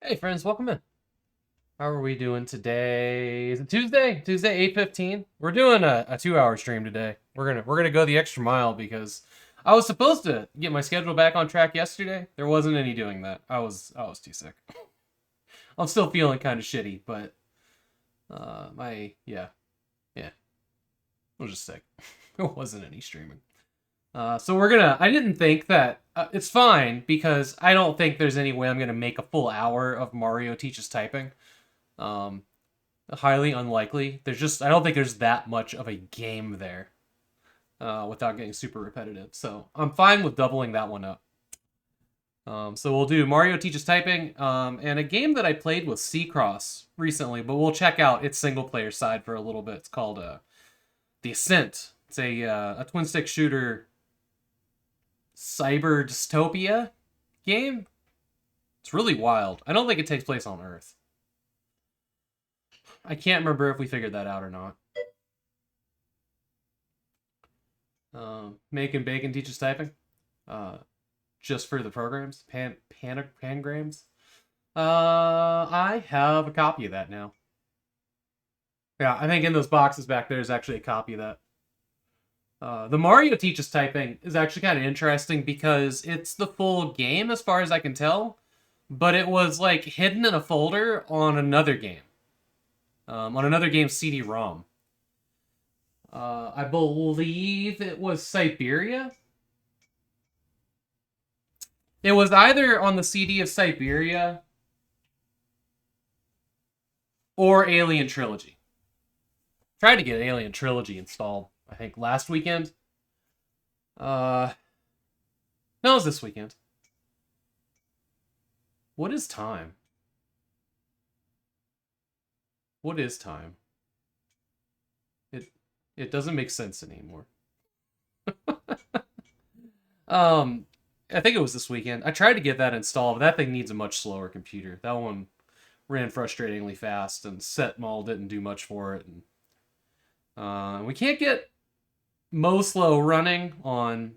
Hey friends, welcome in. How are we doing today? Is it Tuesday? Tuesday, 8:15. We're doing a 2-hour stream today. We're gonna go the extra mile because I was supposed to get my schedule back on track yesterday. There wasn't any doing that. I was too sick. I'm still feeling kind of shitty, but my yeah, I was just sick. There wasn't any streaming. So I didn't think that it's fine because I don't think there's any way I'm gonna make a full hour of Mario teaches typing. Um, Highly unlikely. I don't think there's that much of a game there without getting super repetitive. So I'm fine with doubling that one up. So we'll do Mario teaches typing and a game that I played with Cross recently, but we'll check out its single player side for a little bit. It's called the Ascent. It's a twin stick shooter cyber dystopia game. It's really wild. I don't think it takes place on Earth. I can't remember if we figured that out or not. Making bacon teaches typing. Just for the programs. Pangrams. I have a copy of that now. Yeah, I think in those boxes back there is actually a copy of that. The Mario teaches typing is actually kind of interesting because it's the full game as far as I can tell, but it was like hidden in a folder on another game. On another game's CD-ROM. I believe it was Siberia. It was either on the CD of Siberia or Alien Trilogy. Tried to get Alien Trilogy installed, I think, last weekend. No, it was this weekend. What is time? What is time? It doesn't make sense anymore. I think it was this weekend. I tried to get that installed, but that thing needs a much slower computer. That one ran frustratingly fast, and Setmall didn't do much for it. And we can't get Moslow running on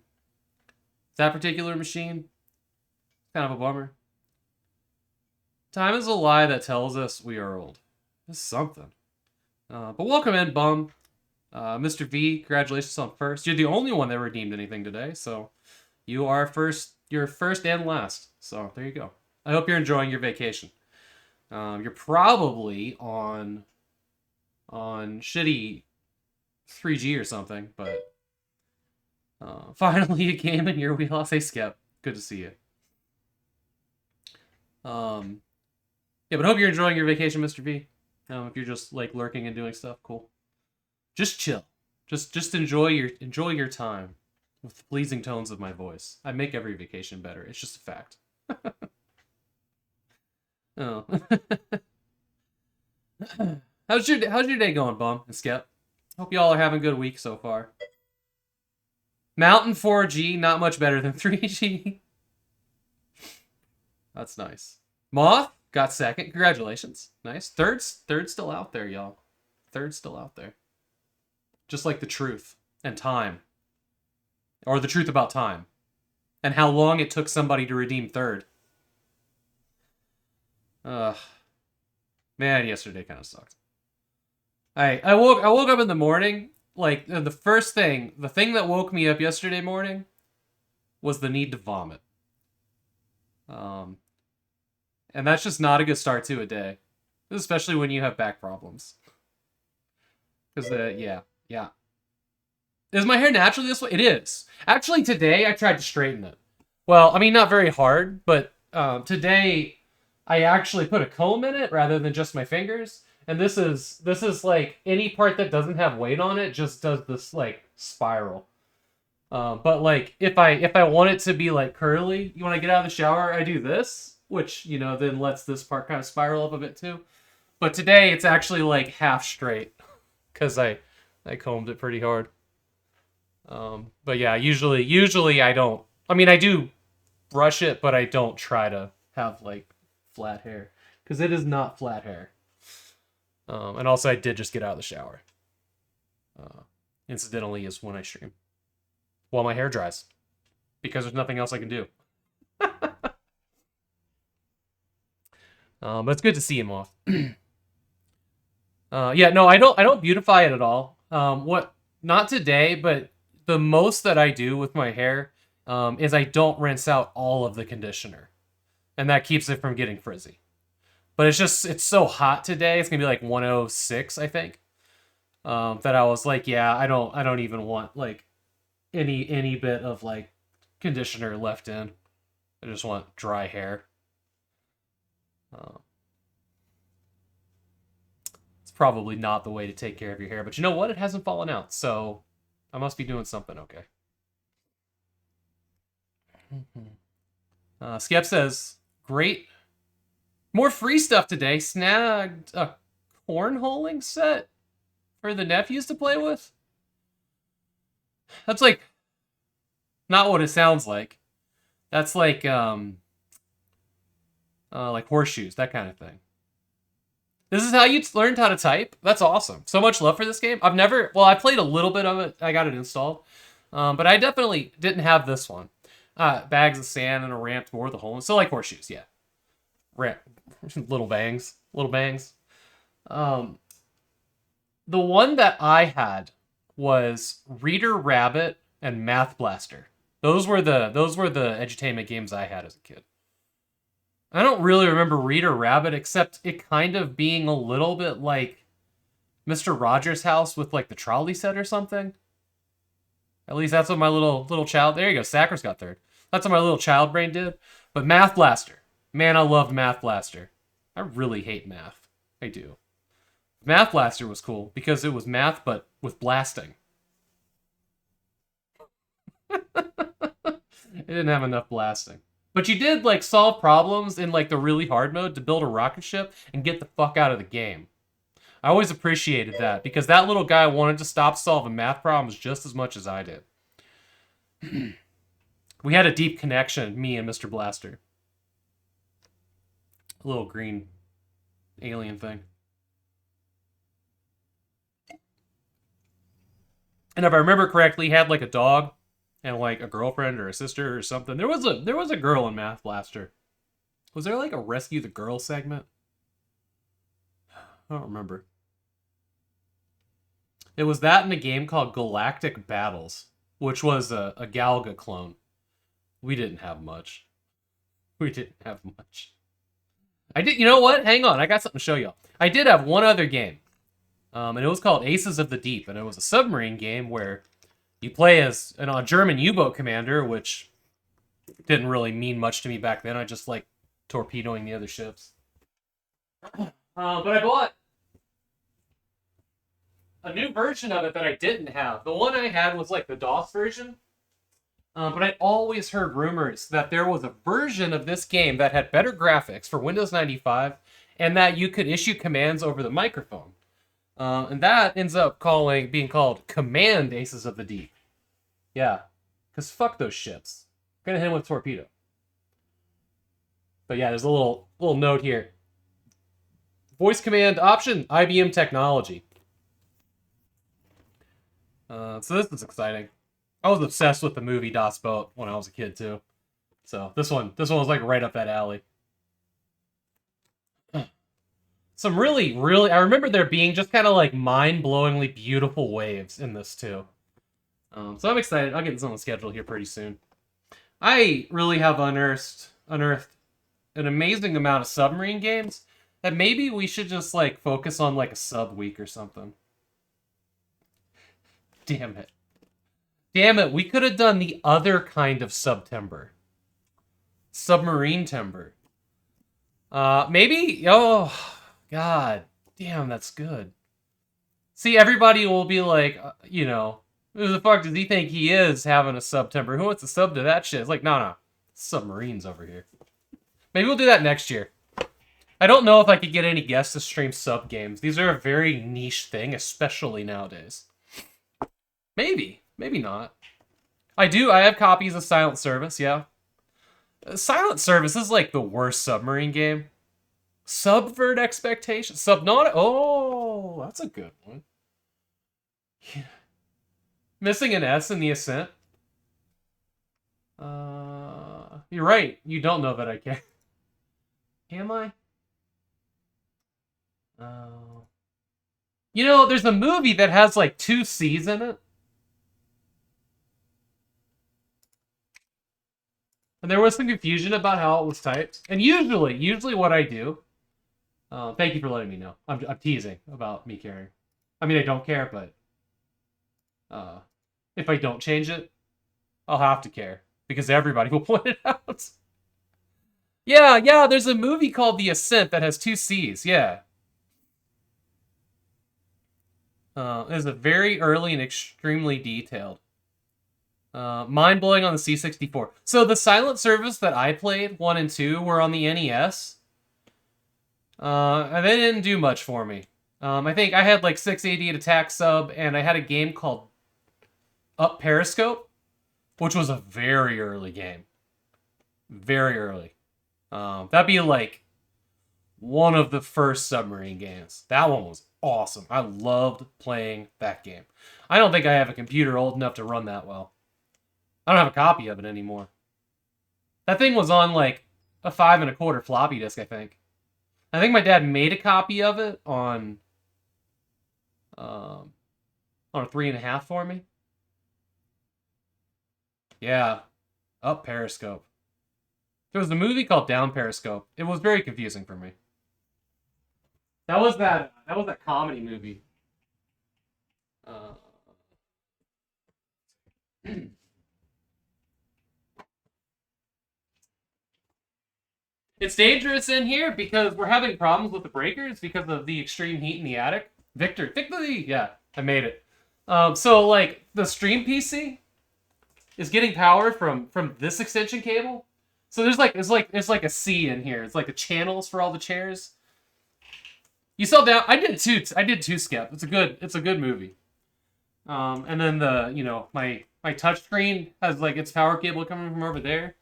that particular machine. Kind of a bummer. Time is a lie that tells us we are old. This is something. But welcome in, Bum. Mr. V, congratulations on first. You're the only one that redeemed anything today, so you are first. You're first and last. So there you go. I hope you're enjoying your vacation. You're probably on shitty 3G or something, but finally a game in your wheelhouse. Hey, Skep, good to see you. Yeah, but hope you're enjoying your vacation, Mr. V. If you're just like lurking and doing stuff, cool. Just chill. Just enjoy your time with the pleasing tones of my voice. I make every vacation better. It's just a fact. Oh. How's your day going, Bum and Skep? Hope y'all are having a good week so far. Mountain 4G, not much better than 3G. That's nice. Moth got second. Congratulations. Nice. Third still out there, y'all. Third still out there. Just like the truth and time. Or the truth about time. And how long it took somebody to redeem third. Man, yesterday kind of sucked. I woke up in the morning, like the thing that woke me up yesterday morning was the need to vomit. And that's just not a good start to a day, especially when you have back problems. Because yeah. Is my hair naturally this way? It is. Actually, today I tried to straighten it. Well, I mean, not very hard, but today I actually put a comb in it rather than just my fingers. And this is like any part that doesn't have weight on it just does this like spiral. But like if I want it to be like curly, when I get out of the shower, I do this, which then lets this part kind of spiral up a bit too. But today it's actually like half straight because I combed it pretty hard. But yeah, usually I don't. I mean, I do brush it, but I don't try to have like flat hair because it is not flat hair. And also, I did just get out of the shower. Incidentally, is when I stream while my hair dries because there's nothing else I can do. But it's good to see him off. Yeah, no, I don't beautify it at all. What not today, but the most that I do with my hair is I don't rinse out all of the conditioner, and that keeps it from getting frizzy. But it's so hot today. It's gonna be like 106, I think. That I was like, yeah, I don't even want like any bit of like conditioner left in. I just want dry hair. Uh, it's probably not the way to take care of your hair, but you know what? It hasn't fallen out, so I must be doing something okay. Skep says, great. More free stuff today. Snagged a cornholing set for the nephews to play with. That's like not what it sounds like. That's like horseshoes, that kind of thing. This is how you learned how to type? That's awesome. So much love for this game. I played a little bit of it. I got it installed. But I definitely didn't have this one. Bags of sand and a ramp toward the hole. So like horseshoes, yeah. Ramp. Little bangs. Little bangs. Um, the one that I had was Reader Rabbit and Math Blaster. Those were the edutainment games I had as a kid. I don't really remember Reader Rabbit except it kind of being a little bit like Mr. Rogers' house with like the trolley set or something. At least that's what my little child. There you go. Sackers got third. That's what my little child brain did. But Math Blaster, man, I loved Math Blaster. I really hate math. I do. Math Blaster was cool because it was math but with blasting. It didn't have enough blasting. But you did like solve problems in like the really hard mode to build a rocket ship and get the fuck out of the game. I always appreciated that because that little guy wanted to stop solving math problems just as much as I did. We had a deep connection, me and Mr. Blaster. A little green alien thing. And if I remember correctly, he had like a dog and like a girlfriend or a sister or something. There was a girl in Math Blaster. Was there like a Rescue the Girl segment? I don't remember. It was that in a game called Galactic Battles, which was a Galga clone. We didn't have much. We didn't have much. I did. You know what? Hang on. I got something to show y'all. I did have one other game. And it was called Aces of the Deep. And it was a submarine game where you play as a German U-boat commander, which didn't really mean much to me back then. I just like torpedoing the other ships. But I bought a new version of it that I didn't have. The one I had was like the DOS version. But I'd always heard rumors that there was a version of this game that had better graphics for Windows 95 and that you could issue commands over the microphone. And that ends up being called Command Aces of the Deep. Yeah, because fuck those ships. I'm gonna hit him with a torpedo. But yeah, there's a little note here. Voice command option, IBM technology. So this is exciting. I was obsessed with the movie Das Boat when I was a kid too. So this one was like right up that alley. Some really, really, I remember there being just kind of like mind-blowingly beautiful waves in this too. So I'm excited. I'll get this on the schedule here pretty soon. I really have unearthed an amazing amount of submarine games that maybe we should just like focus on like a sub week or something. Damn it. Damn it, we could have done the other kind of September. Submarine timber. Maybe, oh, God. Damn, that's good. See, everybody will be like, who the fuck does he think he is having a September? Who wants to sub to that shit? It's like, no. Submarines over here. Maybe we'll do that next year. I don't know if I could get any guests to stream sub games. These are a very niche thing, especially nowadays. Maybe. Maybe not. I have copies of Silent Service, yeah. Silent Service is like the worst submarine game. Subvert Expectations. Subnautica. Oh, that's a good one. Yeah. Missing an S in the Ascent. You're right. You don't know that I can. Am I? Uh, you know, there's a movie that has like 2 C's in it. And there was some confusion about how it was typed. And usually what I do, thank you for letting me know. I'm teasing about me caring. I mean, I don't care, but uh, if I don't change it, I'll have to care because everybody will point it out. Yeah, there's a movie called The Ascent that has 2 C's. Yeah. It's a very early and extremely detailed. Mind-blowing on the C64. So the Silent Service that I played, 1 and 2, were on the NES. And they didn't do much for me. I think I had like 680 at attack sub, and I had a game called Up Periscope, which was a very early game. Very early. That'd be like one of the first submarine games. That one was awesome. I loved playing that game. I don't think I have a computer old enough to run that well. I don't have a copy of it anymore. That thing was on like a 5 1/4 floppy disk, I think. I think my dad made a copy of it on a 3.5 for me. Yeah, Up Periscope. There was a movie called Down Periscope. It was very confusing for me. That was that comedy movie. Uh, it's dangerous in here because we're having problems with the breakers because of the extreme heat in the attic. Victory! Yeah, I made it. So like the stream PC is getting power from this extension cable. So there's like it's like a C in here. It's like the channels for all the chairs. You saw down. I did two skip. It's a good movie. And then my touchscreen has like its power cable coming from over there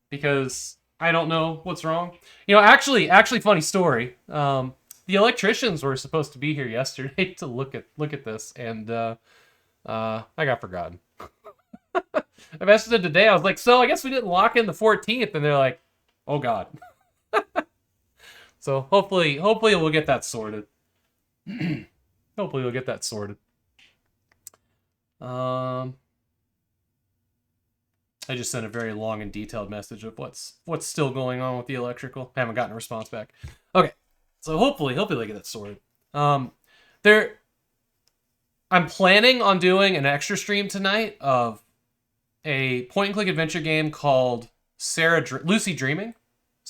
because I don't know what's wrong. Actually, funny story. The electricians were supposed to be here yesterday to look at this, and I got forgotten. I messaged them today. I was like, so I guess we didn't lock in the 14th, and they're like, oh god. So hopefully we'll get that sorted. Hopefully we'll get that sorted. I just sent a very long and detailed message of what's still going on with the electrical. I haven't gotten a response back. Okay, so hopefully they get that sorted. I'm planning on doing an extra stream tonight of a point-and-click adventure game called Lucy Dreaming.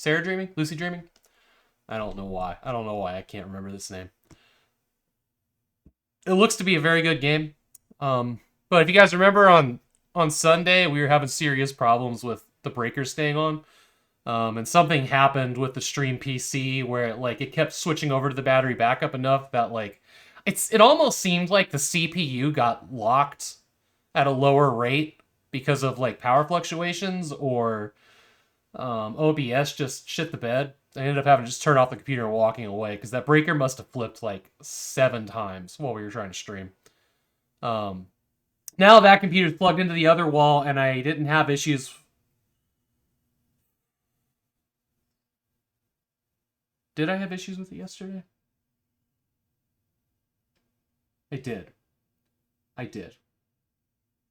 Lucy Dreaming. I don't know why. I can't remember this name. It looks to be a very good game. But if you guys remember on Sunday, we were having serious problems with the breakers staying on. And something happened with the stream PC where it kept switching over to the battery backup enough that it almost seemed like the CPU got locked at a lower rate because of power fluctuations, or OBS just shit the bed. I ended up having to just turn off the computer and walking away because that breaker must have flipped 7 times while we were trying to stream. Now that computer's plugged into the other wall and I didn't have issues. Did I have issues with it yesterday? I did.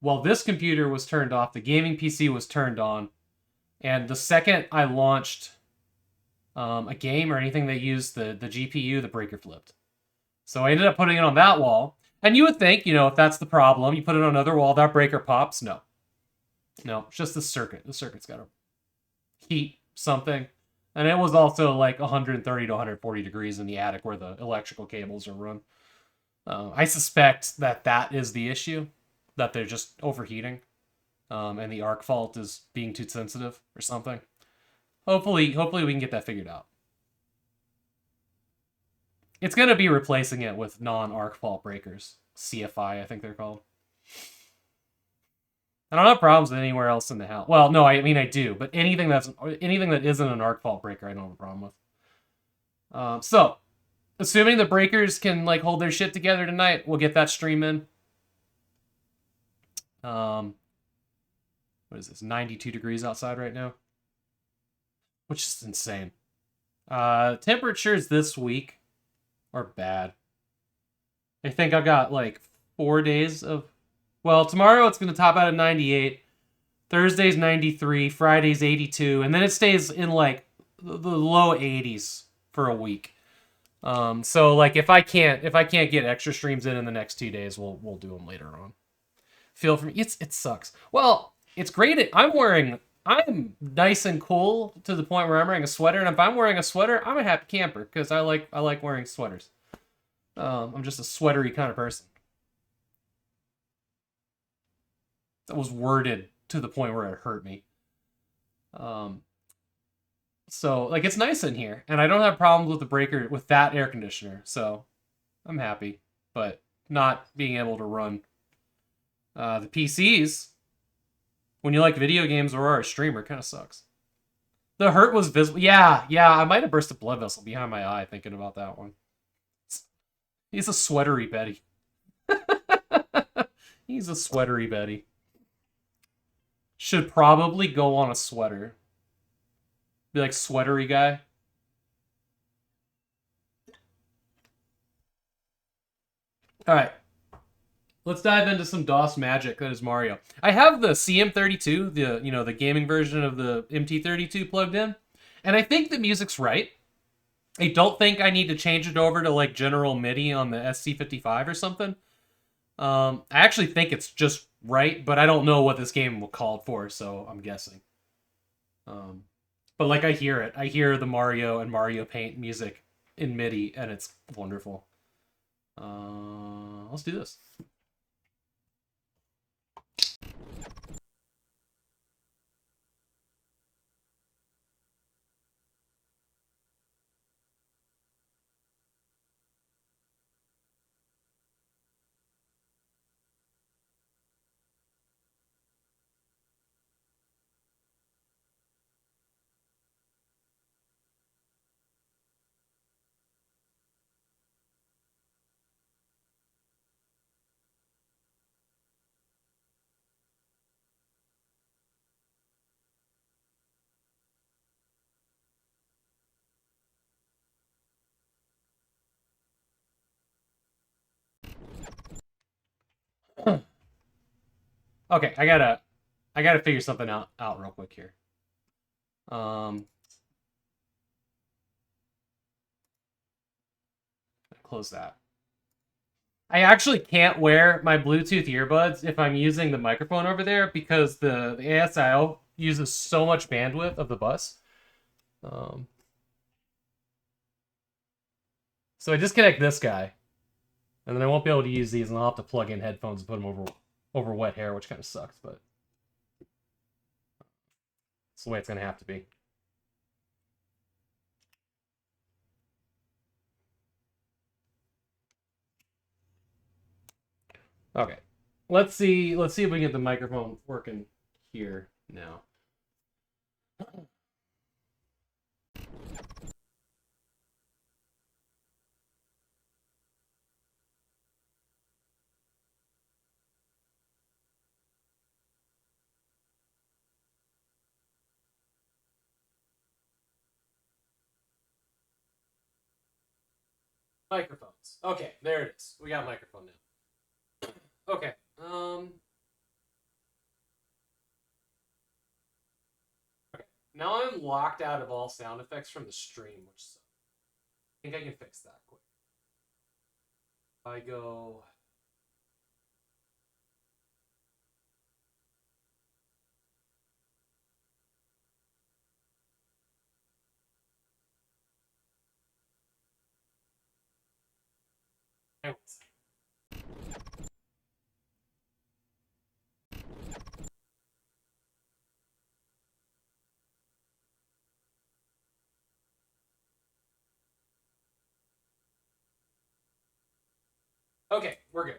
While this computer was turned off, the gaming PC was turned on. And the second I launched a game or anything that used the GPU, the breaker flipped. So I ended up putting it on that wall. And you would think, if that's the problem, you put it on another wall, that breaker pops. No, it's just the circuit. The circuit's got to heat something. And it was also 130 to 140 degrees in the attic where the electrical cables are run. I suspect that is the issue, that they're just overheating. And the arc fault is being too sensitive or something. Hopefully we can get that figured out. It's going to be replacing it with non-arc fault breakers. CFI, I think they're called. I don't have problems with anywhere else in the house. Well, no, I mean I do, but anything that isn't an arc fault breaker, I don't have a problem with. So, assuming the breakers can hold their shit together tonight, we'll get that stream in. What is this? 92 degrees outside right now, which is insane. Temperatures this week Or bad. I think I've got like 4 days of. Well, tomorrow it's going to top out at 98. Thursday's 93. Friday's 82. And then it stays in like the low 80s for a week. So like if I can't get extra streams in the next 2 days, we'll do them later on. Feel for me. It sucks. Well, it's great. I'm nice and cool to the point where I'm wearing a sweater, and if I'm wearing a sweater, I'm a happy camper because I like wearing sweaters. I'm just a sweatery kind of person. That was worded to the point where it hurt me. So like it's nice in here, and I don't have problems with the breaker with that air conditioner, so I'm happy. But not being able to run the PCs when you like video games or are a streamer kind of sucks. The hurt was visible. Yeah, I might have burst a blood vessel behind my eye thinking about that one. He's a sweatery Betty. He's a sweatery Betty. Should probably go on a sweater. Be like sweatery guy. All right. Let's dive into some DOS magic that is Mario. I have the CM32, the gaming version of the MT32 plugged in, and I think the music's right. I don't think I need to change it over to like general MIDI on the SC55 or something. I actually think it's just right, but I don't know what this game will call for, so I'm guessing. But like I hear it. I hear the Mario and Mario Paint music in MIDI, and it's wonderful. Let's do this. Okay, I gotta figure something out real quick here. Close that. I actually can't wear my Bluetooth earbuds if I'm using the microphone over there because the ASIO uses so much bandwidth of the bus. So I disconnect this guy, and then I won't be able to use these, and I'll have to plug in headphones and put them over wet hair, which kind of sucks, but it's the way it's gonna have to be. Okay, let's see if we can get the microphone working here now. Microphones. Okay, there it is. We got a microphone now. Okay. Okay. Now I'm locked out of all sound effects from the stream, which sucks. I think I can fix that quick. I go. Okay, we're good.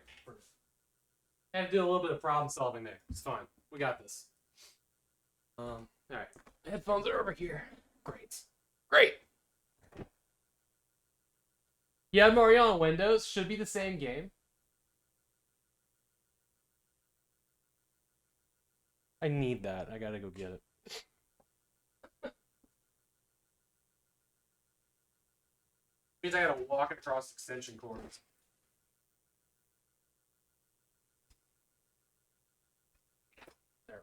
I had to do a little bit of problem solving there. It's fine. We got this. All right. Headphones are over here. Great. Yeah, Mario on Windows should be the same game. I need that. I gotta go get it. Means I gotta walk across extension cords. There.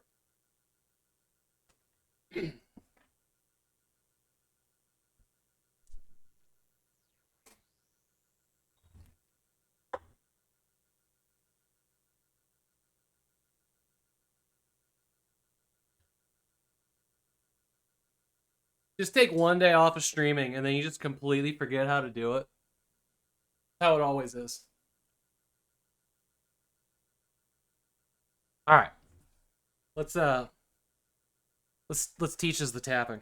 Just take one day off of streaming and then you just completely forget how to do it. How it always is. All right. Let's teach us the tapping.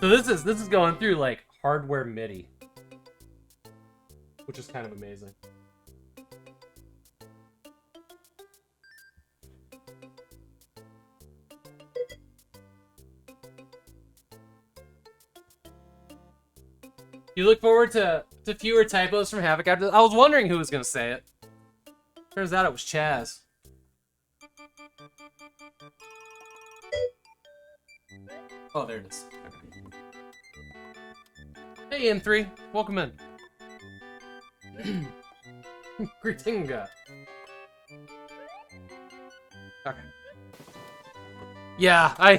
So this is going through like hardware MIDI, which is kind of amazing. You look forward to fewer typos from Havok after. I was wondering who was gonna say it. Turns out it was Chaz. Oh, there it is. Okay. Hey, N3. Welcome in. Greetinga. Okay. Yeah,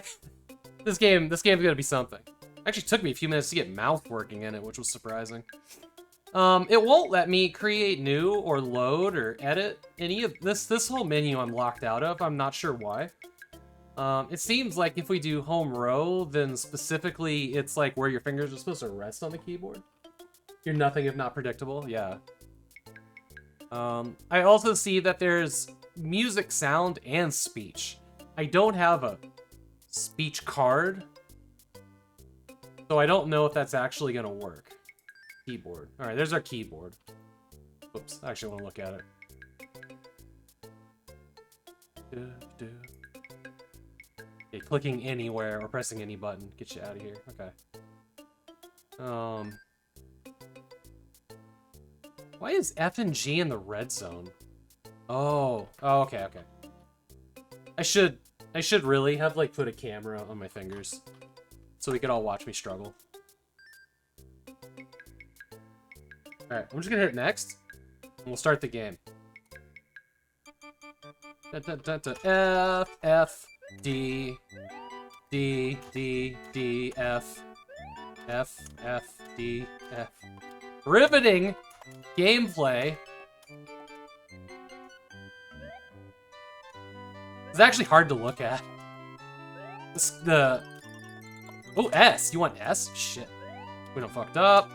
this game's gonna be something. Actually took me a few minutes to get mouth working in it, which was surprising. It won't let me create new or load or edit any of this whole menu I'm locked out of. I'm not sure why. It seems like if we do home row, then specifically it's like where your fingers are supposed to rest on the keyboard. You're nothing if not predictable, yeah. I also see that there's music, sound, and speech. I don't have a speech card, so I don't know if that's actually gonna work. Keyboard. Alright, there's our keyboard. Oops, I actually want to look at it. Okay, clicking anywhere or pressing any button. Get you out of here. Okay. Why is F and G in the red zone? Oh, okay. I should really have like put a camera on my fingers so we could all watch me struggle. Alright, I'm just gonna hit next, and we'll start the game. F, F, D, D, D, D, F, F, F, D, F. Riveting gameplay. It's actually hard to look at. Oh, S. You want S? Shit. We don't fucked up.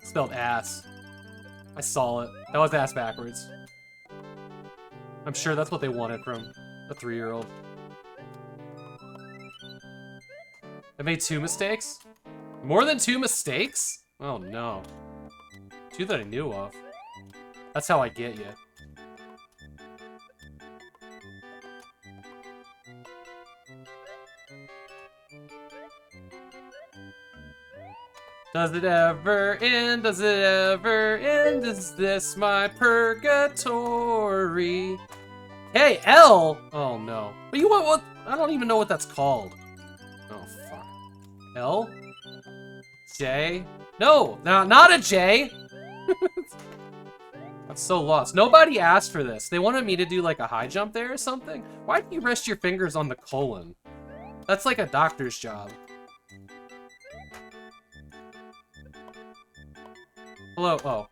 Spelled ass. I saw it. That was ass backwards. I'm sure that's what they wanted from a 3-year-old. I made 2 mistakes? More than 2 mistakes? Oh no. 2 that I knew of. That's how I get you. Does it ever end? Does it ever end? Is this my purgatory? Hey, L! Oh no. But you want what? I don't even know what that's called. Oh fuck. L? J? No, not a J! I'm so lost. Nobody asked for this. They wanted me to do like a high jump there or something. Why do you rest your fingers on the colon? That's like a doctor's job. Hello, oh.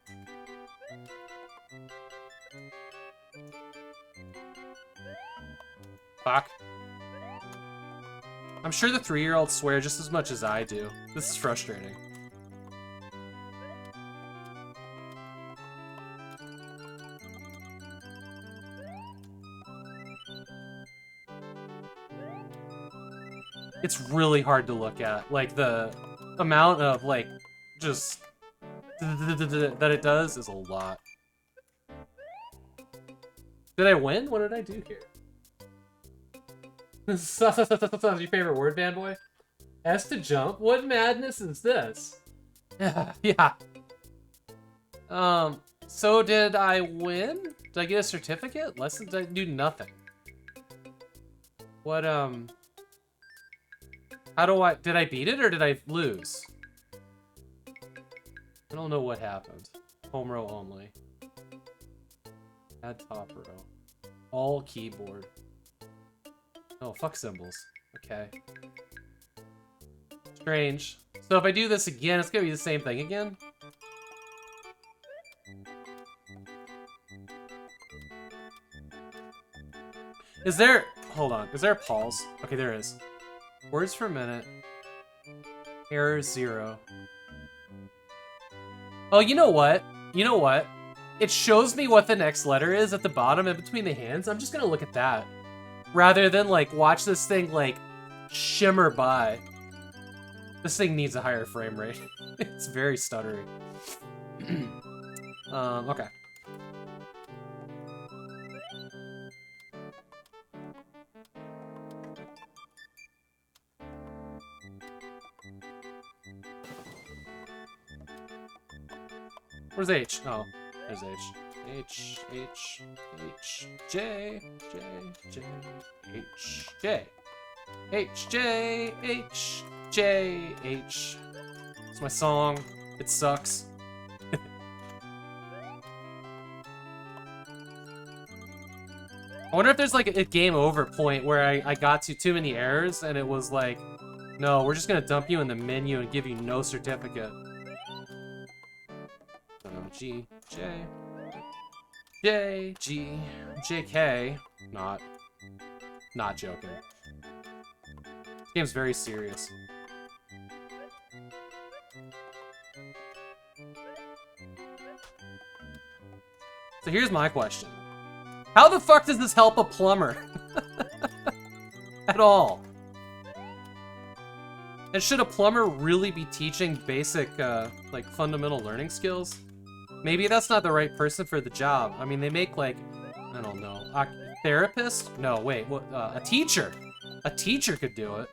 Fuck. I'm sure the 3-year-olds swear just as much as I do. This is frustrating. It's really hard to look at. Like, the amount of, like, just that it does is a lot. Did I win? What did I do here? This is your favorite word, fanboy? S to jump? What madness is this? Yeah. So did I win? Did I get a certificate? Lessons? Did I do nothing? What, how do I... Did I beat it or did I lose? I don't know what happened. Home row only. Add top row. All keyboard. Oh, fuck symbols. Okay. Strange. So if I do this again, it's gonna be the same thing again? Is there... Hold on. Is there a pause? Okay, there is. Words per minute. Error 0. Oh, you know what? You know what? It shows me what the next letter is at the bottom and between the hands. I'm just gonna look at that. Rather than, like, watch this thing, like, shimmer by. This thing needs a higher frame rate. It's very stuttery. Okay. Where's H? Oh, there's H. H, H, H, J, J, J, H, J. H, J, H, J, H. It's my song. It sucks. I wonder if there's like a game over point where I got to too many errors and it was like, no, we're just gonna dump you in the menu and give you no certificate. G, J, J, G, JK. Not joking. This game's very serious. So here's my question. How the fuck does this help a plumber? At all? And should a plumber really be teaching basic, like, fundamental learning skills? Maybe that's not the right person for the job. I mean, they make, like, I don't know, a therapist? No, wait, what? A teacher. A teacher could do it.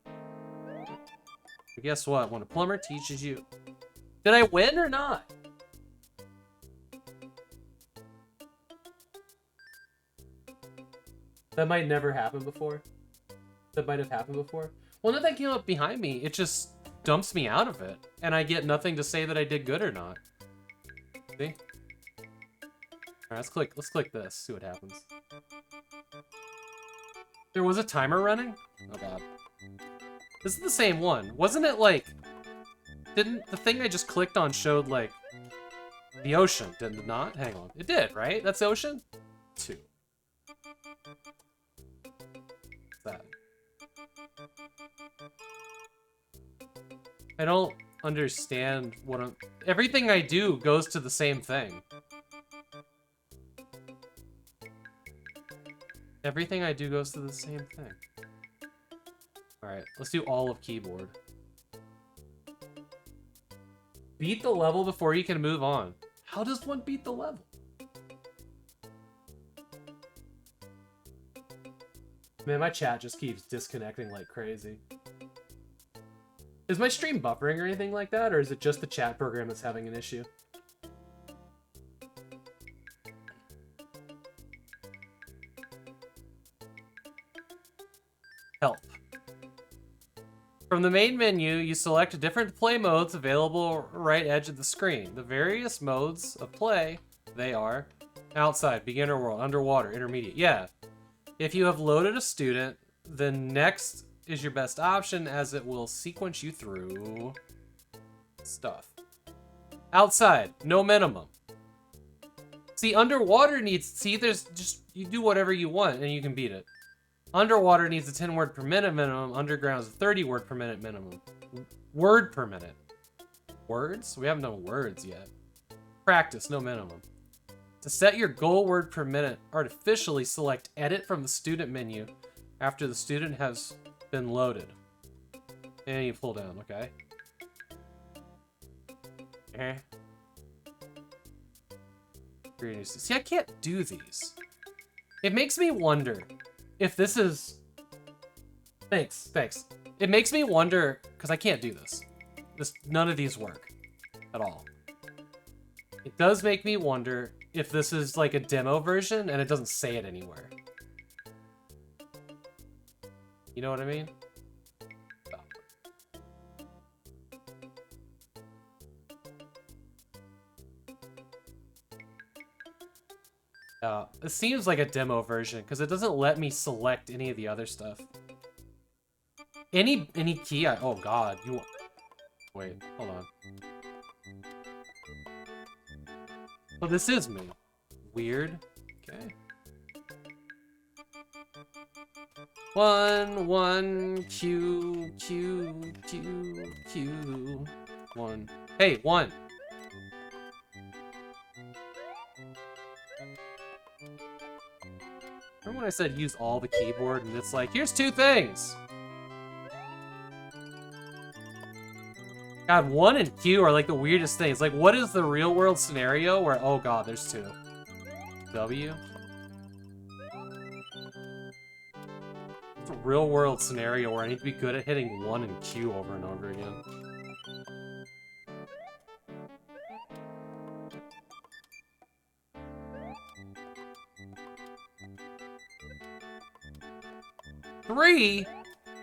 But guess what? When a plumber teaches you... Did I win or not? That might never happen before. That might have happened before. Well, nothing came up behind me. It just dumps me out of it. And I get nothing to say that I did good or not. See? Alright, let's click this, see what happens. There was a timer running? Oh god. This is the same one. Wasn't it like... Didn't the thing I just clicked on showed like... The ocean, did it not? Hang on. It did, right? That's ocean? 2. What's that? I don't understand what I'm... Everything I do goes to the same thing. Everything I do goes to the same thing. Alright, let's do all of keyboard. Beat the level before you can move on. How does one beat the level? Man, my chat just keeps disconnecting like crazy. Is my stream buffering or anything like that, or is it just the chat program that's having an issue? Help. From the main menu, you select different play modes available right edge of the screen. The various modes of play, they are outside, beginner world, underwater, intermediate. Yeah. If you have loaded a student, the next is your best option as it will sequence you through stuff. Outside, no minimum. See, underwater needs, see, there's just, you do whatever you want and you can beat it. Underwater needs a 10 word per minute minimum. Underground is a 30 word per minute minimum. Word per minute. Words? We haven't done words yet. Practice, no minimum. To set your goal word per minute, artificially select edit from the student menu after the student has been loaded. And you pull down, okay? See, I can't do these. It makes me wonder, if this is... Thanks. It makes me wonder, because I can't do this. None of these work at all. It does make me wonder if this is like a demo version and it doesn't say it anywhere. You know what I mean? It seems like a demo version because it doesn't let me select any of the other stuff. Any key oh god, wait, hold on. Oh, this is me. Weird. Okay. 1 Q 1. Hey, 1. Remember when I said use all the keyboard and it's like, here's 2 things. God, 1 and Q are like the weirdest things. Like, what is the real world scenario where, oh god, there's 2. W? It's a real world scenario where I need to be good at hitting 1 and Q over and over again.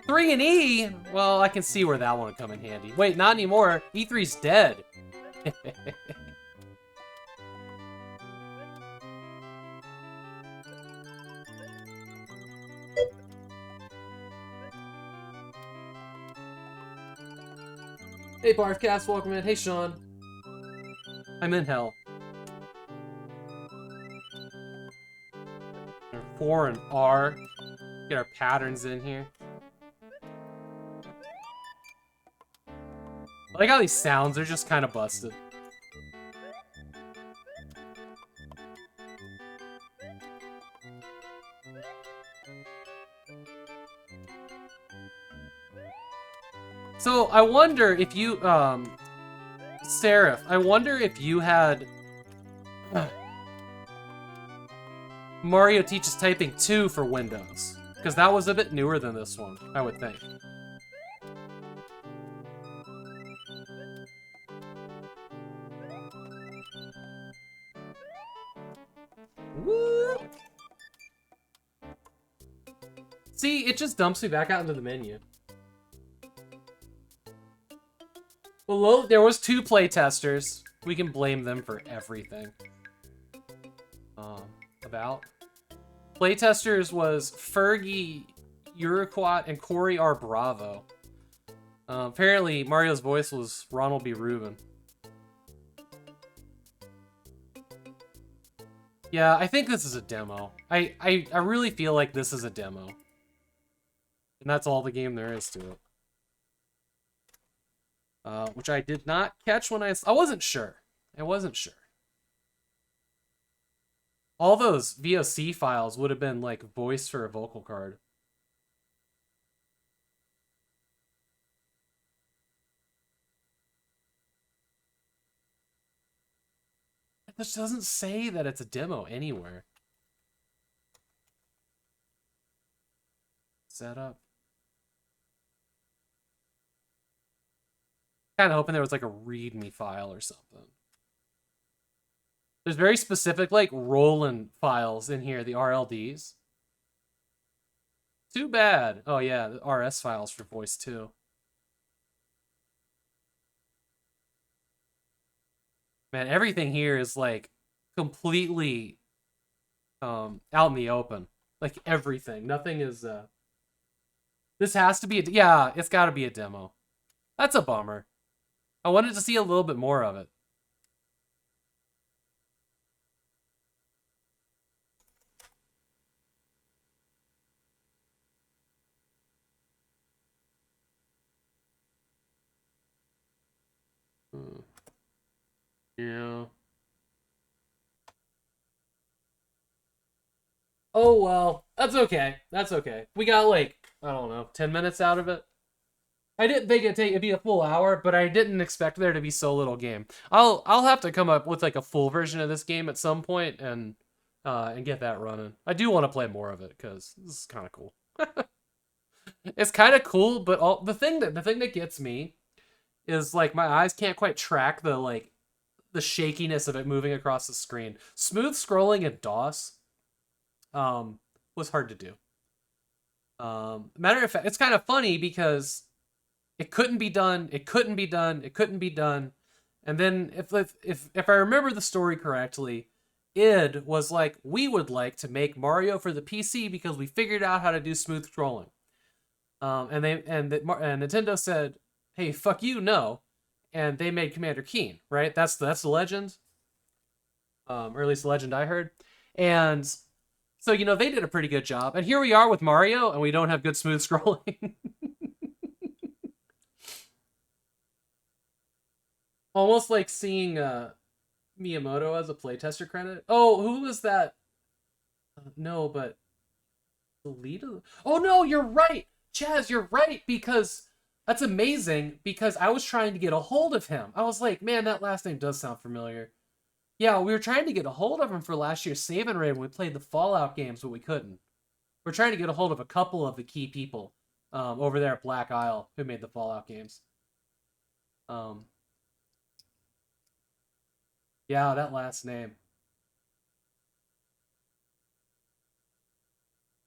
Three and E? Well, I can see where that one would come in handy. Wait, not anymore. E3's dead. Hey, Barfcast, welcome in. Hey, Sean. I'm in hell. 4 and R. Get our patterns in here. I like how these sounds are just kind of busted. So, I wonder if you, Seraph, I wonder if you had Mario Teaches Typing 2 for Windows. Because that was a bit newer than this one, I would think. Woo! See, it just dumps me back out into the menu. Below, there was 2 playtesters. We can blame them for everything. About playtesters was Fergie Uruquat and Corey R. Bravo. Apparently, Mario's voice was Ronald B. Rubin. Yeah, I think this is a demo. I really feel like this is a demo. And that's all the game there is to it. Which I did not catch when I wasn't sure. I wasn't sure. All those VOC files would have been like voice for a vocal card. This doesn't say that it's a demo anywhere. Setup. Kind of hoping there was like a README file or something. There's very specific like Roland files in here, the RLDs. Too bad. Oh yeah, the RS files for voice too. Man, everything here is like completely out in the open. Like everything. Nothing is this has to be yeah, it's got to be a demo. That's a bummer. I wanted to see a little bit more of it. Yeah. Oh, well. That's okay. That's okay. We got, like, I don't know, 10 minutes out of it. I didn't think it'd be a full hour, but I didn't expect there to be so little game. I'll have to come up with, like, a full version of this game at some point and and get that running. I do want to play more of it because this is kind of cool. It's kind of cool, but the thing that gets me is like my eyes can't quite track the shakiness of it moving across the screen. Smooth scrolling in DOS was hard to do. Matter of fact, it's kind of funny because it couldn't be done. It couldn't be done. It couldn't be done. And then if I remember the story correctly, id was like, we would like to make Mario for the PC because we figured out how to do smooth scrolling. And Nintendo said, hey, fuck you, no. And they made Commander Keen, right? That's the legend. Or at least the legend I heard. And so, they did a pretty good job. And here we are with Mario, and we don't have good smooth scrolling. Almost like seeing Miyamoto as a playtester credit. Oh, who was that? No, but the lead of... Oh, no, you're right! Chaz, you're right, because... That's amazing, because I was trying to get a hold of him. I was like, man, that last name does sound familiar. Yeah, we were trying to get a hold of him for last year's Save and Raid when we played the Fallout games, but we couldn't. We're trying to get a hold of a couple of the key people over there at Black Isle who made the Fallout games. Yeah, that last name.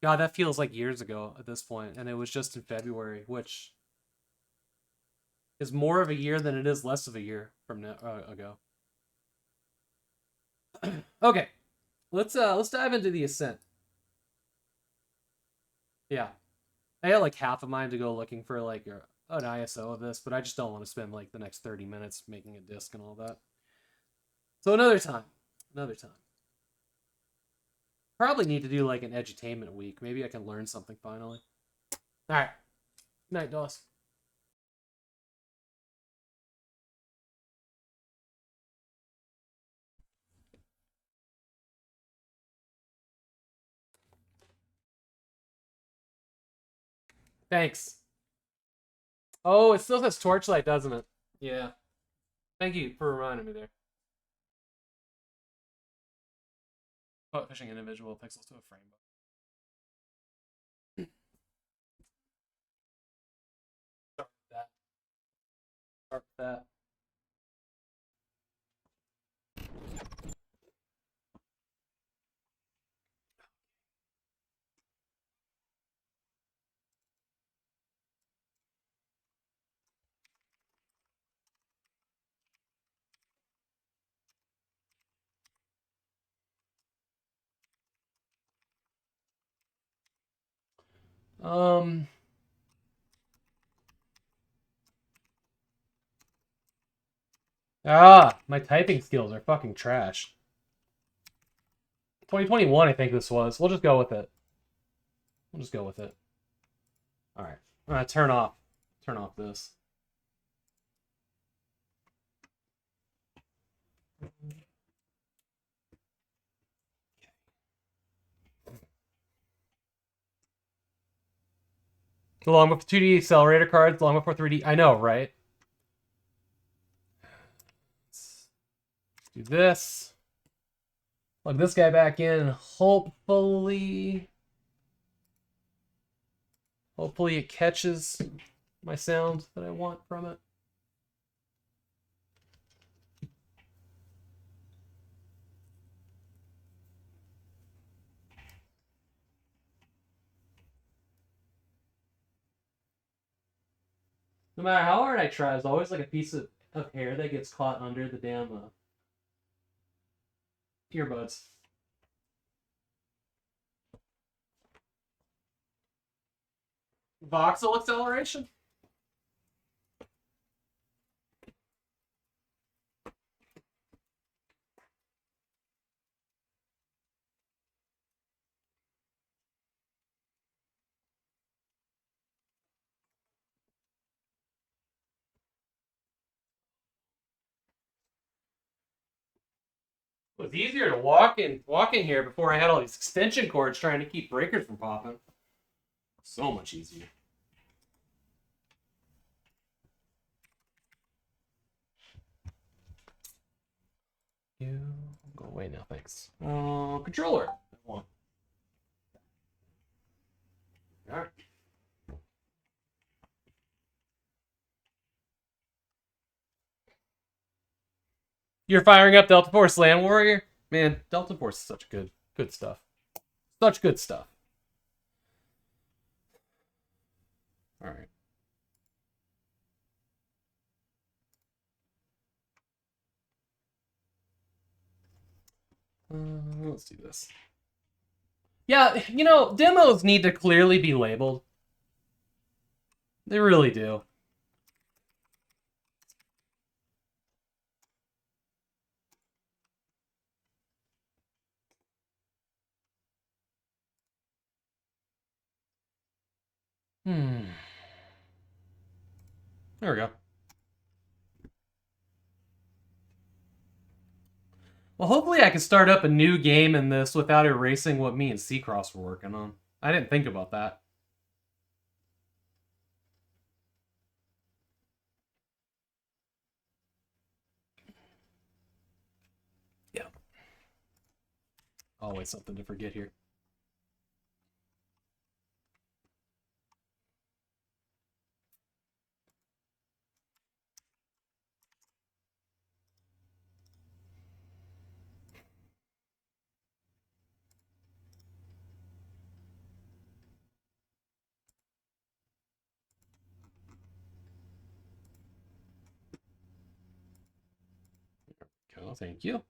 God, that feels like years ago at this point, and it was just in February, which is more of a year than it is less of a year from now ago. Okay, let's dive into the Ascent. Yeah, I had like half of mine to go looking for like an ISO of this, but I just don't want to spend like the next 30 minutes making a disc and all that. So another time. Probably need to do like an edutainment week. Maybe I can learn something finally. All right. Good night, Doss. Thanks. Oh, it still says Torchlight, doesn't it? Yeah. Thank you for reminding me there. Oh, fishing individual pixels to a frame. Start with that. Start with that. Um. My typing skills are fucking trash. 2021, I think this was. We'll just go with it. We'll just go with it. All right. I'm gonna turn off this. Along with 2D accelerator cards, along with 3D. I know, right? Let's do this. Plug this guy back in. Hopefully it catches my sound that I want from it. No matter how hard I try, there's always like a piece of hair that gets caught under the damn earbuds. Voxel acceleration? It was easier to walk in here before I had all these extension cords trying to keep breakers from popping. So much easier. You go away now, thanks. Controller. One. All right. You're firing up Delta Force Land Warrior? Man, Delta Force is such good stuff. Such good stuff. All right. Let's do this. Yeah, you know, demos need to clearly be labeled. They really do. There we go. Well, hopefully I can start up a new game in this without erasing what me and Seacross were working on. I didn't think about that. Yeah. Always something to forget here. Cool, thank you.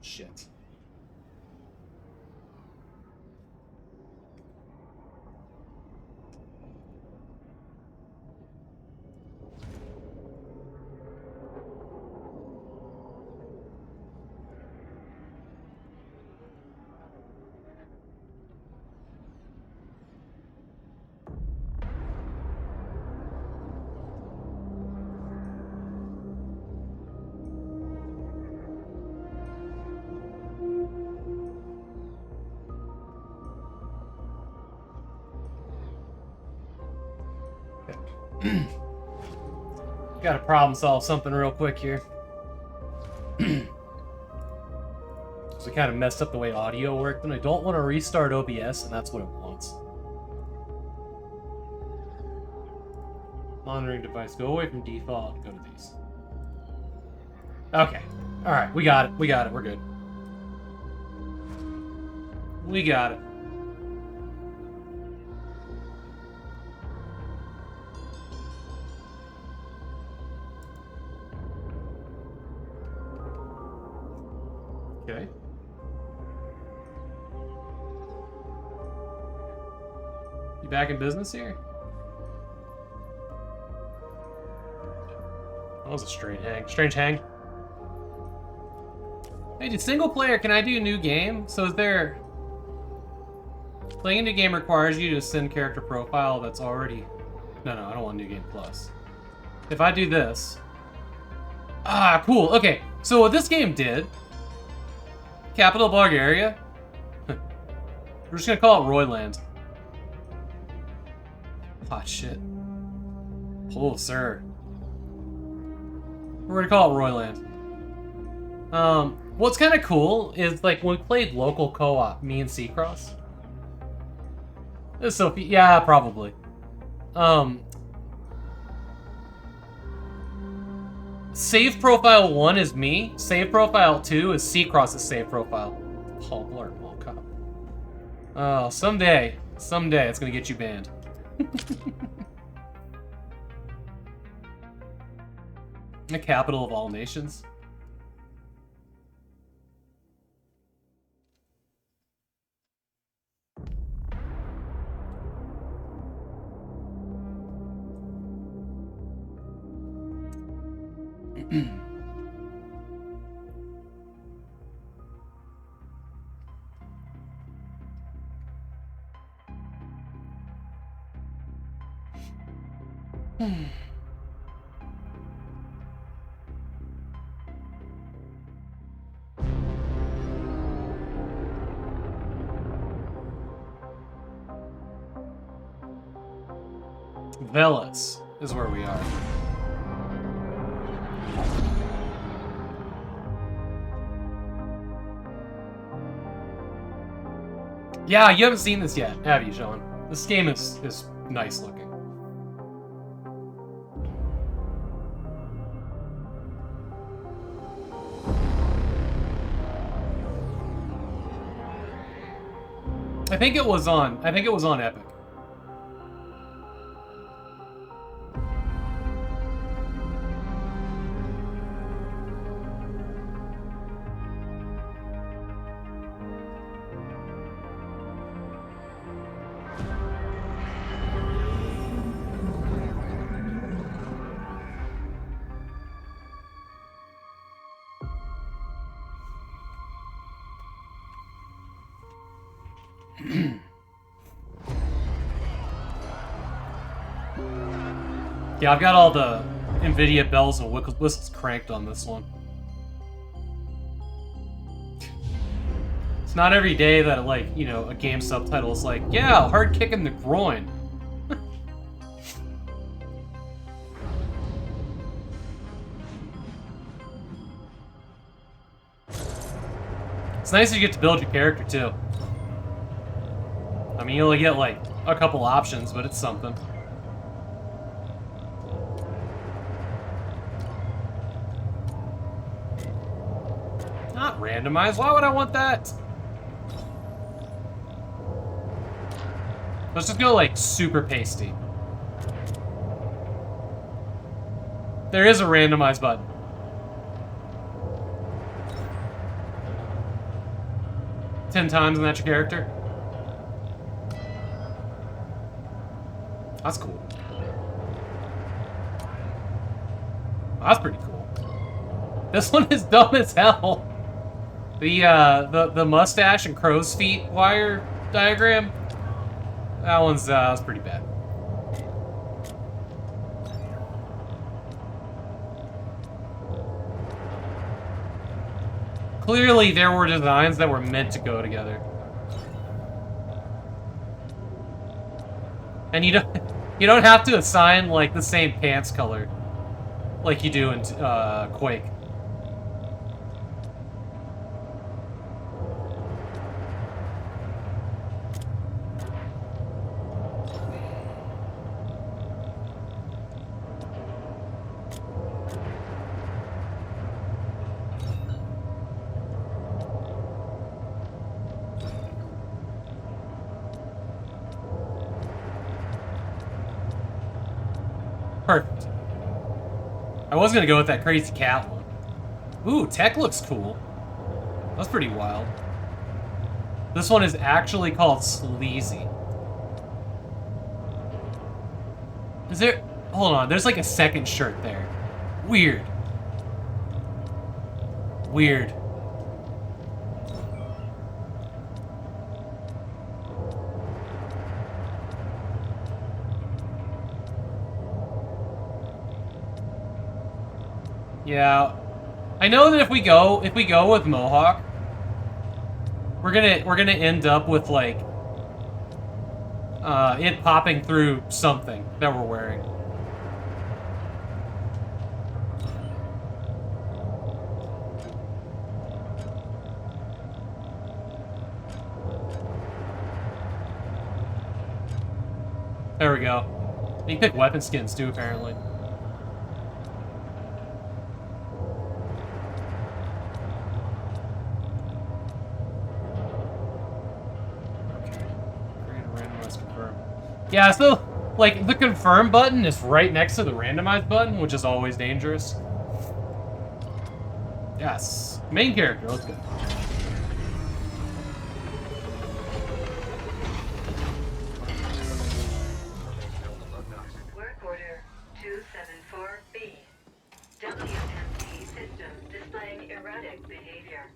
Shit. Gotta problem solve something real quick here. So I kind of messed up the way audio worked, and I don't want to restart OBS, and that's what it wants. Monitoring device, go away from default, go to these. Okay. Alright, we got it. We got it. We're good. We got it. Okay. You back in business here? That was a strange hang. Strange hang. Hey, dude, single player, can I do a new game? So is there... Playing a new game requires you to send character profile that's already... No, I don't want New Game Plus. If I do this... Ah, cool. Okay, so what this game did... Capital Bulgaria? We're just gonna call it Royland. Hot shit. Oh, sir. We're gonna call it Royland. What's kind of cool is, like, when we played local co-op, me and Seacross. Sophie, yeah, probably. Save profile 1 is me. Save profile 2 is Seacross's save profile. Paul Blart, Mall Cop. Oh, someday it's gonna get you banned. The capital of all nations. Velas is where we are. Yeah, you haven't seen this yet, have you, Sean? This game is nice looking. I think it was on Epic. Yeah, I've got all the NVIDIA bells and whistles cranked on this one. It's not every day that, like, you know, a game subtitle is like, yeah, hard kick in the groin. It's nice that you get to build your character, too. I mean, you only get, like, a couple options, but it's something. Not randomized. Why would I want that? Let's just go, like, super pasty. There is a randomized button. Ten times and that's your character? That's cool. That's pretty cool. This one is dumb as hell. The mustache and crow's feet wire diagram. That one's that's pretty bad. Clearly, there were designs that were meant to go together. And you don't have to assign like the same pants color like you do in Quake. Perfect. I was gonna go with that crazy cat one. Ooh, tech looks cool. That's pretty wild. This one is actually called Sleazy. Is there... Hold on, there's like a second shirt there. Weird. Weird. Yeah, I know that if we go with Mohawk, we're gonna end up with like it popping through something that we're wearing. There we go. You can pick weapon skins too, apparently. Yeah, so, like, the confirm button is right next to the randomize button, which is always dangerous. Yes. Main character, let's go. Work order 274B. WMD system displaying erratic behavior.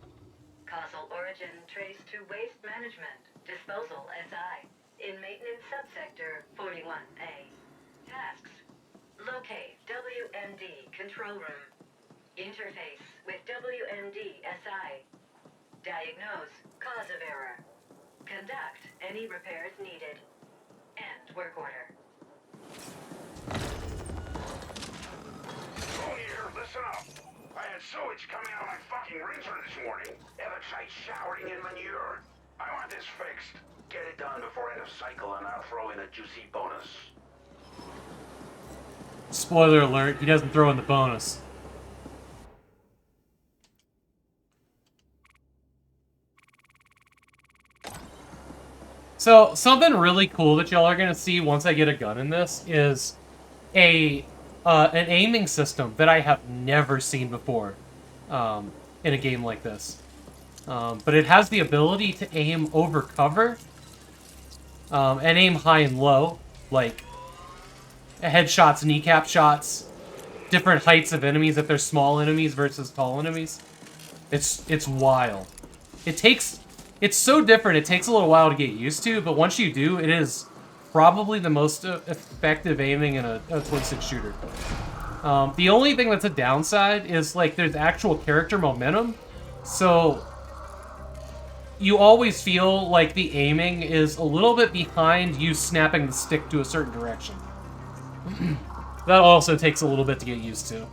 Causal origin traced to waste management, disposal SI. In maintenance subsector 41A. Tasks. Locate WMD control room. Interface with WMD SI. Diagnose cause of error. Conduct any repairs needed. End work order. listen up. I had sewage coming out of my fucking rinser this morning. Ever tried showering in manure? I want this fixed. Get it done before end of cycle and I'll throw in a juicy bonus. Spoiler alert, he doesn't throw in the bonus. So, something really cool that y'all are gonna see once I get a gun in this is an aiming system that I have never seen before in a game like this. But it has the ability to aim over cover and aim high and low, like headshots, kneecap shots, different heights of enemies if they're small enemies versus tall enemies. It's wild. It's so different, it takes a little while to get used to, but once you do, it is probably the most effective aiming in a twin-stick shooter. The only thing that's a downside is, like, there's actual character momentum, so you always feel like the aiming is a little bit behind you snapping the stick to a certain direction. That also takes a little bit to get used to.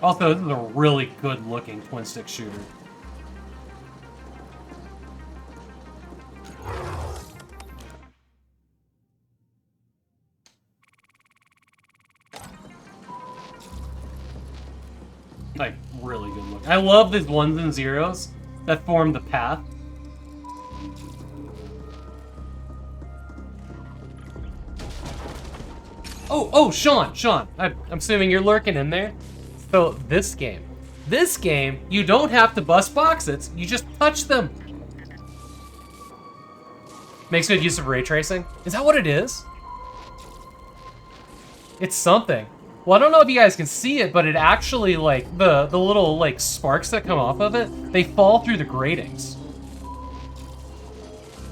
Also, this is a really good-looking twin-stick shooter. Like, really good looking. I love these ones and zeros that form the path. Oh, Sean, I'm assuming you're lurking in there. So, this game, you don't have to bust boxes, you just touch them. Makes good use of ray tracing. Is that what it is? It's something. Well, I don't know if you guys can see it, but it actually, like, the little, like, sparks that come off of it, they fall through the gratings.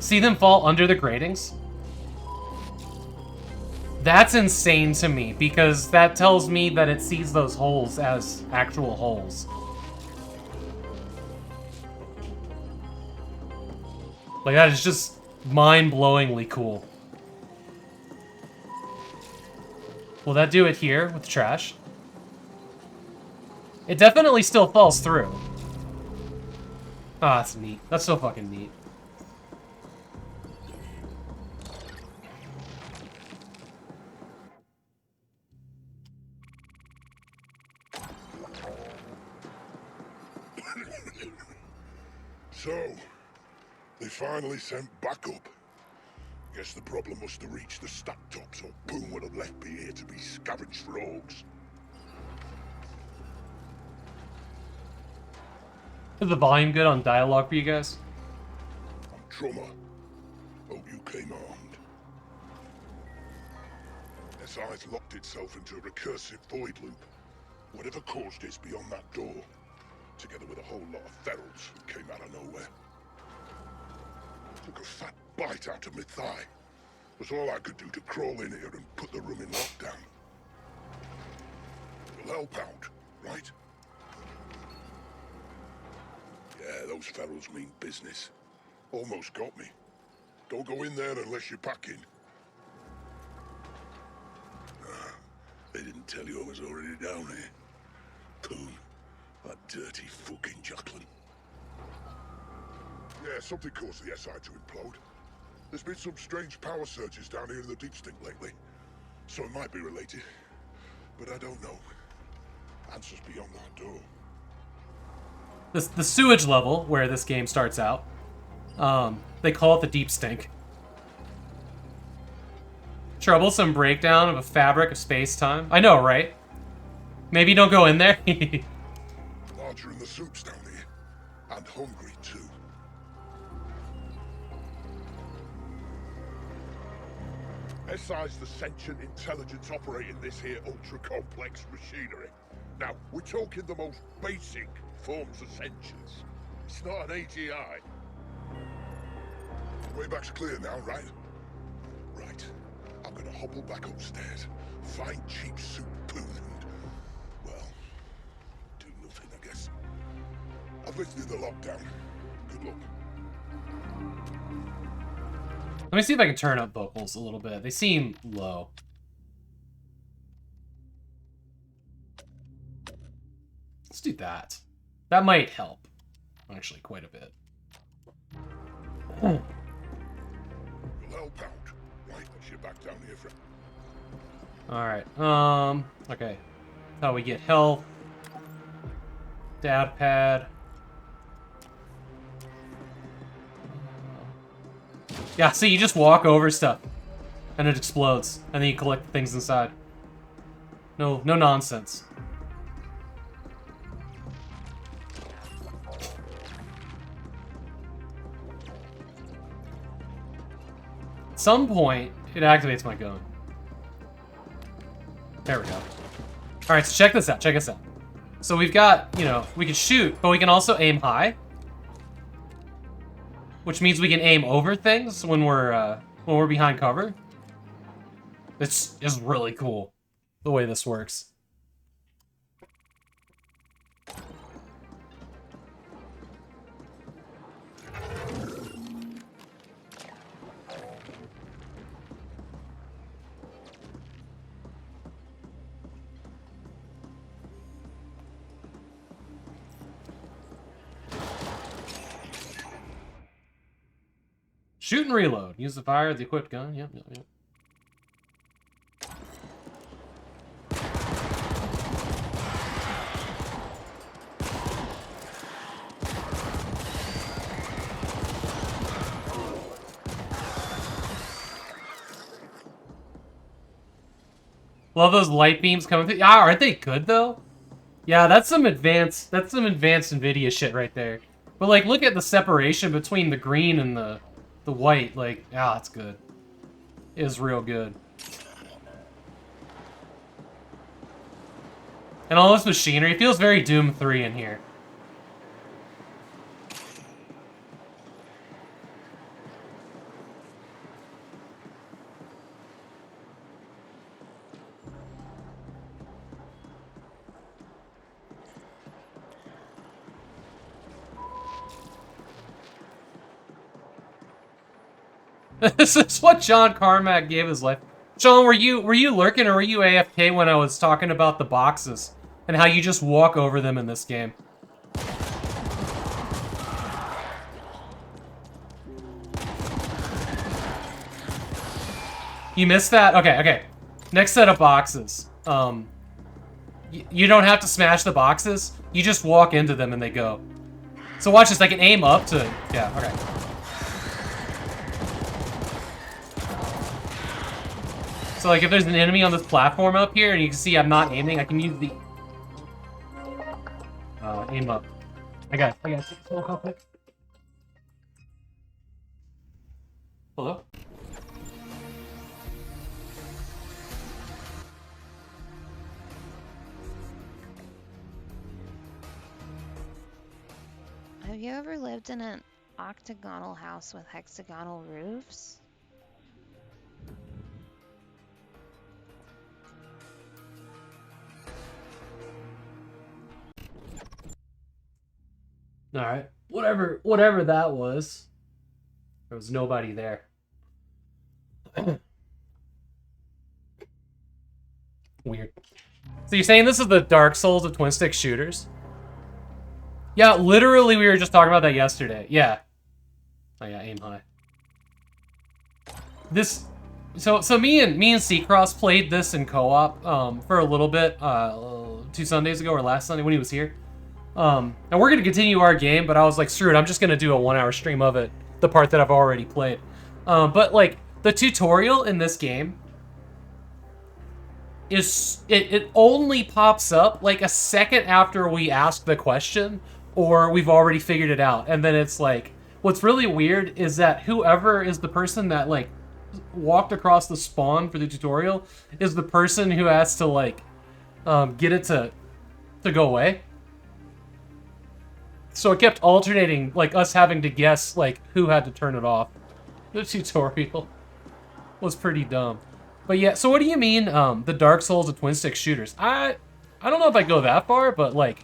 See them fall under the gratings? That's insane to me, because that tells me that it sees those holes as actual holes. Like, that is just mind-blowingly cool. Will that do it here with trash? It definitely still falls through. Ah, that's neat. That's so fucking neat. So, they finally sent backup. Guess the problem must have reached the stack tops, or Boom would have left me here to be scavenged for orcs. Is the volume good on dialogue for you guys? I'm Trummer. Hope you came armed. SI's locked itself into a recursive void loop. Whatever caused it's beyond that door, together with a whole lot of ferals who came out of nowhere. Took a fat bite out of my thigh. Was all I could do to crawl in here and put the room in lockdown. You'll help out, right? Yeah, those ferals mean business. Almost got me. Don't go in there unless you're packing. They didn't tell you I was already down here. Coon. That dirty fucking Jacqueline. Yeah, something caused the SI to implode. There's been some strange power surges down here in the deep stink lately. So it might be related. But I don't know. Answers beyond that door. The sewage level, where this game starts out, they call it the deep stink. Troublesome breakdown of a fabric of space-time. I know, right? Maybe don't go in there. Larger in the soups down here. And hungry, too. SI's the sentient intelligence operating this here ultra-complex machinery. Now, we're talking the most basic forms of sentience. It's not an AGI. Way back's clear now, right? Right. I'm gonna hobble back upstairs, find cheap soup poon and, well, do nothing, I guess. I've lifted the lockdown. Good luck. Let me see if I can turn up vocals a little bit. They seem low. Let's do that. That might help. Actually, quite a bit. We'll help out. Right, let's get back down here for... Alright, okay. That's how we get health. Dad pad. Yeah, see, you just walk over stuff. And it explodes. And then you collect the things inside. No nonsense. At some point, it activates my gun. There we go. Alright, so check this out, check this out. So we've got, you know, we can shoot, but we can also aim high. Which means we can aim over things when we're behind cover. This is really cool, the way this works. Shoot and reload. Use the fire of the equipped gun. Yep. Love those light beams coming through. Ah, aren't they good though? Yeah, that's some advanced Nvidia shit right there. But like, look at the separation between the green and the white. Like, ah, that's good. It is real good. And all this machinery, it feels very Doom 3 in here. This is what John Carmack gave his life. Sean, were you lurking or were you AFK when I was talking about the boxes and how you just walk over them in this game? You missed that? Okay. Next set of boxes. You don't have to smash the boxes. You just walk into them and they go. So watch this. I can aim up to... Yeah, okay. So like if there's an enemy on this platform up here and you can see I'm not aiming, I can use the aim up. I got it. Hello? Have you ever lived in an octagonal house with hexagonal roofs? Alright. Whatever that was. There was nobody there. Weird. So you're saying this is the Dark Souls of twin stick shooters? Yeah, literally we were just talking about that yesterday. Yeah. Oh yeah, aim high. This so me and Seacross played this in co-op for a little bit 2 Sundays ago or last Sunday when he was here. And we're gonna continue our game, but I was like, screw it, I'm just gonna do a 1-hour stream of it, the part that I've already played. But like the tutorial in this game is it only pops up like a second after we ask the question or we've already figured it out. And then it's like, what's really weird is that whoever is the person that like walked across the spawn for the tutorial is the person who has to like get it to go away. So it kept alternating, like us having to guess like who had to turn it off. The tutorial was pretty dumb. But yeah, so what do you mean the Dark Souls of twin stick shooters? I don't know if I go that far, but like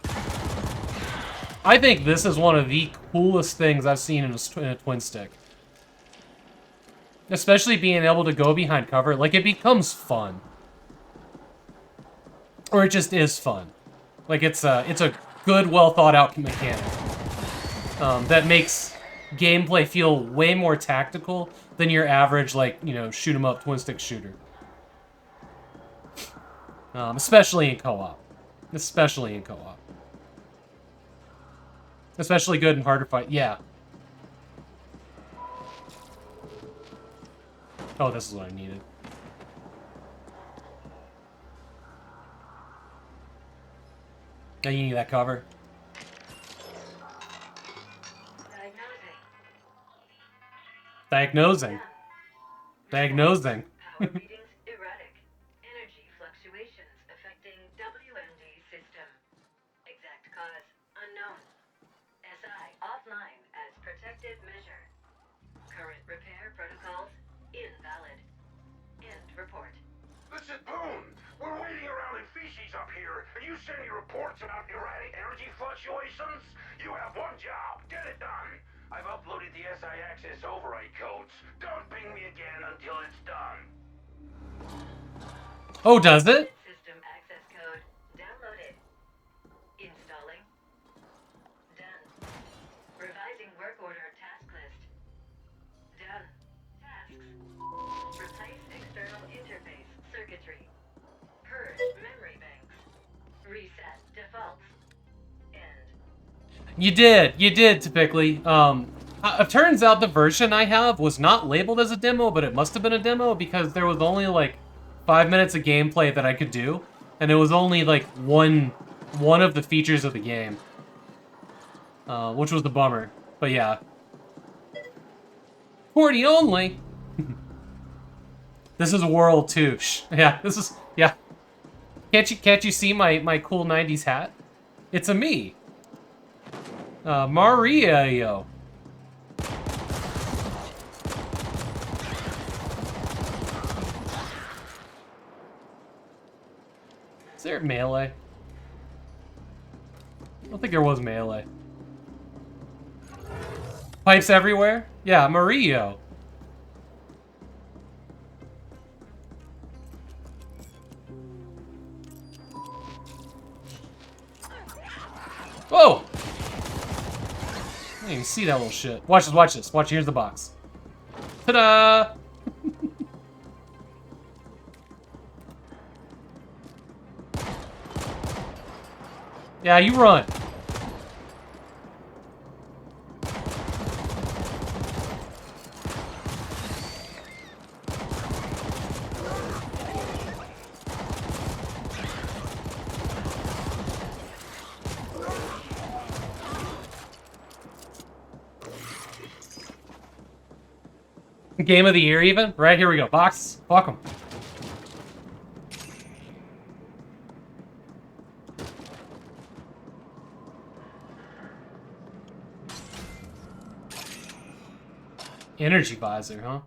I think this is one of the coolest things I've seen in a twin stick. Especially being able to go behind cover. Like, it becomes fun. Or it just is fun. Like, it's a good, well thought out mechanic. That makes gameplay feel way more tactical than your average, like, you know, shoot 'em up twin stick shooter. Especially in co-op. Especially in co-op. Especially good and hard to fight. Yeah. Oh, this is what I needed. Now you need that cover. Diagnosing. Diagnosing. Power readings erratic. Energy fluctuations affecting WMD system. Exact cause unknown. SI offline as protective measure. Current repair protocols invalid. End report. Listen, Boone, we're waiting around in feces up here, and you send me reports about erratic energy fluctuations? You have one job. Get it done. I've uploaded the SI access override codes. Don't ping me again until it's done. Oh, does it? System access code downloaded. Installing. Done. Revising work order task list. Done. Tasks. Replace external interface circuitry. Purge memory banks. Reset defaults. End. You did, typically. It turns out the version I have was not labeled as a demo, but it must have been a demo because there was only like 5 minutes of gameplay that I could do, and it was only like one of the features of the game, which was the bummer. But yeah, 40 only. This is World 2. Yeah, this is yeah. Can't you see my cool 90s hat? It's a me. Mario. Is there melee? I don't think there was melee. Pipes everywhere? Yeah, Mario. Whoa! I didn't even see that little shit. Watch this, watch this. Watch, here's the box. Ta-da! Yeah, you run. Game of the year, even? Right, here we go. Box. Fuck 'em. Energy visor, huh?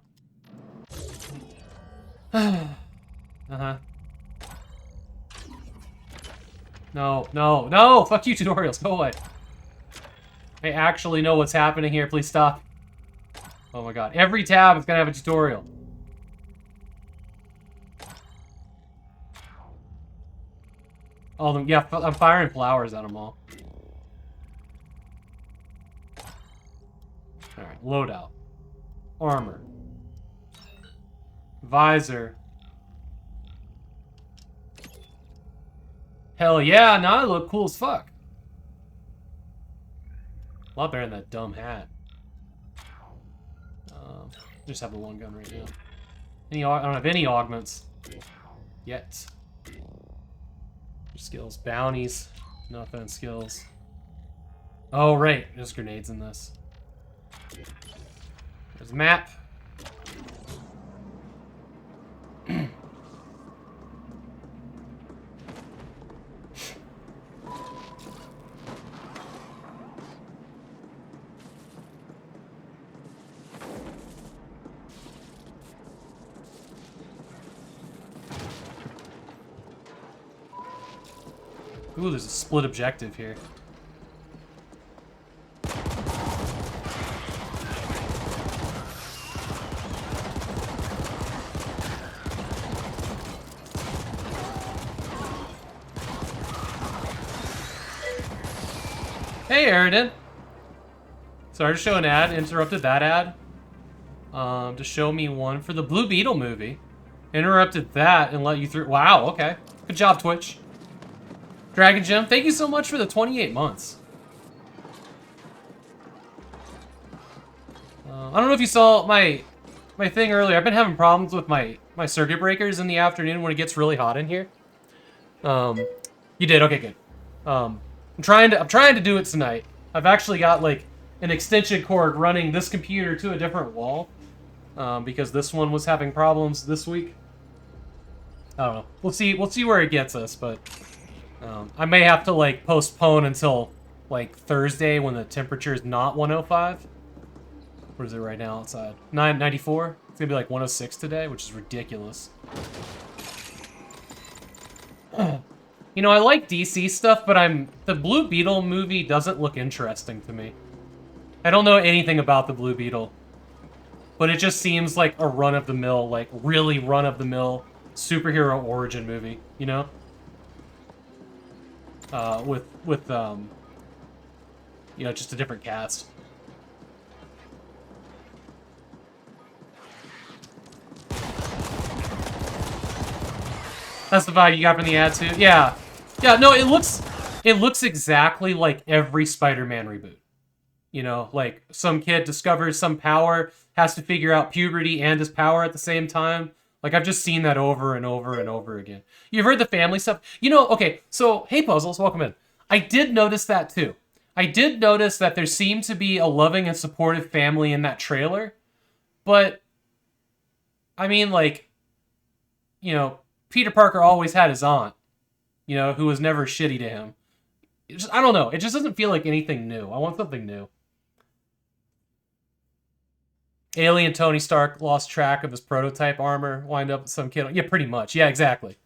Uh-huh. No, no, no! Fuck you, tutorials. Go away. I actually know what's happening here. Please stop. Oh my god. Every tab is gonna have a tutorial. All of them. Yeah, I'm firing flowers at them all. Alright, loadout. Armor. Visor. Hell yeah, now I look cool as fuck. A lot better than that dumb hat. Just have the one gun right now. I don't have any augments. Yet. Skills. Bounties. Nothing. Skills. Oh, right. There's grenades in this. There's a map. Ooh, there's a split objective here. Hey, Aridin. Sorry to show an ad. Interrupted that ad. To show me one for the Blue Beetle movie. Interrupted that and let you through. Wow, okay. Good job, Twitch. Dragon Gem, thank you so much for the 28 months. I don't know if you saw my thing earlier. I've been having problems with my circuit breakers in the afternoon when it gets really hot in here. You did, okay, good. I'm trying to do it tonight. I've actually got like an extension cord running this computer to a different wall, because this one was having problems this week. I don't know. We'll see where it gets us, but I may have to like postpone until like Thursday when the temperature is not 105. What is it right now outside? 994. It's gonna be like 106 today, which is ridiculous. You know, I like DC stuff, but the Blue Beetle movie doesn't look interesting to me. I don't know anything about the Blue Beetle, but it just seems like a run-of-the-mill, like really run-of-the-mill superhero origin movie, you know? With you know, just a different cast. That's the vibe you got from the ad too? Yeah. Yeah, no, it looks exactly like every Spider-Man reboot. You know, like some kid discovers some power, has to figure out puberty and his power at the same time. Like, I've just seen that over and over and over again. You've heard the family stuff? You know, okay, so, hey Puzzles, welcome in. I did notice that too. I did notice that there seemed to be a loving and supportive family in that trailer. But, I mean, like, you know, Peter Parker always had his aunt, you know, who was never shitty to him. I don't know. It just doesn't feel like anything new. I want something new. Alien Tony Stark lost track of his prototype armor, wind up with some kid. Yeah, pretty much. Yeah, exactly.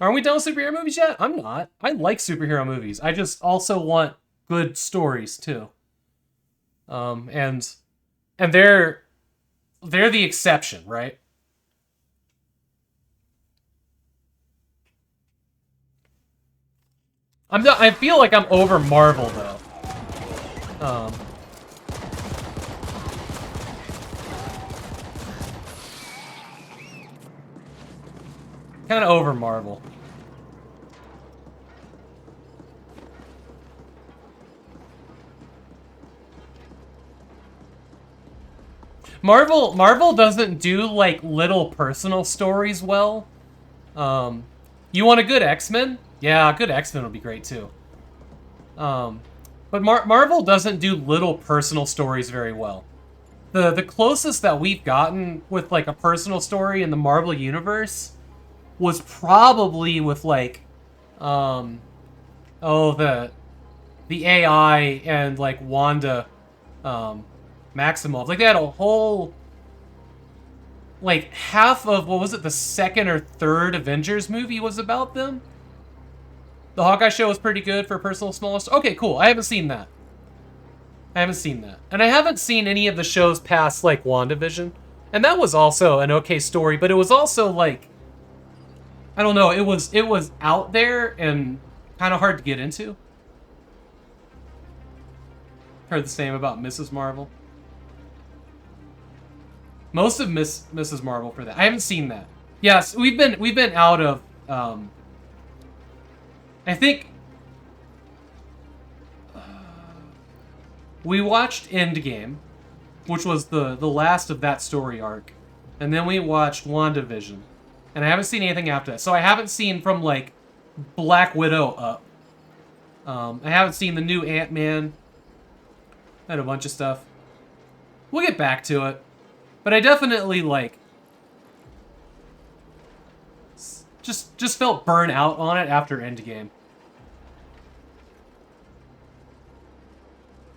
Aren't we done with superhero movies yet? I'm not. I like superhero movies. I just also want good stories too. And they're the exception, right? I feel like I'm over Marvel though. Kind of over Marvel. Marvel doesn't do like little personal stories well. You want a good X-Men? Yeah, a good X-Men would be great too. But Marvel doesn't do little personal stories very well. The closest that we've gotten with like a personal story in the Marvel universe was probably with like the AI and like Wanda Maximoff. Like they had a whole like half of what was it, the second or third Avengers movie was about them. The Hawkeye show was pretty good for personal smallest. Okay, cool. I haven't seen that. And I haven't seen any of the shows past like WandaVision. And that was also an okay story, but it was also like, I don't know, it was out there and kind of hard to get into. Heard the same about Mrs. Marvel. Most of Mrs. Marvel for that. I haven't seen that. Yes, we've been out of I think we watched Endgame, which was the last of that story arc. And then we watched WandaVision. And I haven't seen anything after that. So I haven't seen from like Black Widow up. I haven't seen the new Ant-Man and a bunch of stuff. We'll get back to it. But I definitely like just felt burnt out on it after Endgame.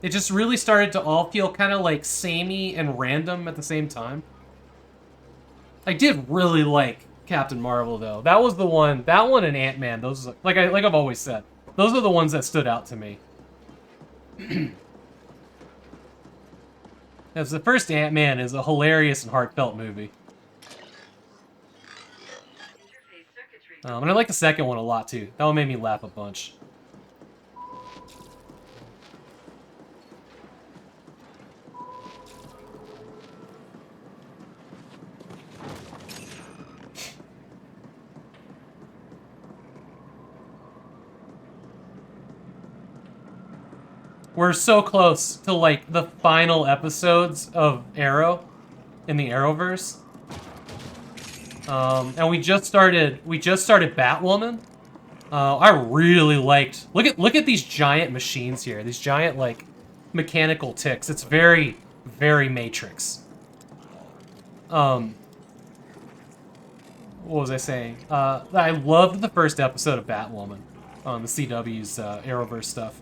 It just really started to all feel kind of like samey and random at the same time. I did really like Captain Marvel though. That was the one. That one and Ant-Man. Those like I've always said. Those are the ones that stood out to me. As the first Ant-Man is a hilarious and heartfelt movie. And I like the second one a lot too. That one made me laugh a bunch. We're so close to like the final episodes of Arrow in the Arrowverse. And we just started Batwoman. I really liked. Look at these giant machines here. These giant like mechanical ticks. It's very, very Matrix. What was I saying? I loved the first episode of Batwoman on the CW's Arrowverse stuff.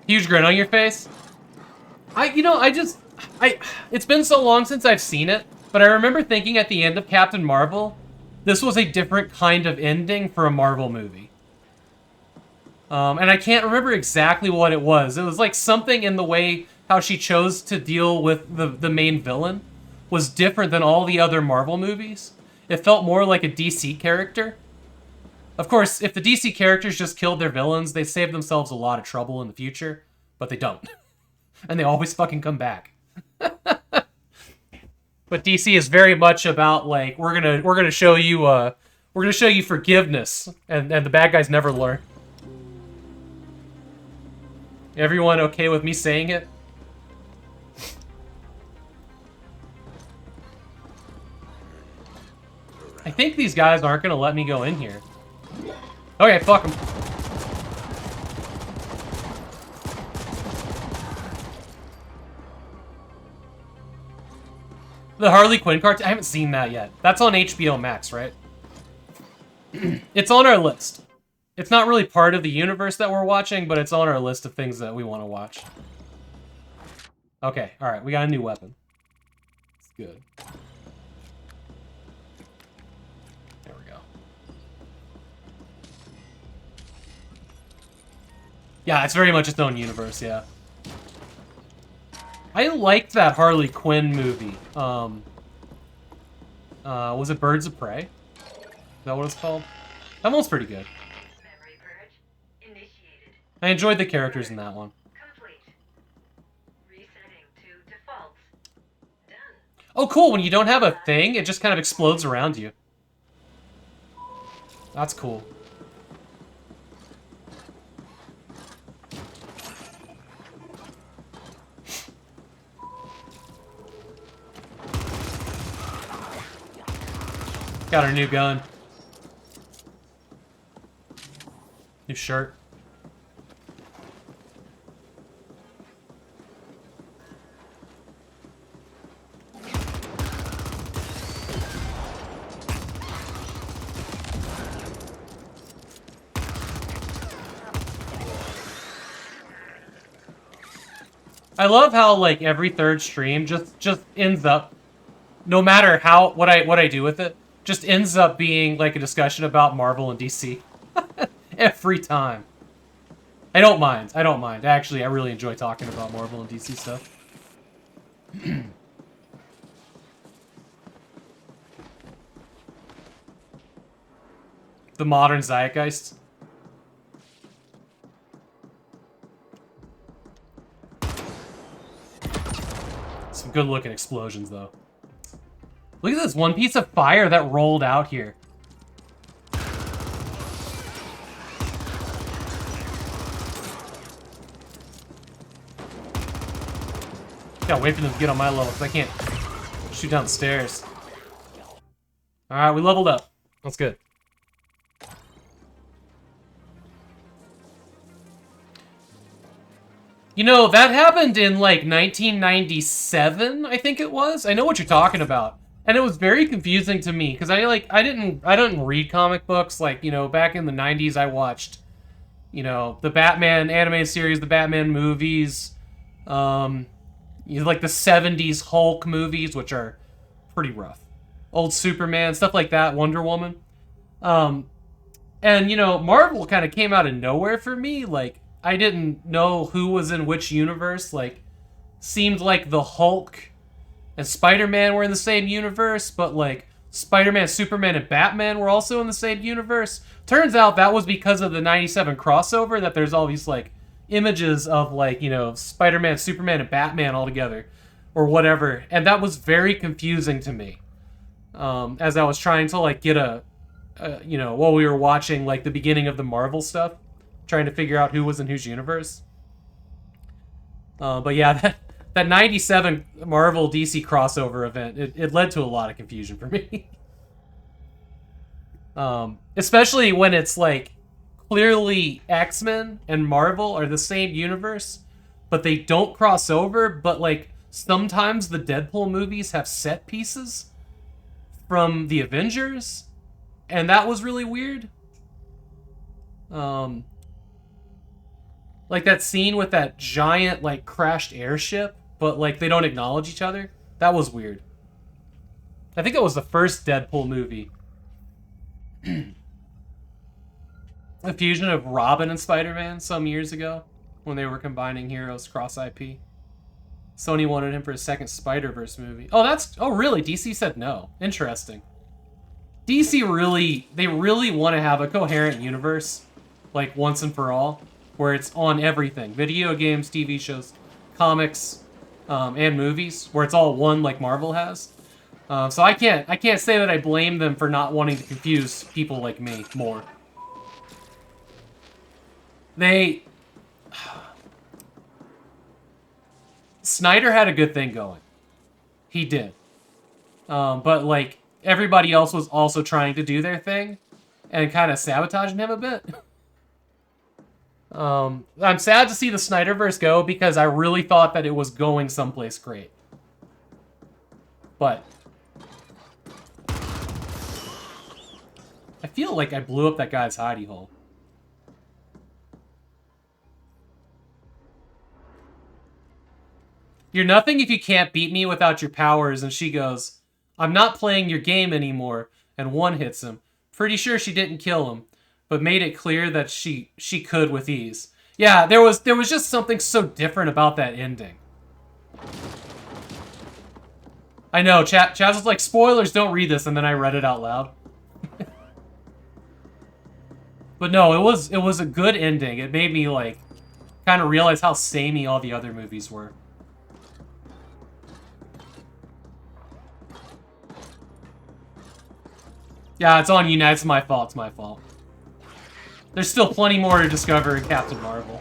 Huge grin on your face. It's been so long since I've seen it, but I remember thinking at the end of Captain Marvel, this was a different kind of ending for a Marvel movie. And I can't remember exactly what it was. It was like something in the way how she chose to deal with the main villain was different than all the other Marvel movies. It felt more like a DC character. Of course, if the DC characters just killed their villains, they save themselves a lot of trouble in the future, but they don't. And they always fucking come back. But DC is very much about like we're gonna show you forgiveness, and the bad guys never learn. Everyone okay with me saying it? I think these guys aren't gonna let me go in here. Okay, fuck them. The Harley Quinn cartoon? I haven't seen that yet. That's on HBO Max, right? It's on our list. It's not really part of the universe that we're watching, but it's on our list of things that we want to watch. Okay, alright, we got a new weapon. It's good. There we go. Yeah, it's very much its own universe, yeah. I liked that Harley Quinn movie. Was it Birds of Prey? Is that what it's called? That one's pretty good. Memory purge initiated. I enjoyed the characters in that one. Complete. Resetting to default. Done. Oh, cool. When you don't have a thing, it just kind of explodes around you. That's cool. Got our new gun. New shirt. I love how like every third stream just ends up, no matter what I do with it, just ends up being like a discussion about Marvel and DC. Every time. I don't mind. Actually, I really enjoy talking about Marvel and DC stuff. The modern zeitgeist. Some good looking explosions though. Look at this one piece of fire that rolled out here. Gotta wait for them to get on my level because I can't shoot downstairs. Alright, we leveled up. That's good. You know, that happened in like 1997, I think it was. I know what you're talking about. And it was very confusing to me because I didn't read comic books. Like, you know, back in the 90s I watched, you know, the Batman animated series, the Batman movies, you know, like the 70s Hulk movies, which are pretty rough. Old Superman, stuff like that, Wonder Woman. And you know, Marvel kind of came out of nowhere for me. Like, I didn't know who was in which universe. Like, seemed like the Hulk and Spider-Man were in the same universe, but like Spider-Man, Superman, and Batman were also in the same universe. Turns out that was because of the 97 crossover, that there's all these, like, images of, like, you know, Spider-Man, Superman, and Batman all together, or whatever. And that was very confusing to me. As I was trying to, like, get you know, while we were watching, like, the beginning of the Marvel stuff, trying to figure out who was in whose universe. But yeah, that 97 Marvel DC crossover event, it led to a lot of confusion for me. Especially when it's like, clearly X-Men and Marvel are the same universe, but they don't cross over, but like, sometimes the Deadpool movies have set pieces from the Avengers, and that was really weird. Like that scene with that giant, like, crashed airship, but, like, they don't acknowledge each other. That was weird. I think it was the first Deadpool movie. A fusion of Robin and Spider-Man some years ago, when they were combining heroes cross IP. Sony wanted him for a second Spider-Verse movie. Oh, really? DC said no. Interesting. DC they really want to have a coherent universe, like, once and for all, where it's on everything. Video games, TV shows, comics, and movies, where it's all one, like Marvel has. So I can't say that I blame them for not wanting to confuse people like me more. Snyder had a good thing going. He did. But, like, everybody else was also trying to do their thing and kind of sabotaging him a bit. I'm sad to see the Snyderverse go because I really thought that it was going someplace great. But I feel like I blew up that guy's hidey hole. You're nothing if you can't beat me without your powers, and she goes, I'm not playing your game anymore, and one hits him. Pretty sure she didn't kill him, but made it clear that she could with ease. Yeah, there was just something so different about that ending. I know, Chaz was like, spoilers, don't read this, and then I read it out loud. But no, it was a good ending. It made me, like, kind of realize how samey all the other movies were. Yeah, it's on you, Ned. It's my fault. It's my fault. There's still plenty more to discover in Captain Marvel.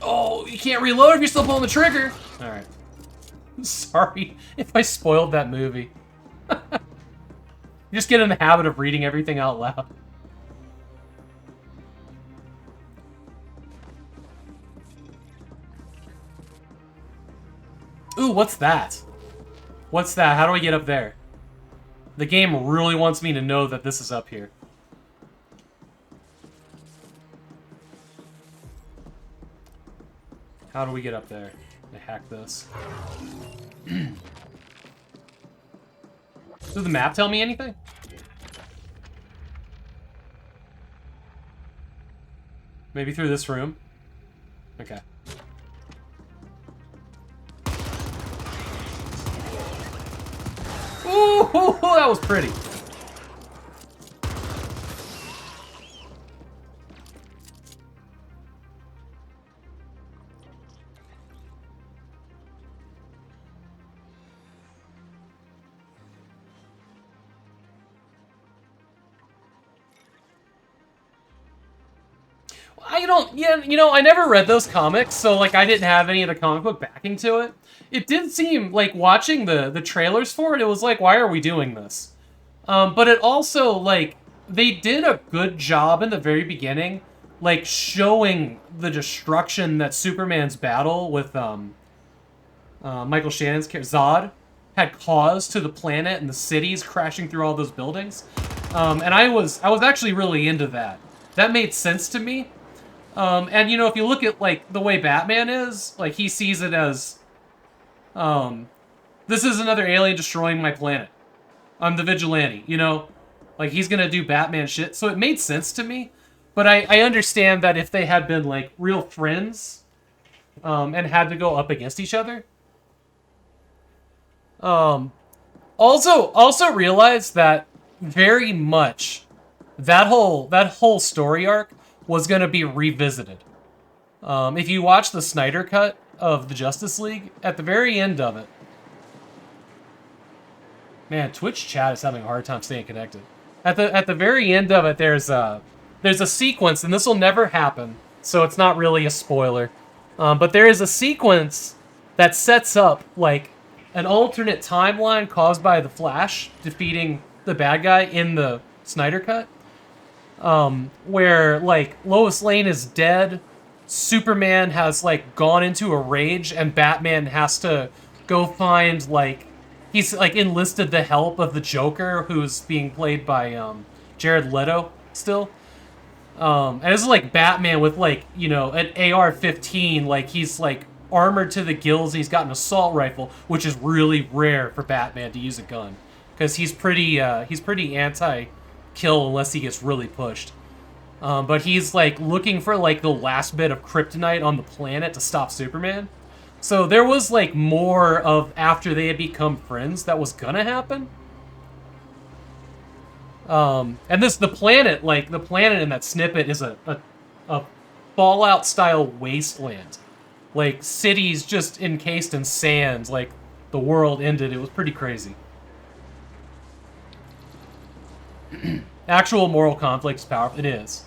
Oh, you can't reload if you're still pulling the trigger. Alright. Sorry if I spoiled that movie. Just get in the habit of reading everything out loud. Ooh, what's that? What's that? How do I get up there? The game really wants me to know that this is up here. How do we get up there? I hack this. Does the map tell me anything? Maybe through this room? Okay. Ooh, that was pretty. I never read those comics, so, like, I didn't have any of the comic book backing to it. It did seem, like, watching the trailers for it, it was like, why are we doing this? But it also, like, they did a good job in the very beginning, like, showing the destruction that Superman's battle with, Michael Shannon's character, Zod, had caused to the planet and the cities crashing through all those buildings. And I was actually really into that. That made sense to me. And, if you look at, like, the way Batman is, like, he sees it as, this is another alien destroying my planet. I'm the vigilante, Like, he's gonna do Batman shit. So it made sense to me. But I understand that if they had been, like, real friends, and had to go up against each other, Also realize that very much that whole story arc was going to be revisited. If you watch the Snyder cut of the Justice League, at the very end of it, man, Twitch chat is having a hard time staying connected. At the very end of it, there's a sequence, and this will never happen, so it's not really a spoiler. But there is a sequence that sets up like an alternate timeline caused by the Flash defeating the bad guy in the Snyder cut, where like Lois Lane is dead, Superman has like gone into a rage, and Batman has to go find like he's like enlisted the help of the Joker, who's being played by Jared Leto still. And this is like Batman with like, you know, an AR-15, like he's like armored to the gills, he's got an assault rifle, which is really rare for Batman to use a gun. Because he's pretty anti-kill unless he gets really pushed. But he's like looking for like the last bit of kryptonite on the planet to stop Superman. So there was like more of after they had become friends that was gonna happen. And the planet in that snippet is a Fallout style wasteland. Like cities just encased in sand, like the world ended. It was pretty crazy. Actual moral conflict is powerful. It is.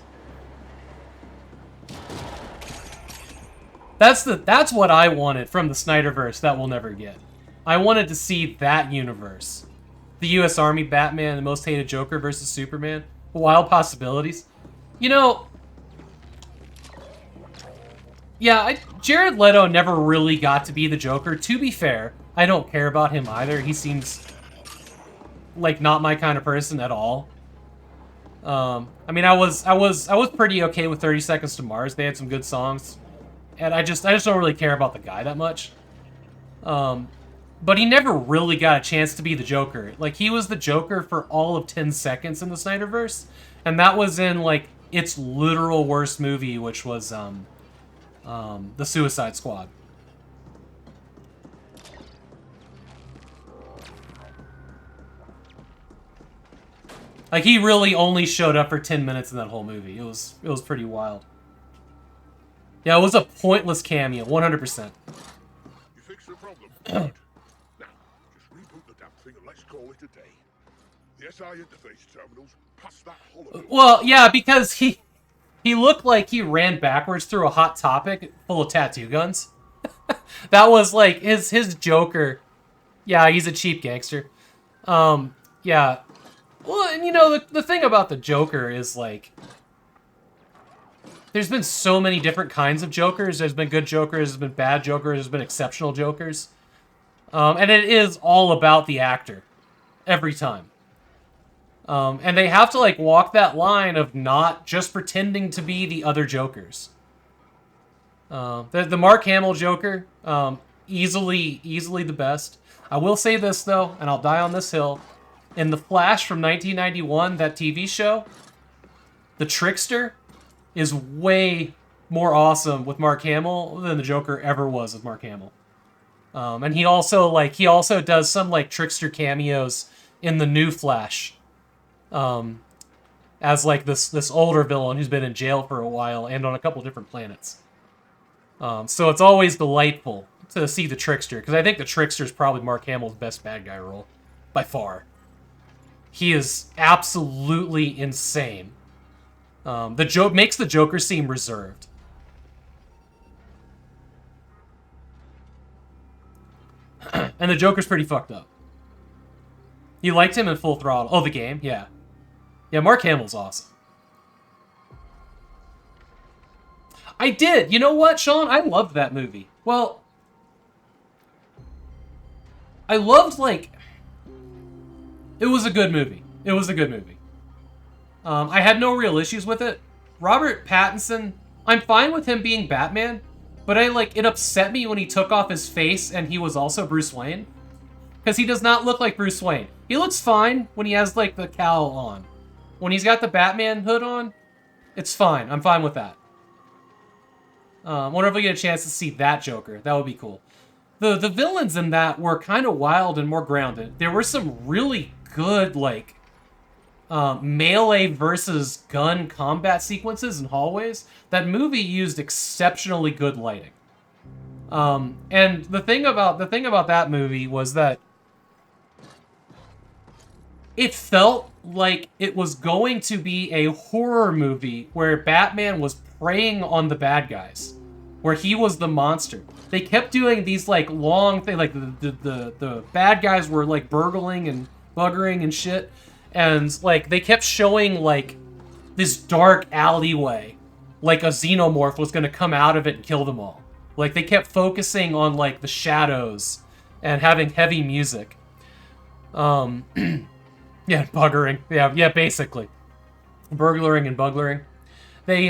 That's what I wanted from the Snyderverse that we'll never get. I wanted to see that universe. The U.S. Army Batman, the most hated Joker versus Superman. Wild possibilities. You know, yeah, Jared Leto never really got to be the Joker. To be fair, I don't care about him either. He seems like not my kind of person at all. I mean, I was pretty okay with 30 Seconds to Mars. They had some good songs, and I just don't really care about the guy that much. But he never really got a chance to be the Joker. Like, he was the Joker for all of 10 seconds in the Snyderverse, and that was in like its literal worst movie, which was the Suicide Squad. Like, he really only showed up for 10 minutes in that whole movie. It was pretty wild. Yeah, it was a pointless cameo, 100%. You fixed the problem. Good. Now, just reboot the damn thing and let's call it a day. The SI interface terminals past that hollow. Well, yeah, because he looked like he ran backwards through a Hot Topic full of tattoo guns. That was like his Joker. Yeah, he's a cheap gangster. Yeah. Well, and you know, the thing about the Joker is like, there's been so many different kinds of Jokers. There's been good Jokers, there's been bad Jokers, there's been exceptional Jokers. And it is all about the actor. Every time. And they have to like walk that line of not just pretending to be the other Jokers. The Mark Hamill Joker, easily the best. I will say this though, and I'll die on this hill. In The Flash from 1991, that TV show, the Trickster is way more awesome with Mark Hamill than the Joker ever was with Mark Hamill. And he also does some like Trickster cameos in the new Flash. As like this older villain who's been in jail for a while and on a couple different planets. So it's always delightful to see the Trickster, because I think the Trickster is probably Mark Hamill's best bad guy role by far. He is absolutely insane. The joke makes the Joker seem reserved. And the Joker's pretty fucked up. You liked him in Full Throttle. Oh, the game? Yeah. Yeah, Mark Hamill's awesome. I did. You know what, Sean? I loved that movie. Well, I loved, like... It was a good movie. It was a good movie. I had no real issues with it. Robert Pattinson, I'm fine with him being Batman, but it upset me when he took off his face and he was also Bruce Wayne. Because he does not look like Bruce Wayne. He looks fine when he has, like, the cowl on. When he's got the Batman hood on, it's fine. I'm fine with that. I wonder if we get a chance to see that Joker. That would be cool. the villains in that were kind of wild and more grounded. There were some really good, like, melee versus gun combat sequences in hallways. That movie used exceptionally good lighting. And the thing about that movie was that it felt like it was going to be a horror movie where Batman was preying on the bad guys, where he was the monster. They kept doing these like long things, like the bad guys were like burgling and buggering and shit, and like they kept showing like this dark alleyway, like a xenomorph was gonna come out of it and kill them all. Like they kept focusing on like the shadows and having heavy music. Yeah, buggering. Yeah, basically. Burglaring and buglaring. They,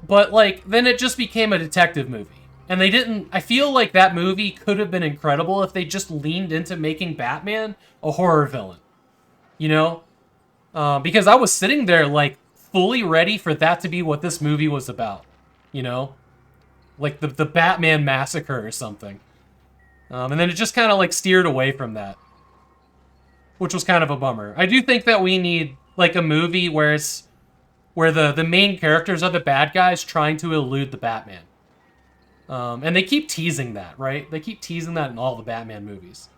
but, like, then it just became a detective movie. And they didn't... I feel like that movie could have been incredible if they just leaned into making Batman a horror villain. You know? Because I was sitting there, like, fully ready for that to be what this movie was about. You know? Like, the Batman Massacre or something. And then it just kind of, like, steered away from that. Which was kind of a bummer. I do think that we need, like, a movie where it's... where the main characters are the bad guys trying to elude the Batman. And they keep teasing that, right? They keep teasing that in all the Batman movies.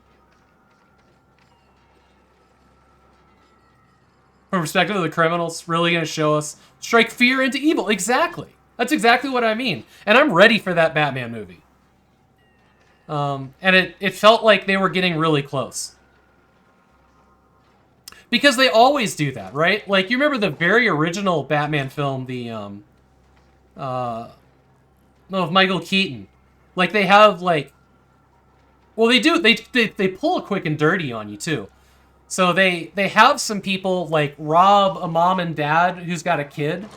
From perspective of the criminals, really going to show us strike fear into evil. Exactly. That's exactly what I mean. And I'm ready for that Batman movie. And it felt like they were getting really close. Because they always do that, right? Like, you remember the very original Batman film, of Michael Keaton. Like, they have, like... Well, they do. They pull a quick and dirty on you, too. So they have some people, like, rob a mom and dad who's got a kid.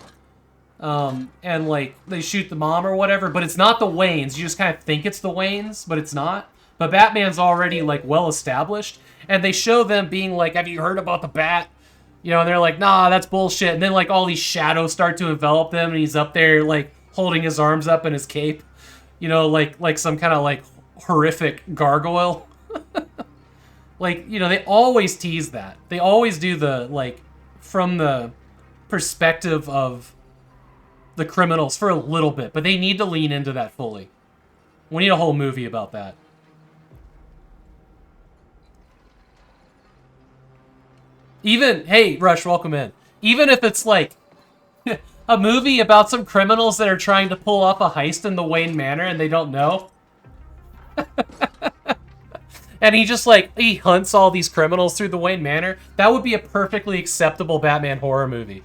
And, like, they shoot the mom or whatever. But it's not the Waynes. You just kind of think it's the Waynes, but it's not. But Batman's already, like, well-established. And they show them being like, have you heard about the Bat? You know, and they're like, nah, that's bullshit. And then, like, all these shadows start to envelop them, and he's up there, like, holding his arms up in his cape. You know, like some kind of, like, horrific gargoyle. Like, you know, they always tease that. They always do the, like, from the perspective of the criminals for a little bit. But they need to lean into that fully. We need a whole movie about that. Even, hey, Rush, welcome in. Even if it's like a movie about some criminals that are trying to pull off a heist in the Wayne Manor and they don't know. And he just like, he hunts all these criminals through the Wayne Manor. That would be a perfectly acceptable Batman horror movie.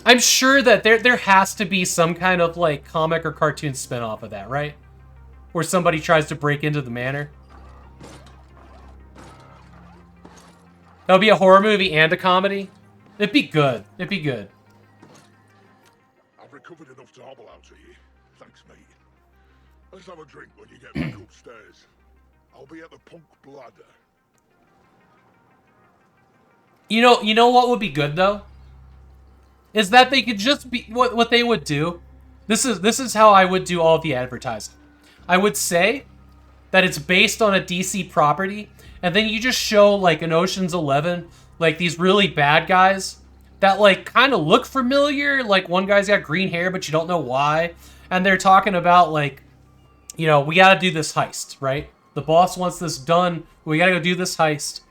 I'm sure that there has to be some kind of like comic or cartoon spin-off of that, right? Where somebody tries to break into the manor. That would be a horror movie and a comedy. It'd be good. It'd be good. I've recovered enough to hobble out to you. Thanks, mate. Let's have a drink when you get back upstairs. I'll be at the Punk Bladder. You know what would be good though? Is that they could just be what they would do. This is how I would do all the advertising. I would say that it's based on a DC property. And then you just show, like, in Ocean's 11, like, these really bad guys that, like, kind of look familiar. Like, one guy's got green hair, but you don't know why. And they're talking about, like, you know, we got to do this heist, right? The boss wants this done. We got to go do this heist.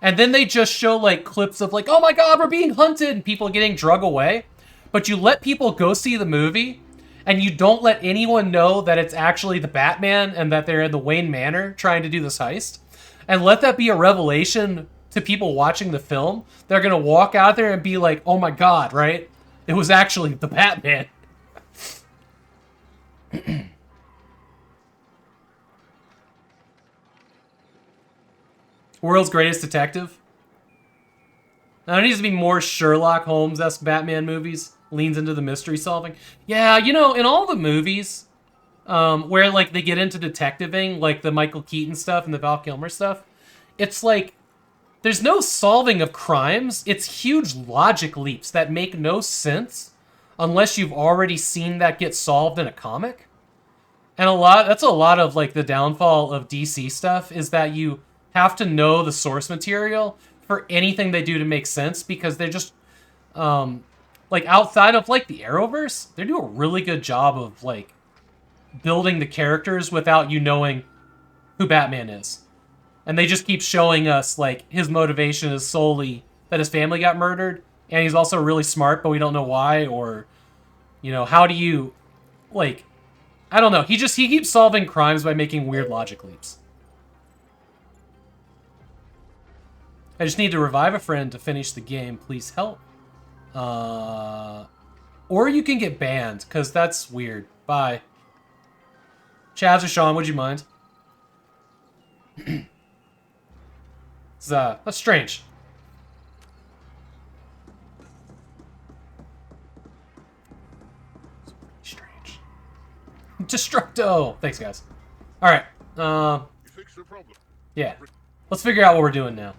And then they just show, like, clips of, like, oh, my God, we're being hunted. And people getting drug away. But you let people go see the movie. And you don't let anyone know that it's actually the Batman and that they're in the Wayne Manor trying to do this heist. And let that be a revelation to people watching the film. They're going to walk out there and be like, oh my God, right? It was actually the Batman. World's Greatest Detective. Now, there needs to be more Sherlock Holmes-esque Batman movies. Leans into the mystery solving. Yeah, you know, in all the movies... where, like, they get into detectiving, like the Michael Keaton stuff and the Val Kilmer stuff, it's like, there's no solving of crimes. It's huge logic leaps that make no sense unless you've already seen that get solved in a comic. And that's a lot of like the downfall of DC stuff, is that you have to know the source material for anything they do to make sense, because they're just like outside of like the Arrowverse, they do a really good job of like building the characters without you knowing who Batman is. And they just keep showing us like his motivation is solely that his family got murdered, and he's also really smart, but we don't know why, or you know, how do you like, I don't know. He keeps solving crimes by making weird logic leaps. I just need to revive a friend to finish the game. Please help. Or you can get banned, because that's weird. Bye. Chaz or Sean, would you mind? That's strange. Strange. Destructo! Thanks, guys. Alright. You fixed the problem. Yeah. Let's figure out what we're doing now.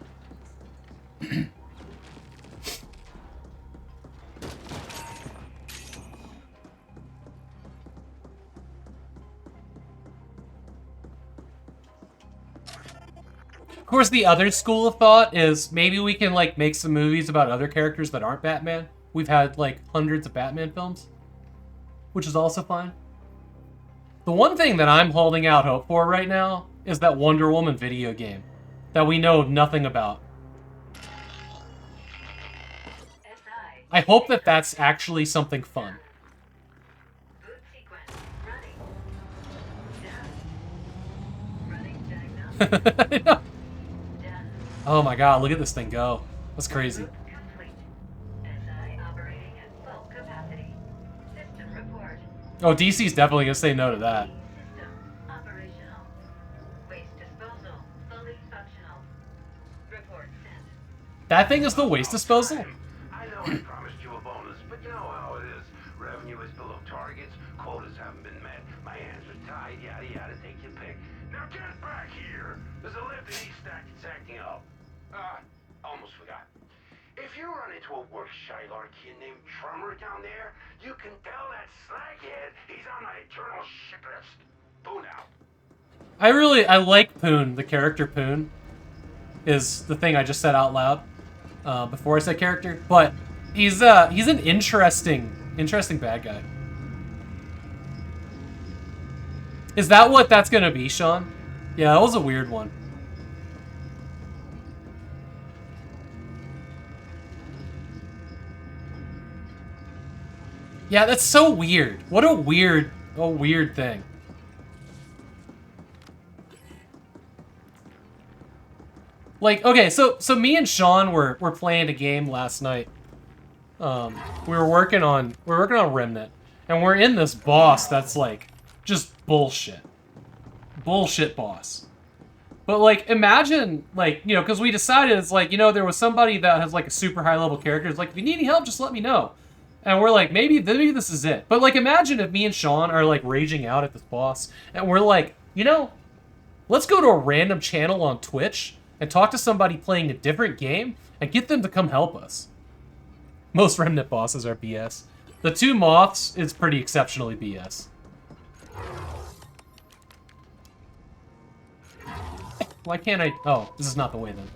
Of course, the other school of thought is maybe we can like make some movies about other characters that aren't Batman. We've had like hundreds of Batman films, which is also fine. The one thing that I'm holding out hope for right now is that Wonder Woman video game that we know nothing about. SI. I hope that that's actually something fun. Boot sequence. Running. Done. Running diagnosis. Done. Oh my god, look at this thing go. That's crazy. Boot complete. SI operating at full capacity. System report. Oh, DC's definitely gonna say no to that. System operational. Waste disposal fully functional. Report sent. That thing is the waste disposal? I know I promised you a bonus, but you know how it is. Revenue is below targets, quotas haven't been met, my hands are tied, yada yada, take your pick. Now get back here! There's a lift in East Stack that's acting up. Almost forgot. If you run into a work-shy-lark kid named Trummer down there, you can tell that slaghead he's on my eternal shit list. Boon out. I like Poon. The character Poon is the thing I just said out loud before I said character, but he's an interesting bad guy. Is that what that's gonna be, Sean? Yeah, that was a weird one. Yeah, that's so weird. What a weird thing. Like, okay, so me and Sean were playing a game last night. We were working on Remnant, and we're in this boss that's like just bullshit. Bullshit boss. But like, imagine, like, you know, because we decided it's like, you know, there was somebody that has like a super high level character. It's like, if you need any help, just let me know. And we're like, maybe this is it. But like, imagine if me and Sean are like raging out at this boss, and we're like, you know, let's go to a random channel on Twitch and talk to somebody playing a different game and get them to come help us. Most Remnant bosses are BS. The two moths is pretty exceptionally BS. Why can't I? Oh, this is not the way then.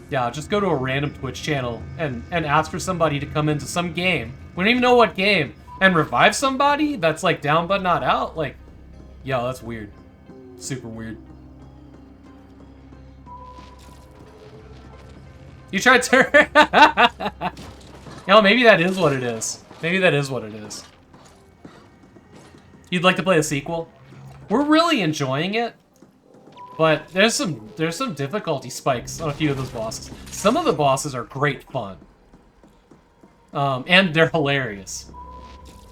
Yeah, just go to a random Twitch channel and ask for somebody to come into some game. We don't even know what game. And revive somebody that's like down but not out? Like, yo, that's weird. Super weird. You tried to... No, maybe that is what it is. Maybe that is what it is. You'd like to play a sequel? We're really enjoying it. But there's some difficulty spikes on a few of those bosses. Some of the bosses are great fun. And they're hilarious.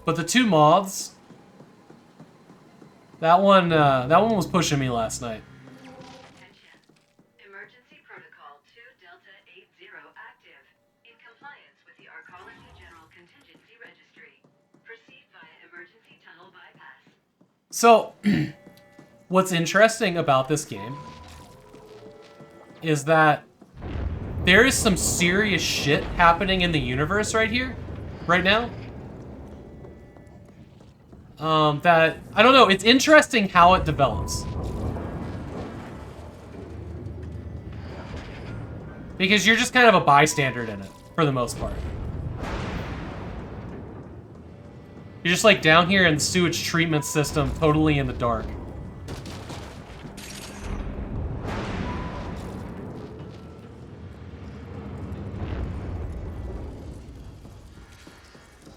But the two moths, that one was pushing me last night. Attention. Emergency protocol 2 Delta 80 active. In compliance with the Arcology General Contingency Registry. Proceed via emergency tunnel bypass. So, what's interesting about this game is that there is some serious shit happening in the universe right here right now. That, I don't know, it's interesting how it develops. Because you're just kind of a bystander in it, for the most part. You're just like down here in the sewage treatment system, totally in the dark.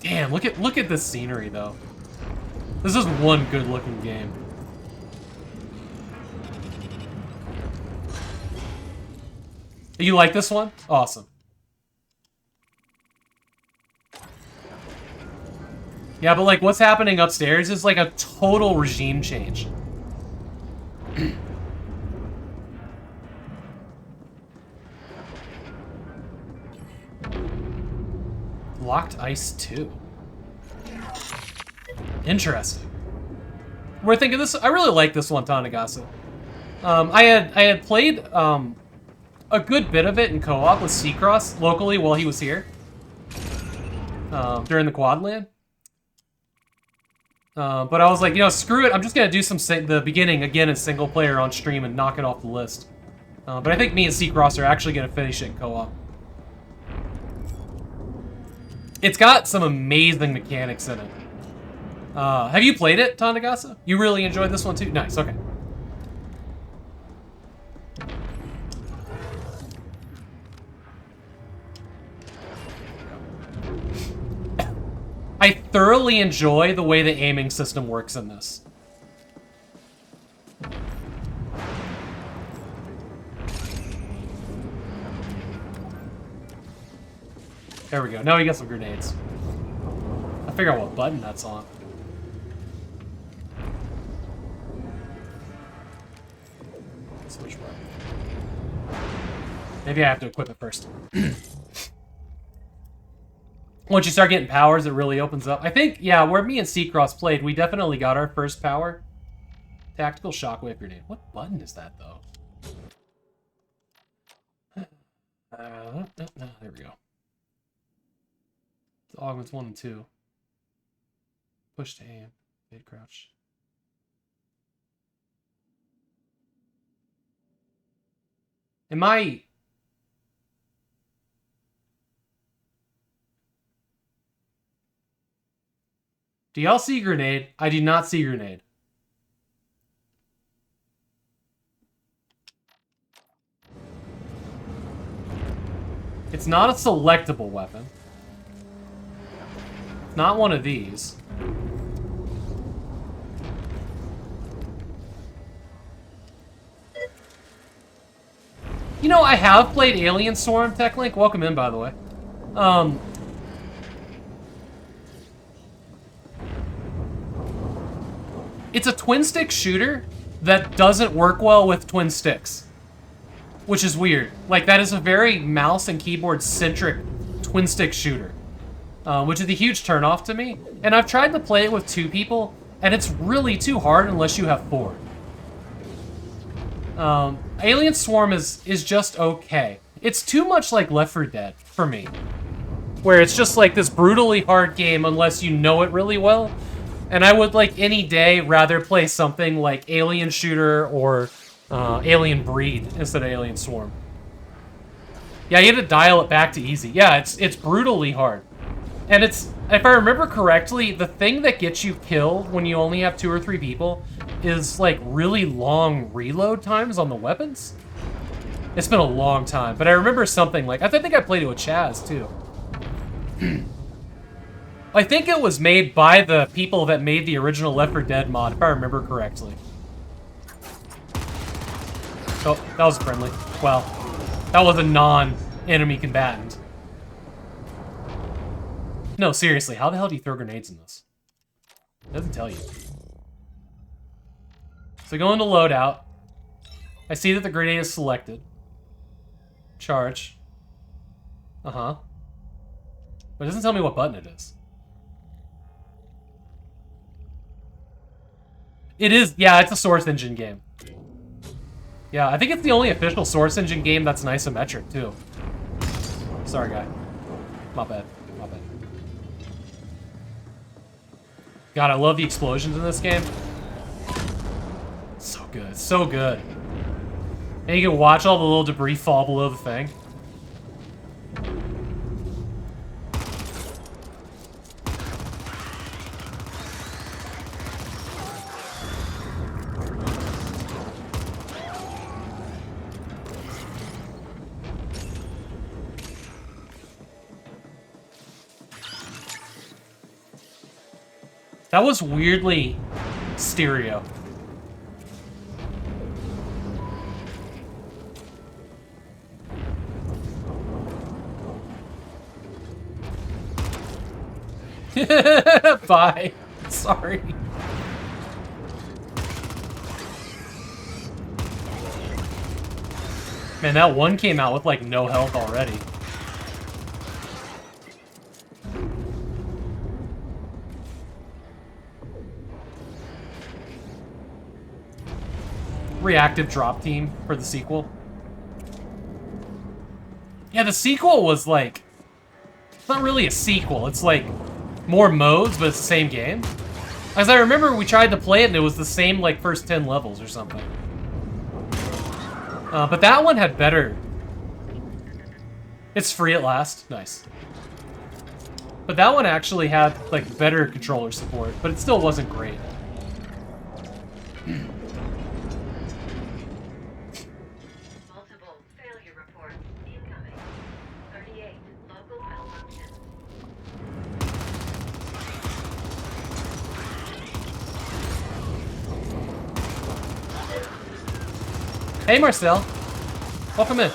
Damn, look at this scenery though. This is one good looking game. You like this one? Awesome. Yeah, but like what's happening upstairs is like a total regime change. Locked ice 2. Interesting. We're thinking this. I really like this one, Tanagasa. I had played a good bit of it in co-op with Seacross locally while he was here during the quad LAN. But I was like, you know, screw it. I'm just gonna do the beginning again in single player on stream and knock it off the list. But I think me and Seacross are actually gonna finish it in co-op. It's got some amazing mechanics in it. Have you played it, Tanagasa? You really enjoyed this one too? Nice, okay. I thoroughly enjoy the way the aiming system works in this. There we go. Now we got some grenades. I figure out what button that's on. Switch button. Maybe I have to equip it first. Once you start getting powers, it really opens up. I think, yeah, where me and Seacross played, we definitely got our first power. Tactical shockwave grenade. What button is that, though? There we go. It's augments 1 and 2. Push to aim. Fade crouch. Am I... Do y'all see grenade? I do not see grenade. It's not a selectable weapon. It's not one of these. You know, I have played Alien Swarm, TechLink. Welcome in, by the way. It's a twin-stick shooter that doesn't work well with twin sticks. Which is weird. Like, that is a very mouse and keyboard-centric twin-stick shooter. Which is a huge turnoff to me. And I've tried to play it with 2 people, and it's really too hard unless you have 4. Alien Swarm is just okay. It's too much like Left 4 Dead for me. Where it's just like this brutally hard game unless you know it really well. And I would, like, any day rather play something like Alien Shooter or Alien Breed instead of Alien Swarm. Yeah, you have to dial it back to easy. Yeah, it's brutally hard. And it's, if I remember correctly, the thing that gets you killed when you only have 2 or 3 people is, like, really long reload times on the weapons. It's been a long time, but I remember something like, I think I played it with Chaz, too. I think it was made by the people that made the original Left 4 Dead mod, if I remember correctly. Oh, that was friendly. Well, that was a non-enemy combatant. No, seriously, how the hell do you throw grenades in this? It doesn't tell you. So go into loadout. I see that the grenade is selected. Charge. Uh-huh. But it doesn't tell me what button it is. It is, yeah, it's a Source Engine game. Yeah, I think it's the only official Source Engine game that's an isometric, too. Sorry, guy. My bad. My bad. God, I love the explosions in this game. So good, so good. And you can watch all the little debris fall below the thing. That was weirdly stereo. Bye. Sorry. Man, that one came out with like no health already. Reactive drop team for the sequel. Yeah, the sequel was like... It's not really a sequel. It's like more modes, but it's the same game. As I remember, we tried to play it and it was the same like first 10 levels or something. But that one had better... It's free at last. Nice. But that one actually had like better controller support, but it still wasn't great. Multiple failure reports incoming. 38 local malfunctions. Hey, Marcel. Welcome in.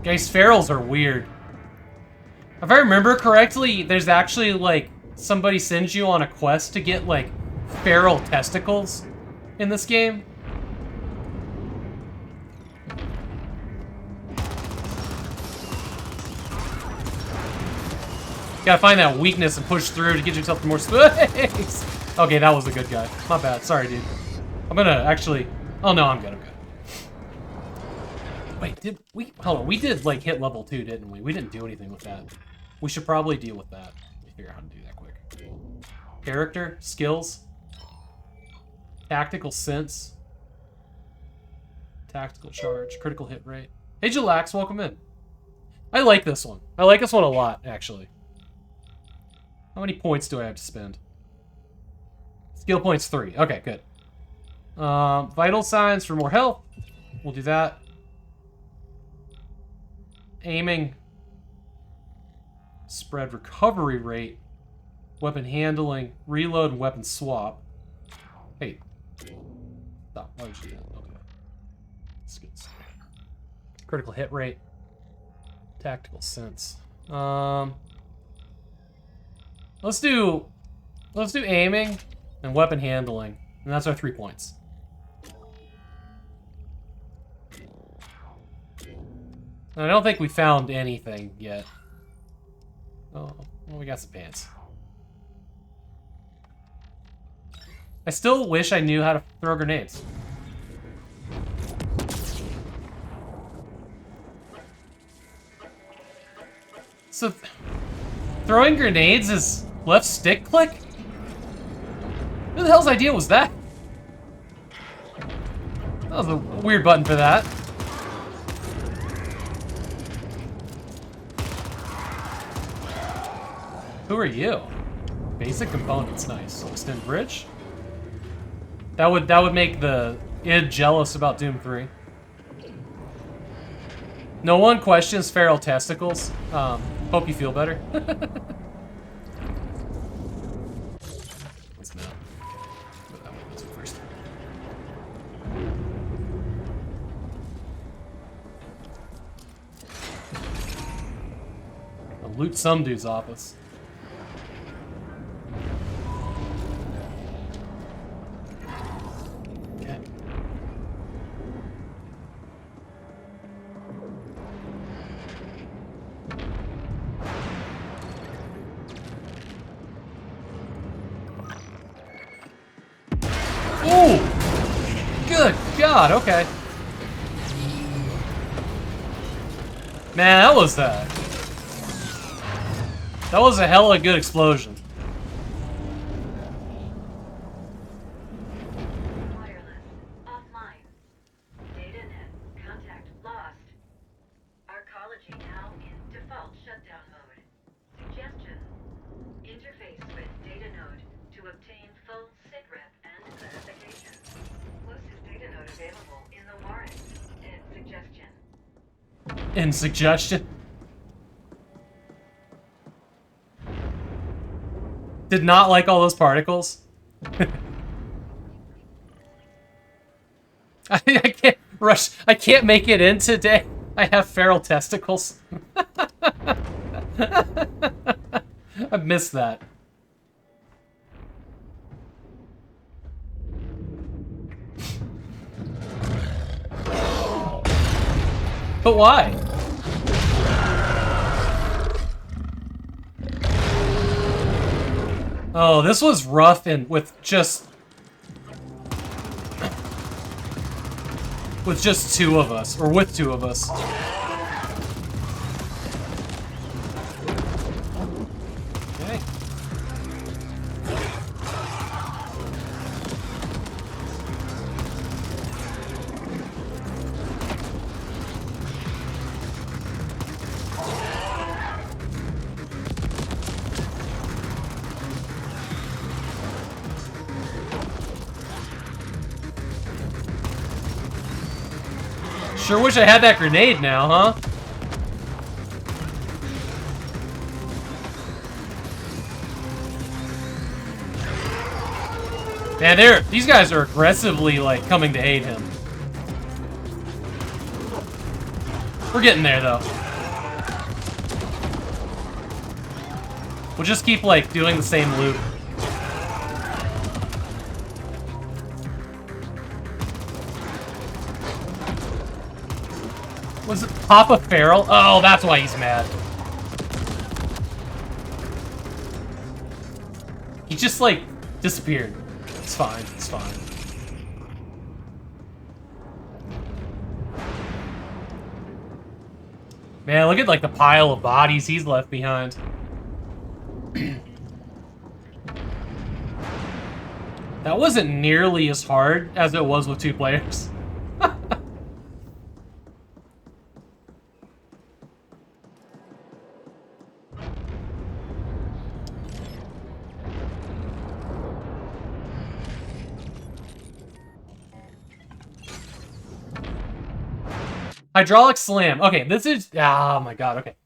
Guys, ferals are weird. If I remember correctly, there's actually, like, somebody sends you on a quest to get, like, feral testicles in this game. Gotta find that weakness and push through to get yourself to more space. Okay, that was a good guy. My bad. Sorry, dude. I'm gonna actually... Oh, no, I'm good. I'm good. Wait, did we... Hold on. We did, like, hit level 2, didn't we? We didn't do anything with that. We should probably deal with that. Let me figure out how to do that quick. Character, skills, tactical sense, tactical charge, critical hit rate. Hey, Jalax, welcome in. I like this one. I like this one a lot, actually. How many points do I have to spend? Skill points 3. Okay, good. Vital signs for more health. We'll do that. Aiming. Spread recovery rate. Weapon handling. Reload and weapon swap. Hey. Stop. Why would you do that? Okay. Skills. Critical hit rate. Tactical sense. Let's do aiming and weapon handling. And that's our 3 points. I don't think we found anything yet. Oh, well, we got some pants. I still wish I knew how to throw grenades. So, throwing grenades is left stick click? Who the hell's idea was that? That was a weird button for that. Who are you? Basic components, nice. Extend bridge. That would make the id jealous about Doom 3. No one questions feral testicles. Hope you feel better. What's that? Put that one first. I'll loot some dude's office. Okay. Ooh! god, okay. Man, that was a hella good explosion. Wireless. Offline. DataNet. Contact lost. Arcology now in default shutdown mode. Suggestion. Interface with data node to obtain full sitrep and clarification. Closest data node available in the warrant. End suggestion. In suggestion. Did not like all those particles. I can't rush. I can't make it in today. I have feral testicles. I missed that. But why? Oh, this was rough and with just two of us, or with two of us. Okay. Sure wish I had that grenade now, huh? Man, these guys are aggressively, like, coming to aid him. We're getting there, though. We'll just keep, like, doing the same loop. Was it Papa Feral? Oh, that's why he's mad. He just, like, disappeared. It's fine. It's fine. Man, look at, like, the pile of bodies he's left behind. That wasn't nearly as hard as it was with 2 players. Hydraulic slam. Okay, this is... Oh my god, okay.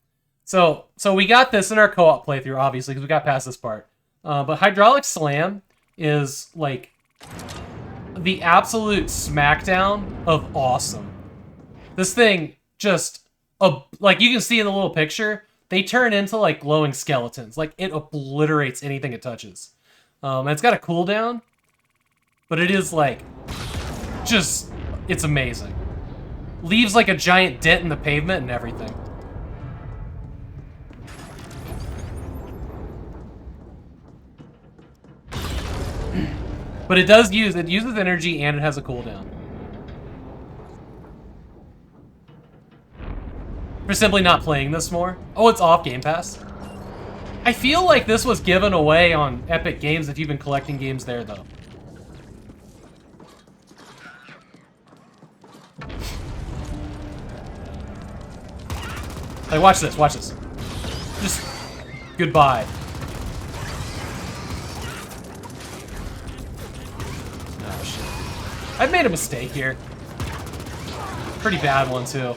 So we got this in our co-op playthrough, obviously, because we got past this part. But hydraulic slam is, like, the absolute smackdown of awesome. This thing just... like, you can see in the little picture, they turn into, like, glowing skeletons. Like, it obliterates anything it touches. And it's got a cooldown, but it is, like, just... It's amazing. Leaves like a giant dent in the pavement and everything. But it uses energy and it has a cooldown. For simply not playing this more. Oh, it's off Game Pass. I feel like this was given away on Epic Games if you've been collecting games there, though. Like, watch this, watch this. Just, goodbye. Oh, shit. I've made a mistake here. Pretty bad one, too.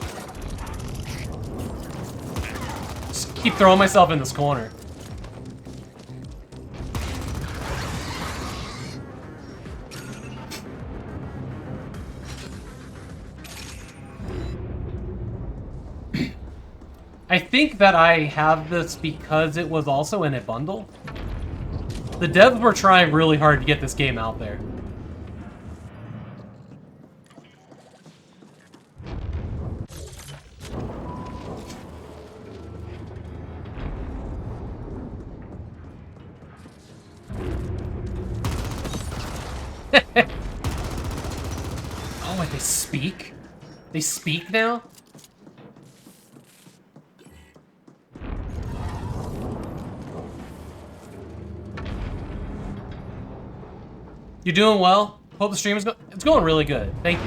Just keep throwing myself in this corner. I think that I have this because it was also in a bundle. The devs were trying really hard to get this game out there. Oh, wait, They speak now? You doing well? Hope the stream is it's going really good. Thank you.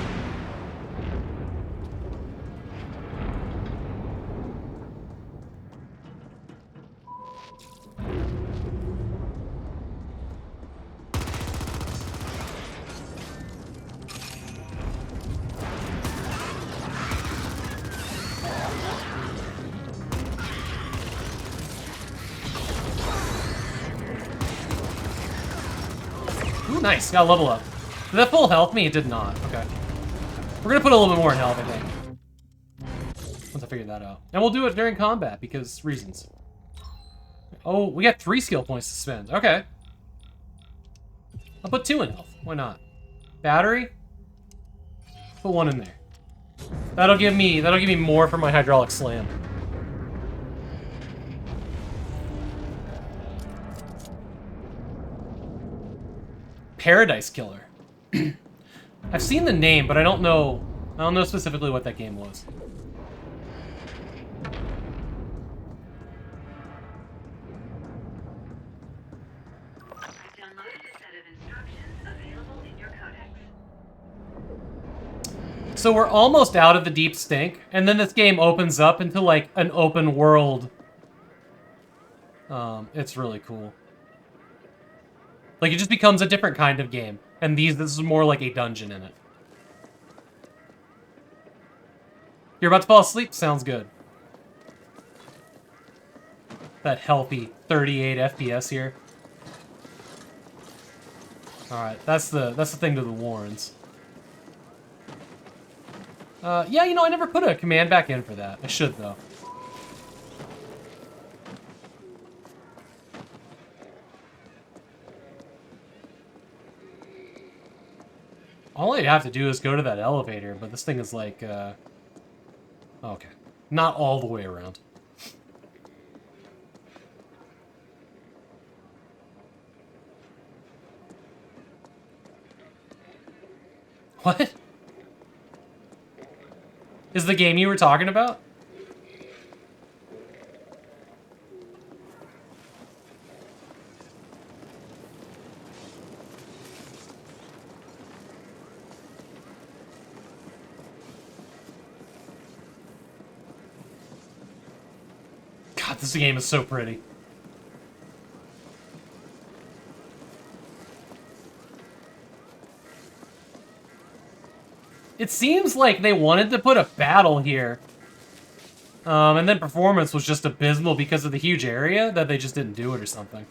Ooh, nice. Got a level up. Did that full health me? It did not. Okay. We're gonna put a little bit more in health, I think. Once I figure that out. And we'll do it during combat, because reasons. Oh, we got 3 skill points to spend. Okay. I'll put 2 in health. Why not? Battery? Put 1 in there. That'll give me more for my hydraulic slam. Paradise Killer. I've seen the name, but I don't know specifically what that game was. I've downloaded a set of instructions available in your codex. So we're almost out of the deep stink, and then this game opens up into like an open world. It's really cool. Like, it just becomes a different kind of game. And this is more like a dungeon in it. You're about to fall asleep? Sounds good. That healthy 38 FPS here. Alright, that's the thing to the Warrens. Yeah, you know, I never put a command back in for that. I should, though. All I have to do is go to that elevator, but this thing is like, okay. Not all the way around. What? Is the game you were talking about? God, this game is so pretty. It seems like they wanted to put a battle here. And then performance was just abysmal because of the huge area that they just didn't do it or something.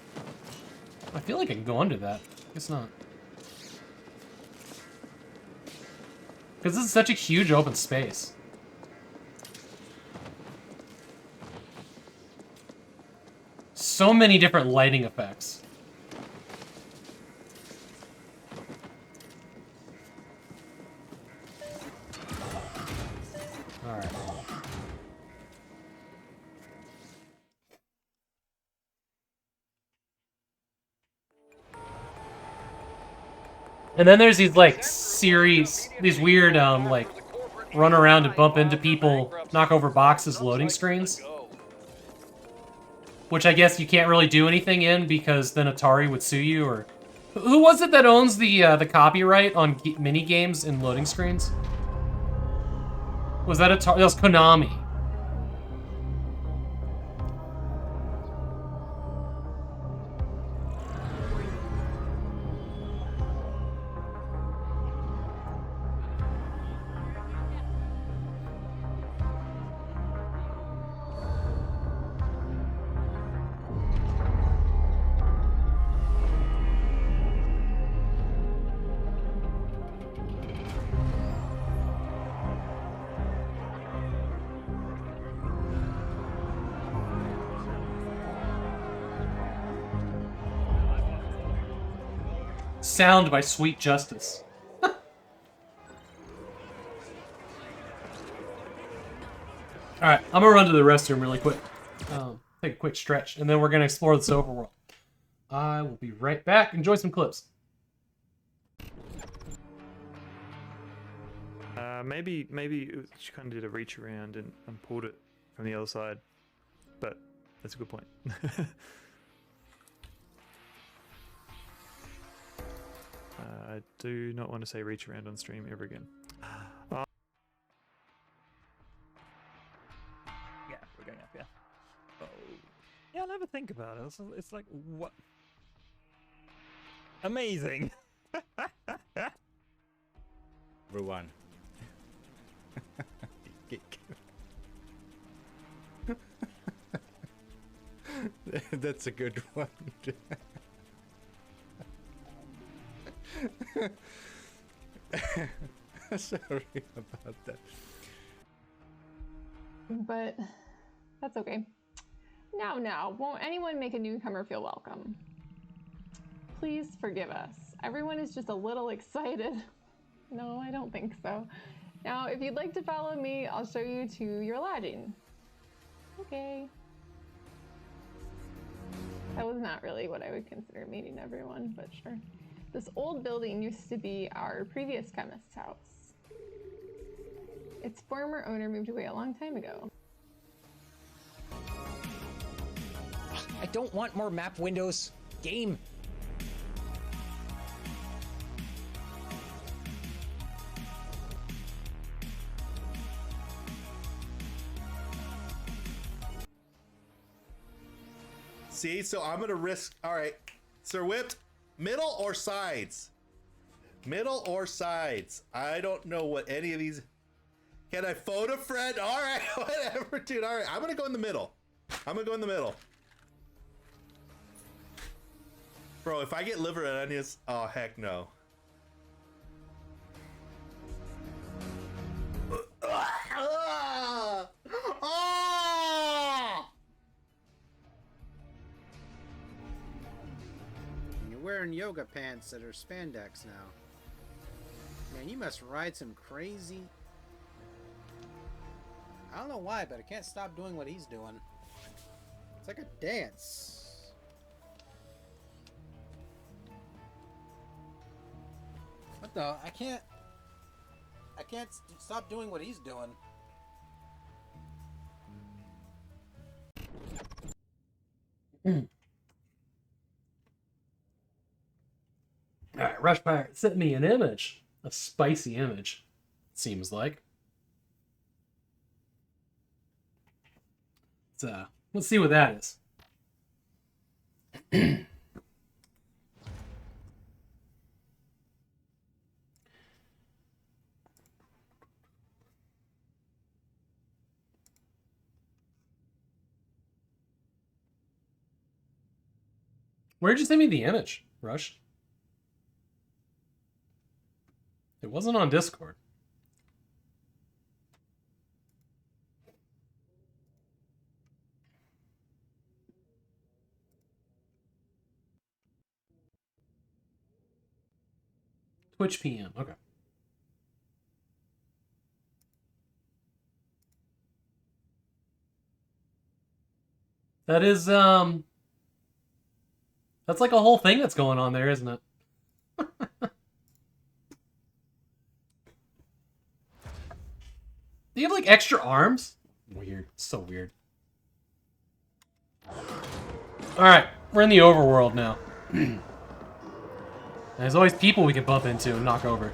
I feel like I can go under that. Guess not. Because this is such a huge open space. So many different lighting effects. Alright. And then there's these, like, these weird, like, run around and bump into people, knock over boxes loading screens. Which I guess you can't really do anything in because then Atari would sue you, or... Who was it that owns the copyright on mini games and loading screens? Was that Atari? That was Konami. Sound by Sweet Justice. Alright, I'm gonna run to the restroom really quick. Take a quick stretch, and then we're gonna explore this overworld. I will be right back. Enjoy some clips. Maybe she kind of did a reach around and pulled it from the other side, but that's a good point. I do not want to say reach around on stream ever again. Yeah, we're going up, yeah. Oh. Yeah, I'll never think about it. It's like, what? Amazing! Everyone. That's a good one. Sorry about that. But that's okay. Now, won't anyone make a newcomer feel welcome? Please forgive us. Everyone is just a little excited. No, I don't think so. Now, if you'd like to follow me, I'll show you to your lodging. Okay. That was not really what I would consider meeting everyone, but sure. This old building used to be our previous chemist's house. Its former owner moved away a long time ago. I don't want more map windows. Game. See, so I'm gonna risk. All right, Sir Whipped, middle or sides? Middle or sides? I don't know what any of these. Can I photo friend? All right, whatever, dude. All right, I'm gonna go in the middle. I'm gonna go in the middle. Bro, if I get liver and onions, oh heck no. You're wearing yoga pants that are spandex now. Man, you must ride some crazy... I don't know why, but I can't stop doing what he's doing. It's like a dance. What the? I can't stop doing what he's doing. Alright, Rush Pirate sent me an image. A spicy image, seems like. Let's see what that is. Where'd you send me the image, Rush? It wasn't on Discord. Twitch PM, okay. That is, that's like a whole thing that's going on there, isn't it? Do you have, like, extra arms? Weird. So weird. Alright, we're in the overworld now. There's always people we can bump into and knock over.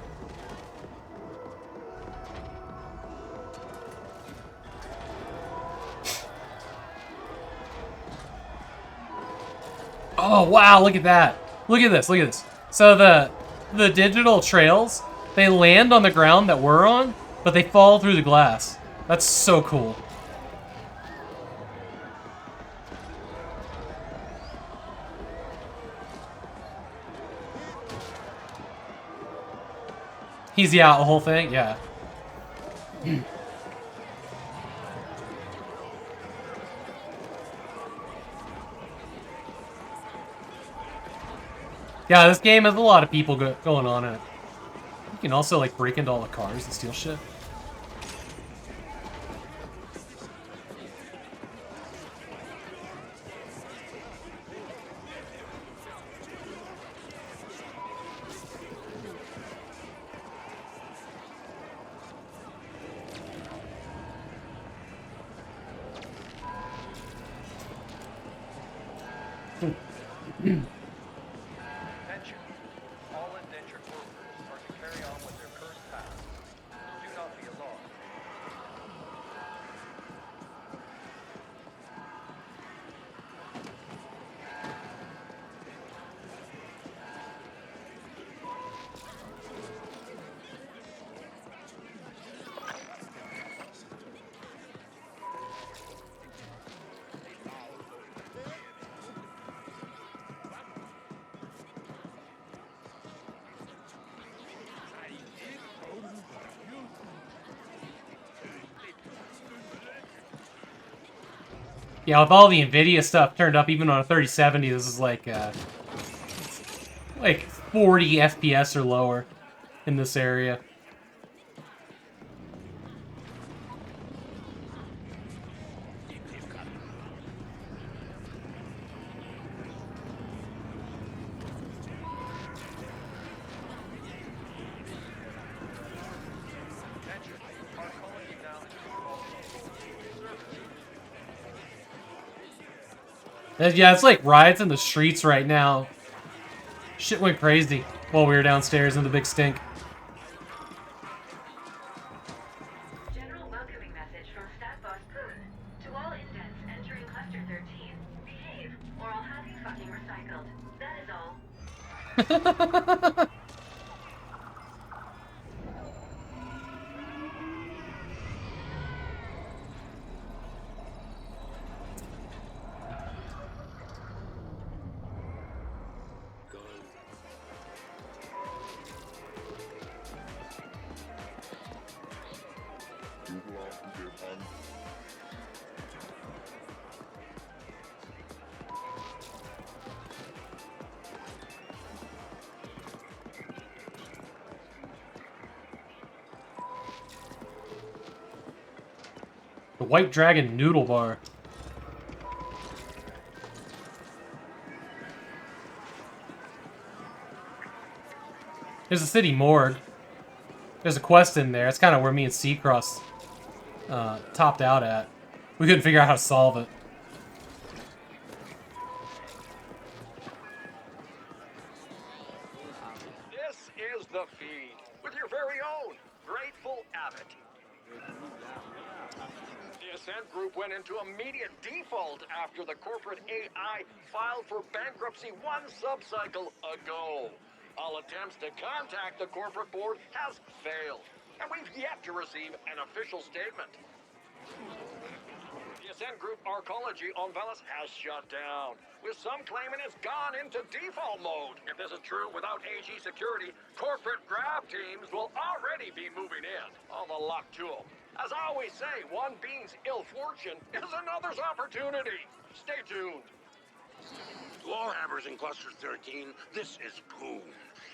Oh, wow, look at that. Look at this, look at this. So the digital trails, they land on the ground that we're on, but they fall through the glass. That's so cool. He's, yeah, the whole thing? Yeah. Yeah, this game has a lot of people going on in it. You can also, like, break into all the cars and steal shit. Attention. All indentured workers are to carry on with their current tasks. Do not be alarmed. Yeah, with all the NVIDIA stuff turned up, even on a 3070, this is like 40 FPS or lower in this area. Attention. Our colony now in default mode. Service. Yeah, it's like riots in the streets right now. Shit went crazy while we were downstairs in the big stink. General welcoming message from Stat Boss Poon. To all indents entering Cluster 13, behave, or I'll have you fucking recycled. That is all. The White Dragon Noodle Bar. There's a city morgue. There's a quest in there. That's kind of where me and Seacross topped out at. We couldn't figure out how to solve it. This is the feed with your very own Grateful Abbott. The Acent Group went into immediate default after the corporate AI filed for bankruptcy one sub-cycle ago. All attempts to contact the corporate board has failed, and we've yet to receive an official statement. The Acent Group Arcology on Velis has shut down, with some claiming it's gone into default mode. If this is true, without AG security, corporate grab teams will already be moving in. All the luck to them. As I always say, one being's ill fortune is another's opportunity. Stay tuned. To all hammers in Cluster 13, this is Poon.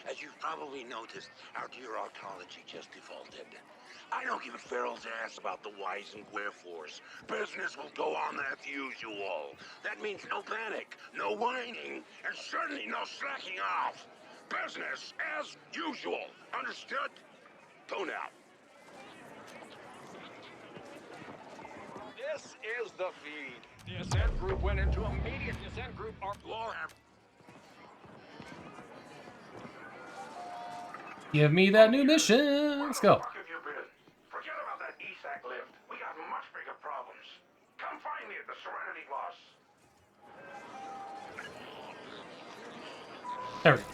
As you've probably noticed, our dear Arcology just defaulted. I don't give a feral's ass about the whys and wherefores. Business will go on as usual. That means no panic, no whining, and certainly no slacking off. Business as usual. Understood? Poon out. This is the feed. The Acent Group went into immediate Acent Group Give me that new mission. Let's go. Fuck have you been? Forget about that ESAC lift. We got much bigger problems. Come find me at the Serenity Boss. There we go.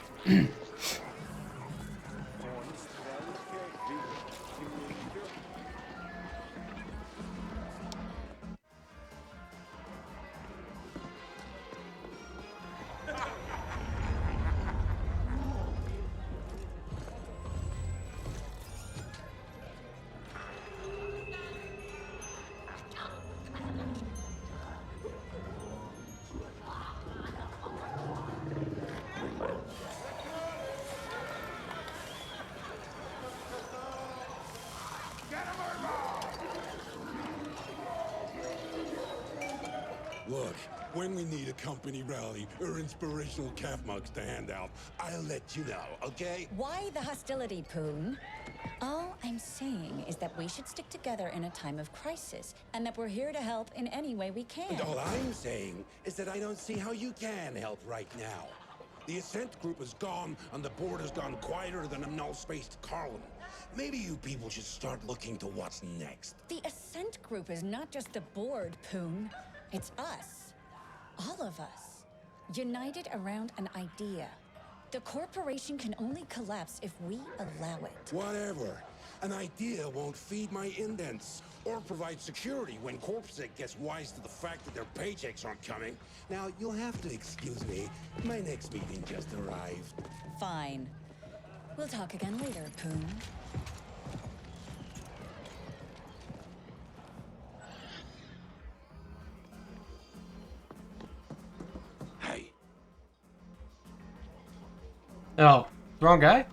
Look, when we need a company rally or inspirational cap mugs to hand out, I'll let you know, okay? Why the hostility, Poon? All I'm saying is that we should stick together in a time of crisis, and that we're here to help in any way we can. And all I'm saying is that I don't see how you can help right now. The Acent group is gone, and the board has gone quieter than a null-spaced Carlin. Maybe you people should start looking to what's next. The Acent group is not just the board, Poon. It's us. All of us. United around an idea. The corporation can only collapse if we allow it. Whatever. An idea won't feed my indents or provide security when Corpsec gets wise to the fact that their paychecks aren't coming. Now, you'll have to excuse me. My next meeting just arrived. Fine. We'll talk again later, Poon. Hey. Oh, wrong guy?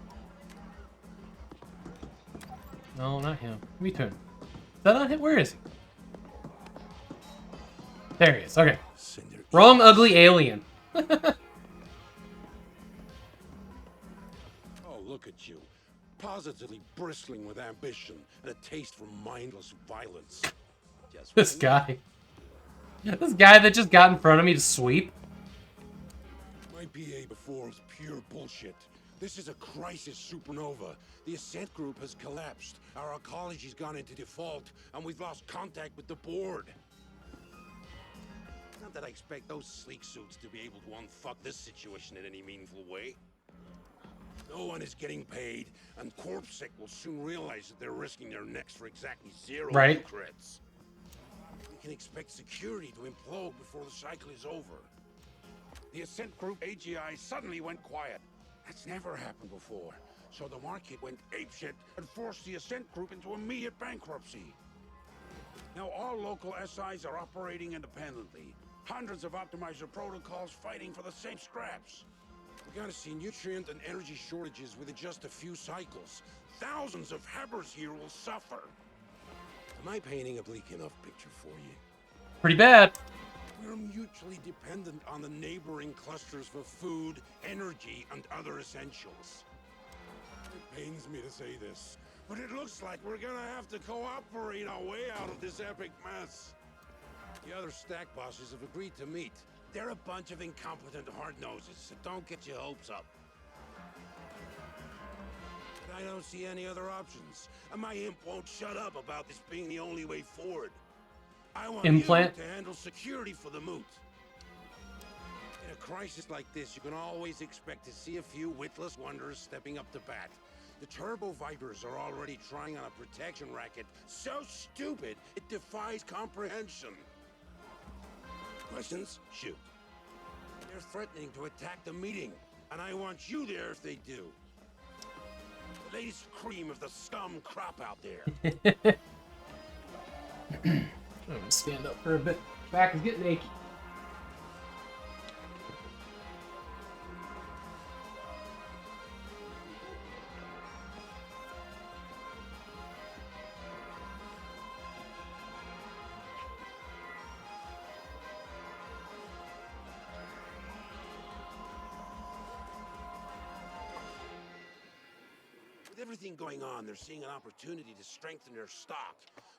No, not him. Me too. Is that not him? Where is he? There he is. Okay. Wrong ugly alien. Oh, look at you. Positively bristling with ambition and a taste for mindless violence. Just This guy. This guy that just got in front of me to sweep. My PA before was pure bullshit. This is a crisis supernova. The Acent group has collapsed. Our ecology's gone into default, and we've lost contact with the board. Not that I expect those sleek suits to be able to unfuck this situation in any meaningful way. No one is getting paid, and Corpsec will soon realize that they're risking their necks for exactly zero Right. credits. We can expect security to implode before the cycle is over. The Acent group AGI suddenly went quiet. That's never happened before. So the market went apeshit and forced the Acent group into immediate bankruptcy. Now all local SIs are operating independently. Hundreds of optimizer protocols fighting for the same scraps. We're gonna see nutrient and energy shortages within just a few cycles. Thousands of Habbers here will suffer. Am I painting a bleak enough picture for you? Pretty bad. We're mutually dependent on the neighboring clusters for food, energy, and other essentials. It pains me to say this, but it looks like we're gonna have to cooperate our way out of this epic mess. The other stack bosses have agreed to meet. They're a bunch of incompetent hard-noses, so don't get your hopes up. But I don't see any other options, and my imp won't shut up about this being the only way forward. I want Implant. you to handle security for the moot. In a crisis like this, you can always expect to see a few witless wonders stepping up to bat. The Turbo Vipers are already trying on a protection racket so stupid it defies comprehension. Questions? Shoot. They're threatening to attack the meeting, and I want you there if they do. The latest cream of the scum crop out there. I'm gonna stand up for a bit. Back is getting achy. With everything going on, they're seeing an opportunity to strengthen their stock.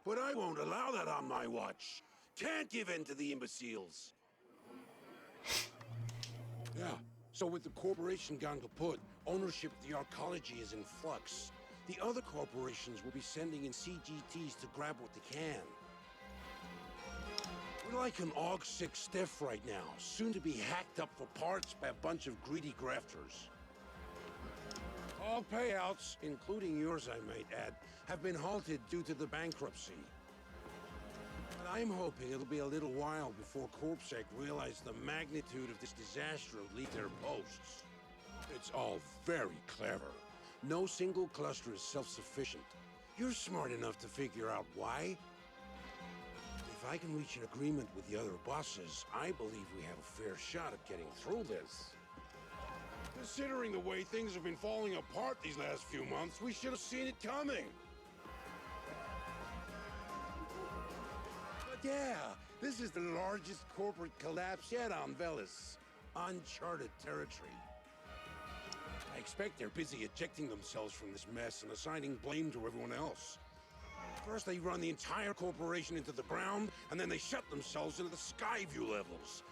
But I won't allow that on my watch. Can't give in to the imbeciles. Yeah, so with the corporation gone kaput, ownership of the arcology is in flux. The other corporations will be sending in CGTs to grab what they can. We're like an AUG-6 stiff right now, soon to be hacked up for parts by a bunch of greedy grafters. All payouts, including yours I might add, have been halted due to the bankruptcy. But I'm hoping it'll be a little while before Corpsec realize the magnitude of this disaster and leave their posts. It's all very clever. No single cluster is self-sufficient. You're smart enough to figure out why. If I can reach an agreement with the other bosses, I believe we have a fair shot at getting through this. Considering the way things have been falling apart these last few months, we should have seen it coming. But yeah, this is the largest corporate collapse yet on Velis. Uncharted territory. I expect they're busy ejecting themselves from this mess and assigning blame to everyone else. First, they run the entire corporation into the ground, and then they shut themselves into the sky view levels.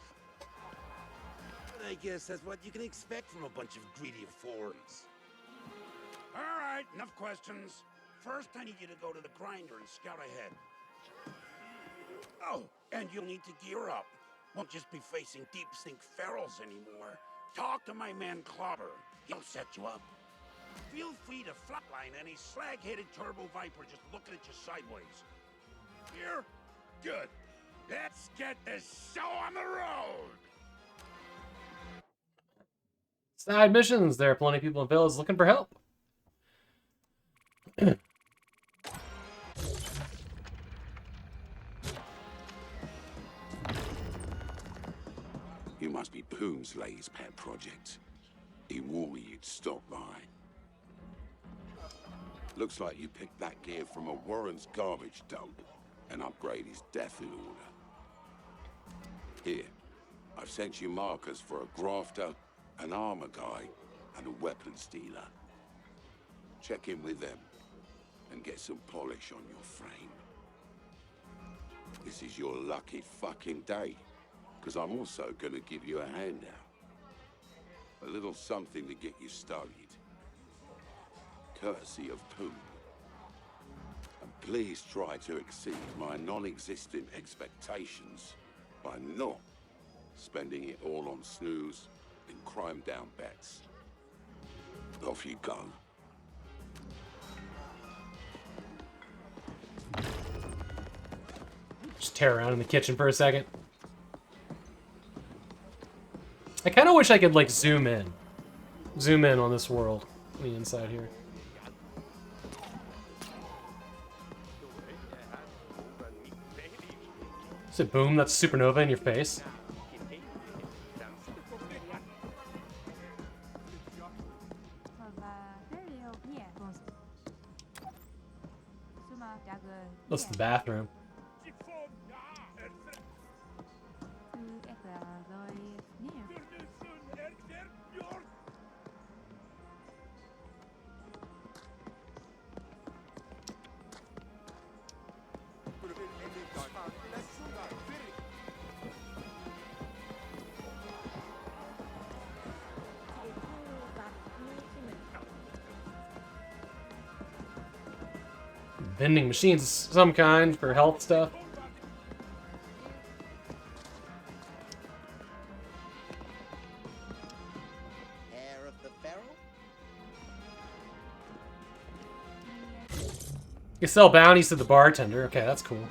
I guess that's what you can expect from a bunch of greedy forms. All right, enough questions. First, I need you to go to the grinder and scout ahead. Oh, and you'll need to gear up. Won't just be facing deep sink ferals anymore. Talk to my man Clobber. He'll set you up. Feel free to flatline any slag-headed turbo viper just looking at you sideways. Here? Good. Let's get this show on the road! Side missions. There are plenty of people in villas looking for help. You must be Poomslay's pet project. He warned me you'd stop by. Looks like you picked that gear from a Warren's garbage dump and upgrade his death in order. Here, I've sent you markers for a grafter, an armor guy, and a weapons dealer. Check in with them and get some polish on your frame. This is your lucky fucking day, because I'm also gonna give you a handout. A little something to get you started. Courtesy of Poom. And please try to exceed my non-existent expectations by not spending it all on snooze and crime-down bets. Off you go. Just tear around in the kitchen for a second. I kind of wish I could, like, zoom in. Zoom in on this world. On the inside here. Is it boom? That's supernova in your face. That's the bathroom. Vending machines of some kind for health stuff. Heir of the Pharaoh? You sell bounties to the bartender. Okay, that's cool.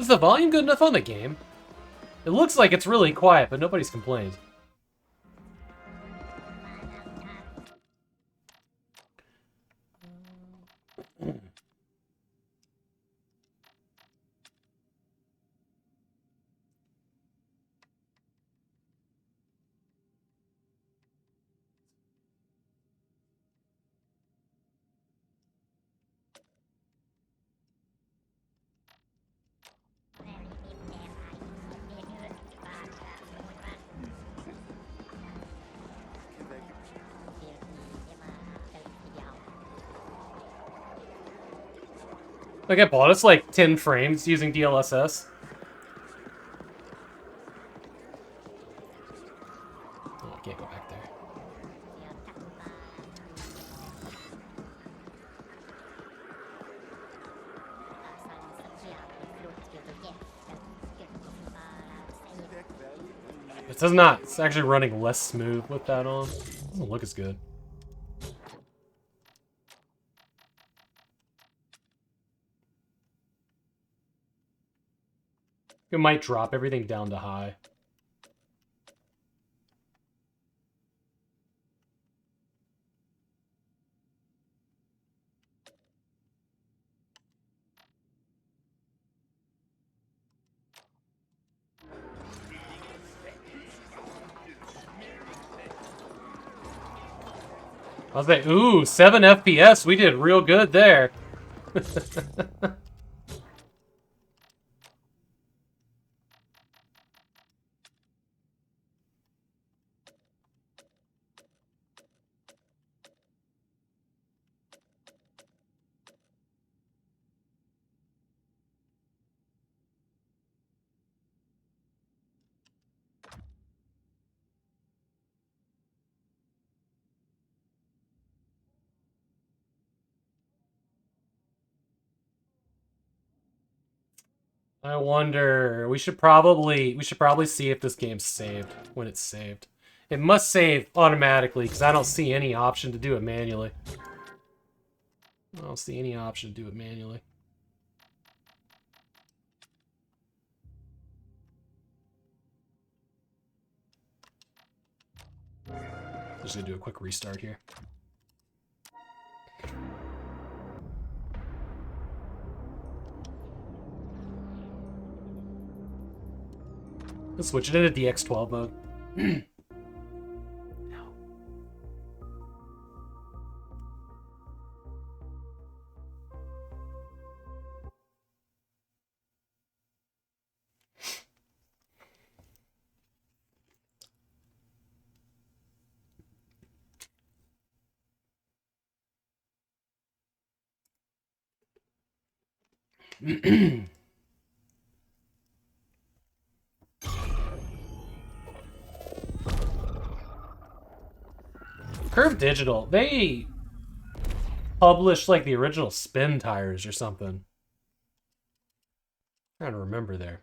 Is the volume good enough on the game? It looks like it's really quiet, but nobody's complained. Like, I bought it's like 10 frames using DLSS. Oh, I can't go back there. It does not. It's actually running less smooth with that on. It doesn't look as good. It might drop everything down to high. I was like, ooh, 7 FPS. We did real good there. I wonder. We should probably see if this game's saved when it's saved. It must save automatically because I don't see any option to do it manually. I don't see any option to do it manually. Just gonna do a quick restart here. Let's switch it into DX12 mode. Curve Digital, they published like the original spin tires or something. I'm trying to remember there.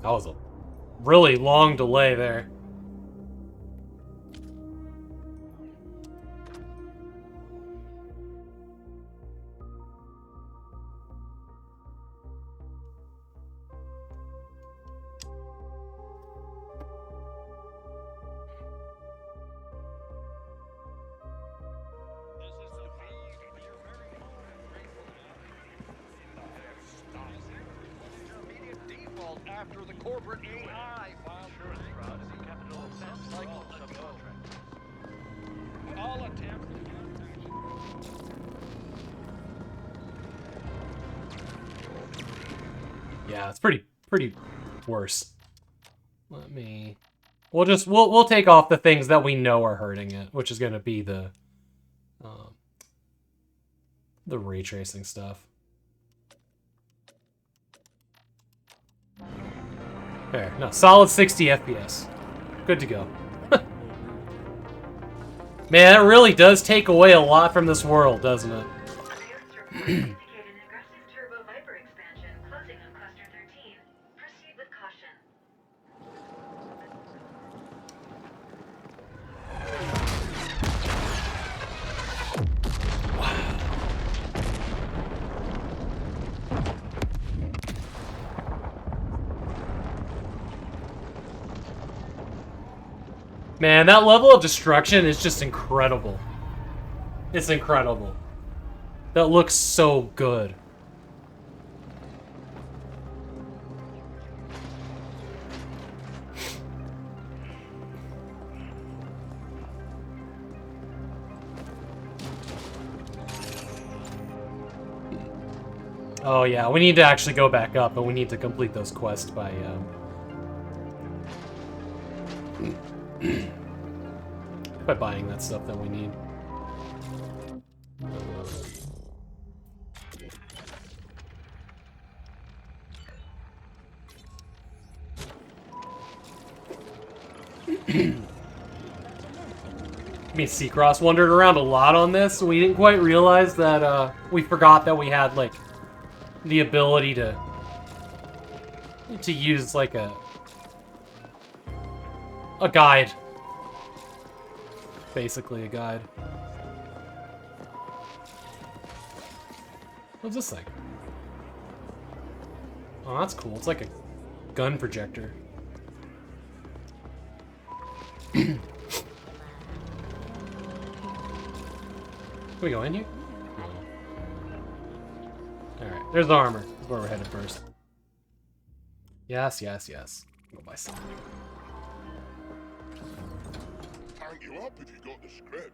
That was a really long delay there. After the corporate AI filed capital cycle subcontract. All attempts. Yeah, it's pretty worse. Let me. We'll take off the things that we know are hurting it, which is gonna be the ray tracing stuff. There, no, solid 60 FPS. Good to go. Man, that really does take away a lot from this world, doesn't it? Man, that level of destruction is just incredible. It's incredible. That looks so good. Oh yeah, we need to actually go back up, and we need to complete those quests by by buying that stuff that we need. Me and Seacross wandered around a lot on this. We didn't quite realize that we forgot that we had like the ability to use like a guide. Basically a guide. What's this thing? Oh, that's cool. It's like a gun projector. Can we go in here? No. Alright, there's the armor. That's where we're headed first. Yes, yes, yes. Go buy something. Tank you up if you got the script.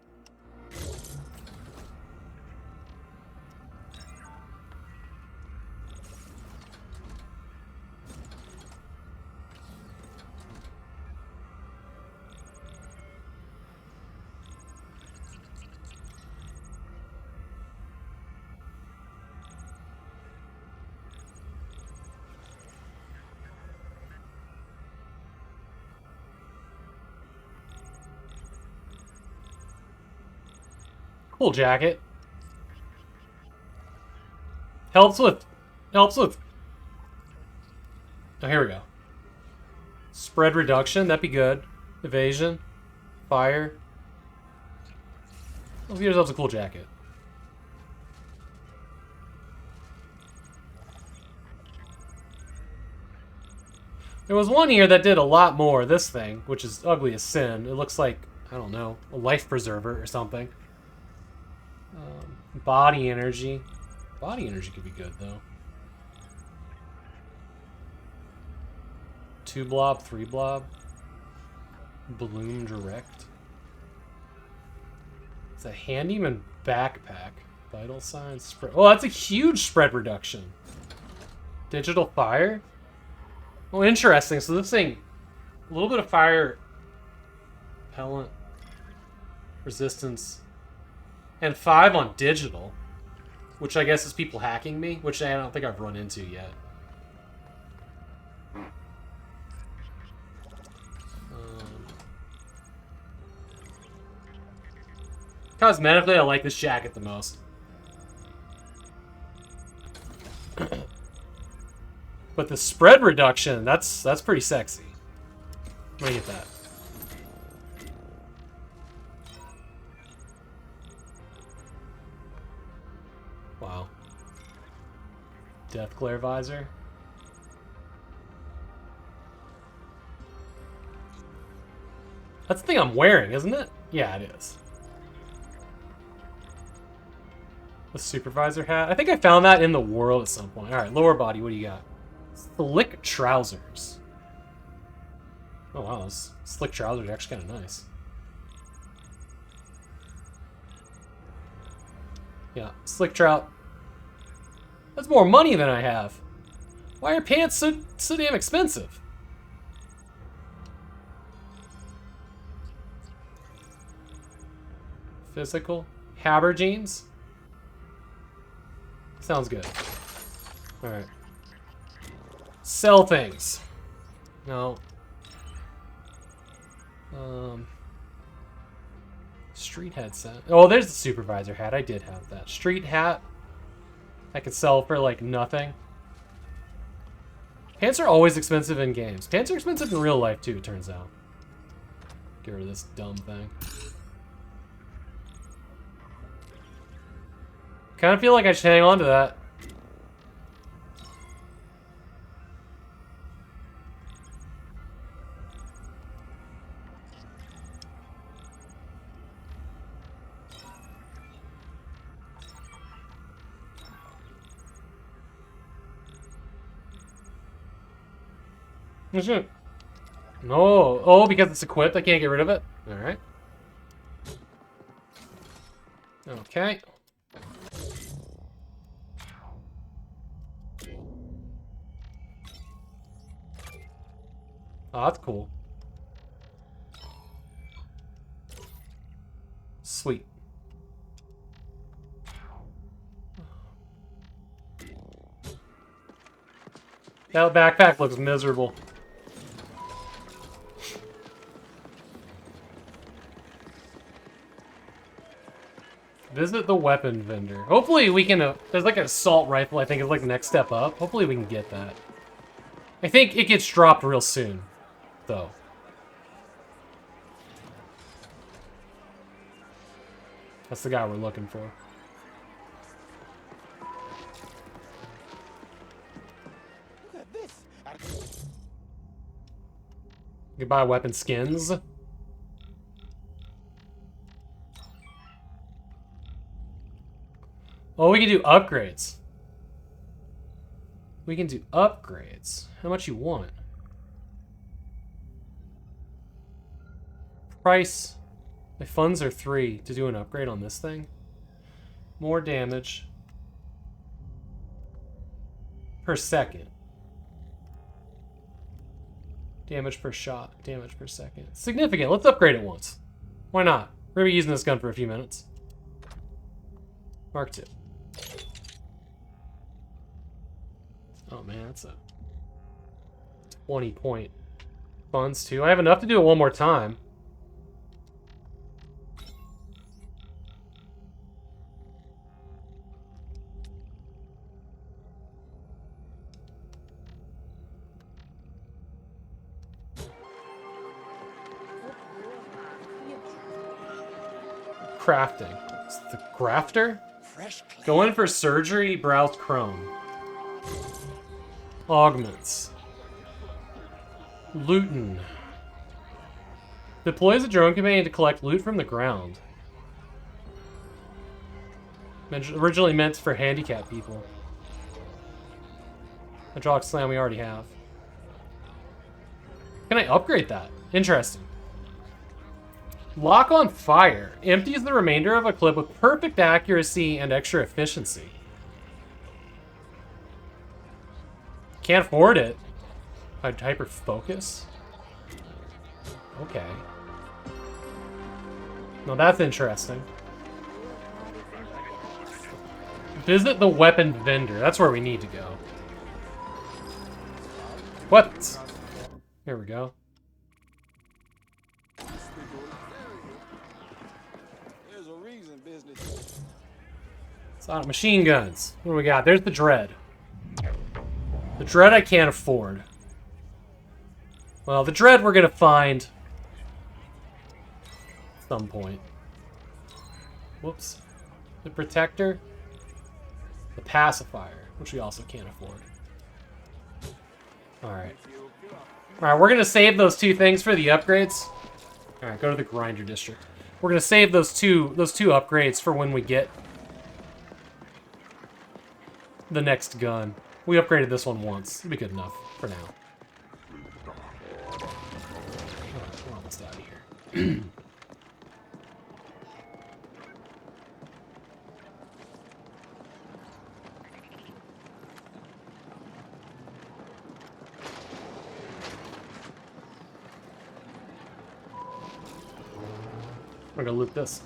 Cool jacket. Helps with... Oh, here we go. Spread reduction, that'd be good. Evasion. Fire. Give yourselves a cool jacket. There was one here that did a lot more. This thing, which is ugly as sin. It looks like, I don't know, a life preserver or something. Body energy. Body energy could be good, though. 2 blob, 3 blob. Bloom direct. It's a handyman backpack. Vital signs spread. Oh, that's a huge spread reduction. Digital fire? Oh, interesting. So this thing, a little bit of fire, repellent, resistance, and 5 on digital, which I guess is people hacking me, which I don't think I've run into yet. Cosmetically, I like this jacket the most. But the spread reduction, that's pretty sexy. I'm gonna get that. Wow. Death glare visor. That's the thing I'm wearing, isn't it? Yeah, it is. The supervisor hat. I think I found that in the world at some point. Alright, lower body, what do you got? Slick trousers. Oh wow, those slick trousers are actually kind of nice. Yeah, slick trout. That's more money than I have. Why are pants so damn expensive? Physical. Haberjeans. Sounds good. Alright. Sell things. No. Street headset. Oh, there's the supervisor hat. I did have that. Street hat. I could sell for like nothing. Pants are always expensive in games. Pants are expensive in real life too, it turns out. Get rid of this dumb thing. Kind of feel like I should hang on to that. No. Oh, because it's equipped, I can't get rid of it. Alright. Okay. Oh, that's cool. Sweet. That backpack looks miserable. Visit the weapon vendor. Hopefully we can, there's like an assault rifle I think is like the next step up. Hopefully we can get that. I think it gets dropped real soon, though. That's the guy we're looking for. Look at this. You can buy weapon skins. Oh, we can do upgrades. We can do upgrades. How much you want? Price. My funds are 3 to do an upgrade on this thing. More damage. Per second. Damage per shot. Damage per second. Significant. Let's upgrade it once. Why not? We're going to be using this gun for a few minutes. Mark 2. Oh man, that's a 20-point funds too. I have enough to do it one more time. crafting? It's the grafter? Fresh clay. Go in for surgery, browse chrome. Augments. Lootin'. Deploys a drone companion to collect loot from the ground. Originally meant for handicapped people. Hydraulic slam we already have. Can I upgrade that? Interesting. Lock on fire. Empties the remainder of a clip with perfect accuracy and extra efficiency. Can't afford it. Hyper focus? Okay. No, that's interesting. Visit the weapon vendor. That's where we need to go. What? Here we go. There's a reason business. Sonic machine guns. What do we got? There's the Dread. The Dread I can't afford. Well, the Dread we're gonna find at some point. Whoops. The Protector. The Pacifier, which we also can't afford. Alright. Alright, we're gonna save those two things for the upgrades. Alright, go to the Grinder District. We're gonna save those two upgrades for when we get the next gun. We upgraded this one once. It'll be good enough for now. Alright, we're almost out of here. We're gonna loot this.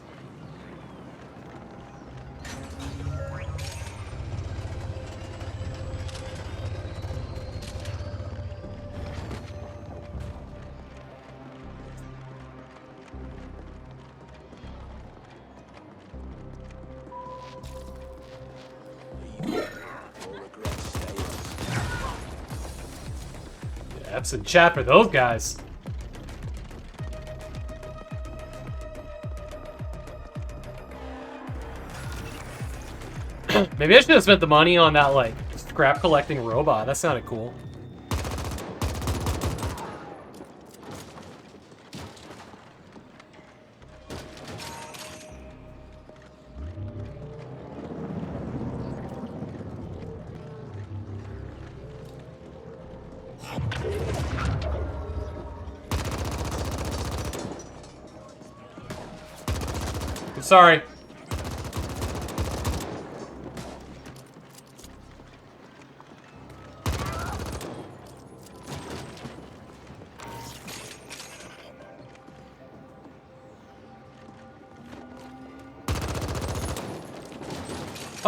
Yeah, episode chat for those guys. Maybe I should have spent the money on that, like, scrap collecting robot. That sounded cool. I'm sorry.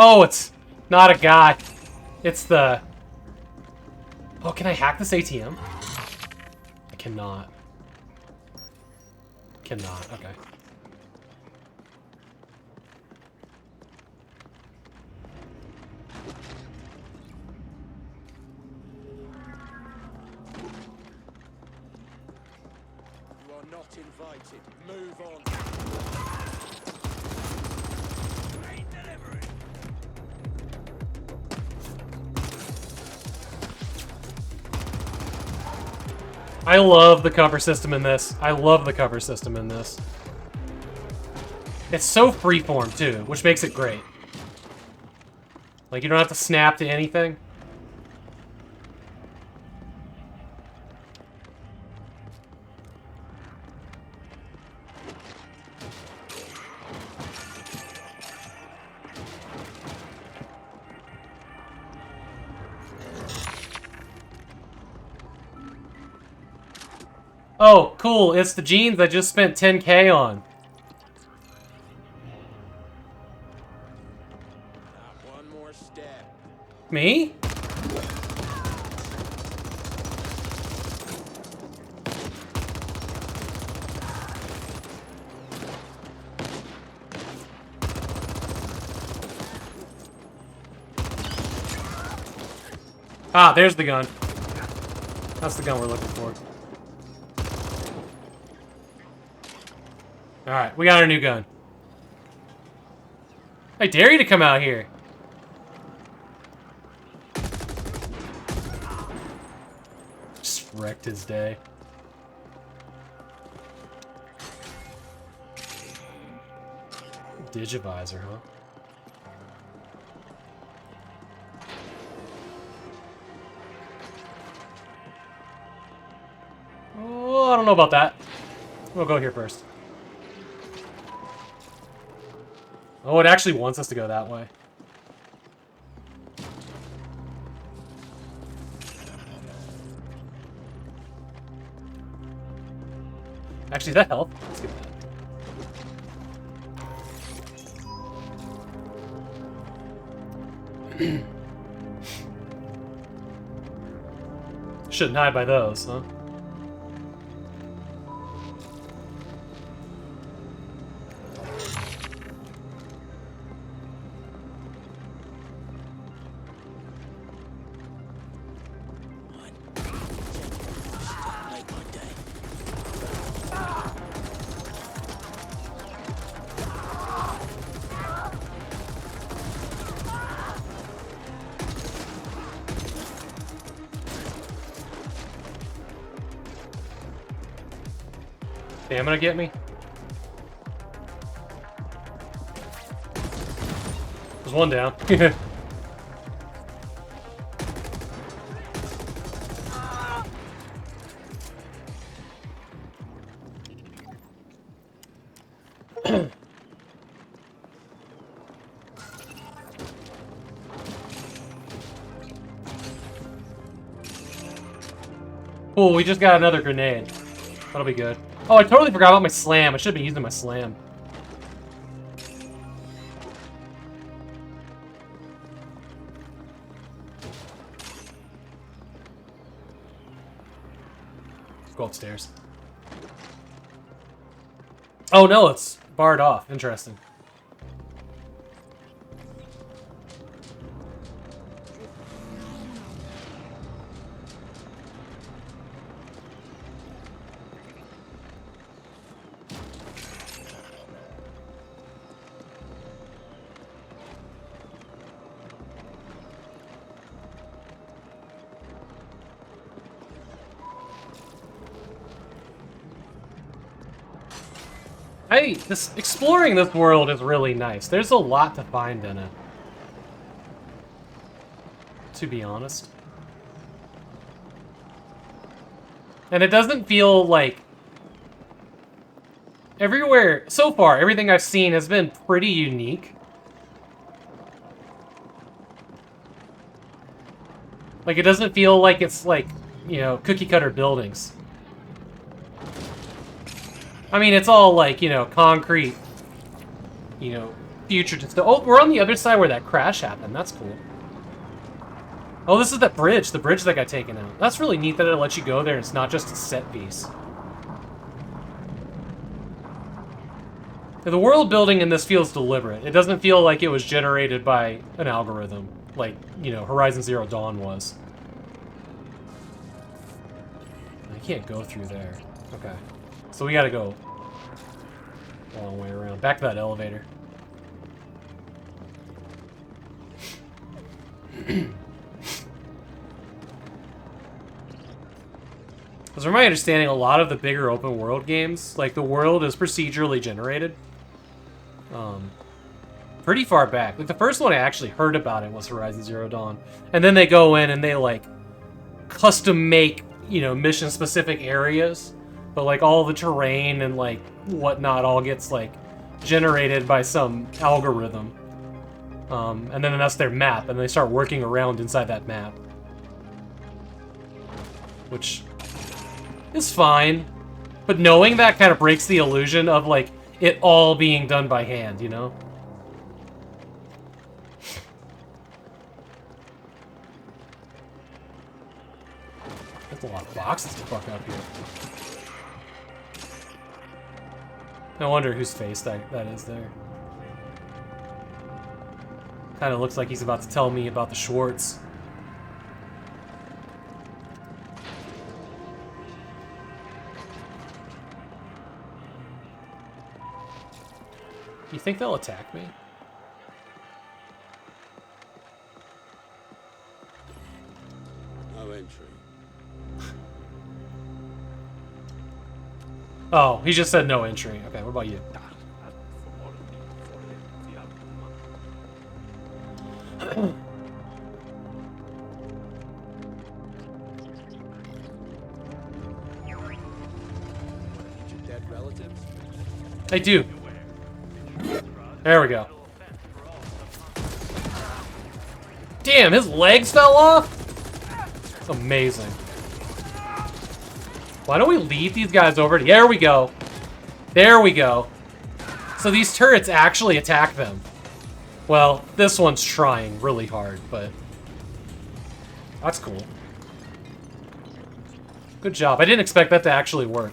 Oh, it's not a guy. It's the... Oh, can I hack this ATM? I cannot. Cannot, okay. You are not invited. Move on. I love the cover system in this. I love the cover system in this. It's so freeform, too, which makes it great. Like, you don't have to snap to anything. Oh, cool. It's the jeans I just spent 10K on. One more step. Me? Ah, there's the gun. That's the gun we're looking for. Alright, we got our new gun. I dare you to come out here. Just wrecked his day. Digivisor, huh? Oh, I don't know about that. We'll go here first. Oh, it actually wants us to go that way. Actually, that helped. Let's get that. Shouldn't hide by those, huh? Stamina get me? There's one down. Cool, we just got another grenade. That'll be good. Oh, I totally forgot about my slam. I should have been using my slam. Let's go upstairs. Oh no, it's barred off. Interesting. Hey, exploring this world is really nice. There's a lot to find in it. To be honest. And it doesn't feel like... Everywhere, so far, everything I've seen has been pretty unique. Like, it doesn't feel like it's like, you know, cookie-cutter buildings. I mean, it's all like, you know, concrete, you know, future. Oh, we're on the other side where that crash happened. That's cool. Oh, this is that bridge. The bridge that got taken out. That's really neat that it lets you go there and it's not just a set piece. The world building in this feels deliberate. It doesn't feel like it was generated by an algorithm, like, you know, Horizon Zero Dawn was. I can't go through there. Okay. So we gotta go a long way around. Back to that elevator. Because from my understanding, a lot of the bigger open world games, like the world is procedurally generated. Pretty far back. Like the first one I actually heard about it was Horizon Zero Dawn. And then they go in and they like custom make, you know, mission specific areas. But like all the terrain and like whatnot all gets like generated by some algorithm. And then that's their map and they start working around inside that map. Which is fine. But knowing that kind of breaks the illusion of like it all being done by hand, you know? That's a lot of boxes to fuck up here. No wonder whose face that is there. Kind of looks like he's about to tell me about the Schwartz. You think they'll attack me? No entry. Oh, he just said no entry. Okay, what about you? Dead relatives? I do. There we go. Damn, his legs fell off? That's amazing. Why don't we lead these guys over to... There we go. There we go. So these turrets actually attack them. Well, this one's trying really hard, but... That's cool. Good job. I didn't expect that to actually work.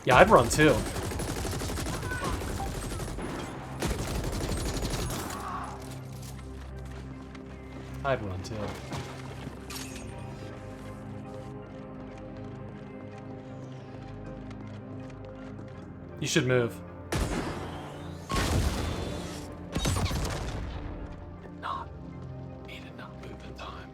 Yeah, I'd run too. I'd run too. You should move. He did not move in time.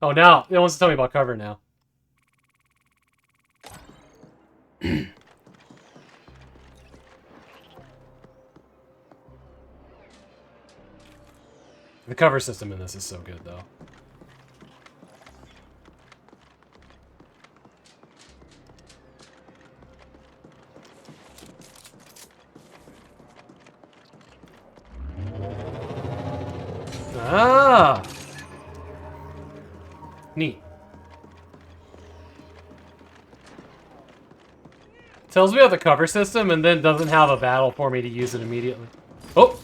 Oh, now it wants to tell me about cover now. The cover system in this is so good, though. Ah! Neat. Tells me about the cover system and then doesn't have a battle for me to use it immediately. Oh!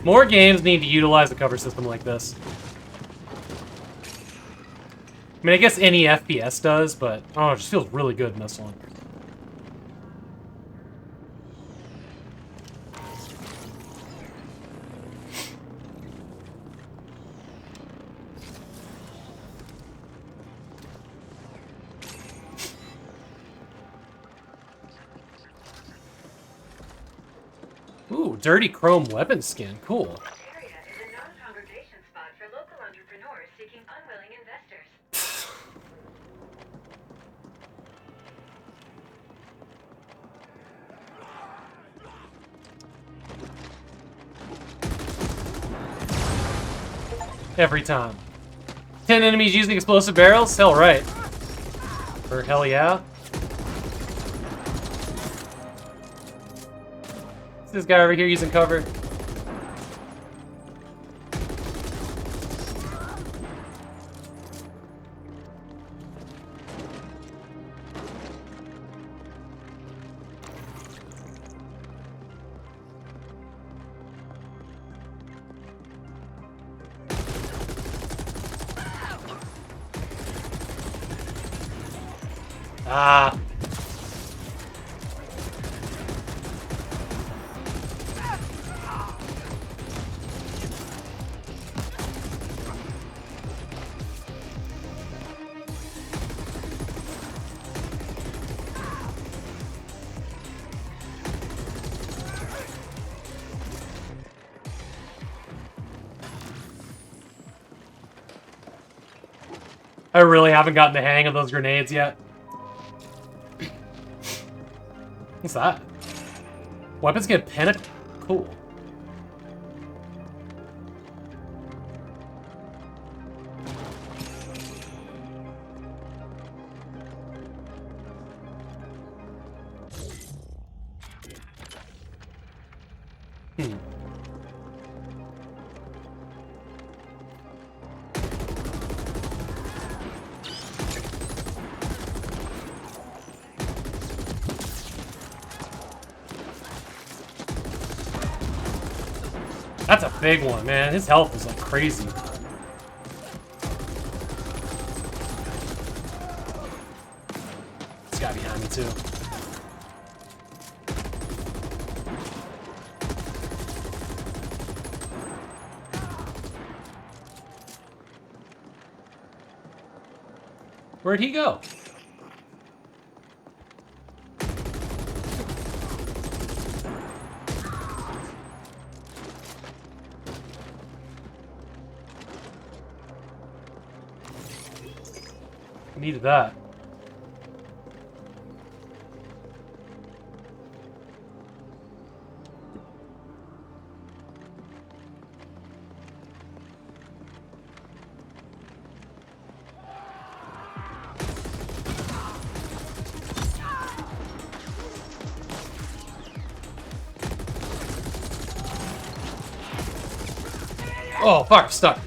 More games need to utilize the cover system like this. I mean, I guess any FPS does, but I don't know, it just feels really good in this one. Ooh, dirty chrome weapon skin. Cool. Area is a known congregation spot for local entrepreneurs seeking unwilling investors. Every time. 10 enemies using explosive barrels? Hell right. Or hell yeah. This guy over here using cover. Ah. I really haven't gotten the hang of those grenades yet. What's that? Weapons get panic. Cool. That's a big one, man. His health is like crazy. This guy behind me too. Where'd he go? Needed that. Oh, fuck, I'm stuck.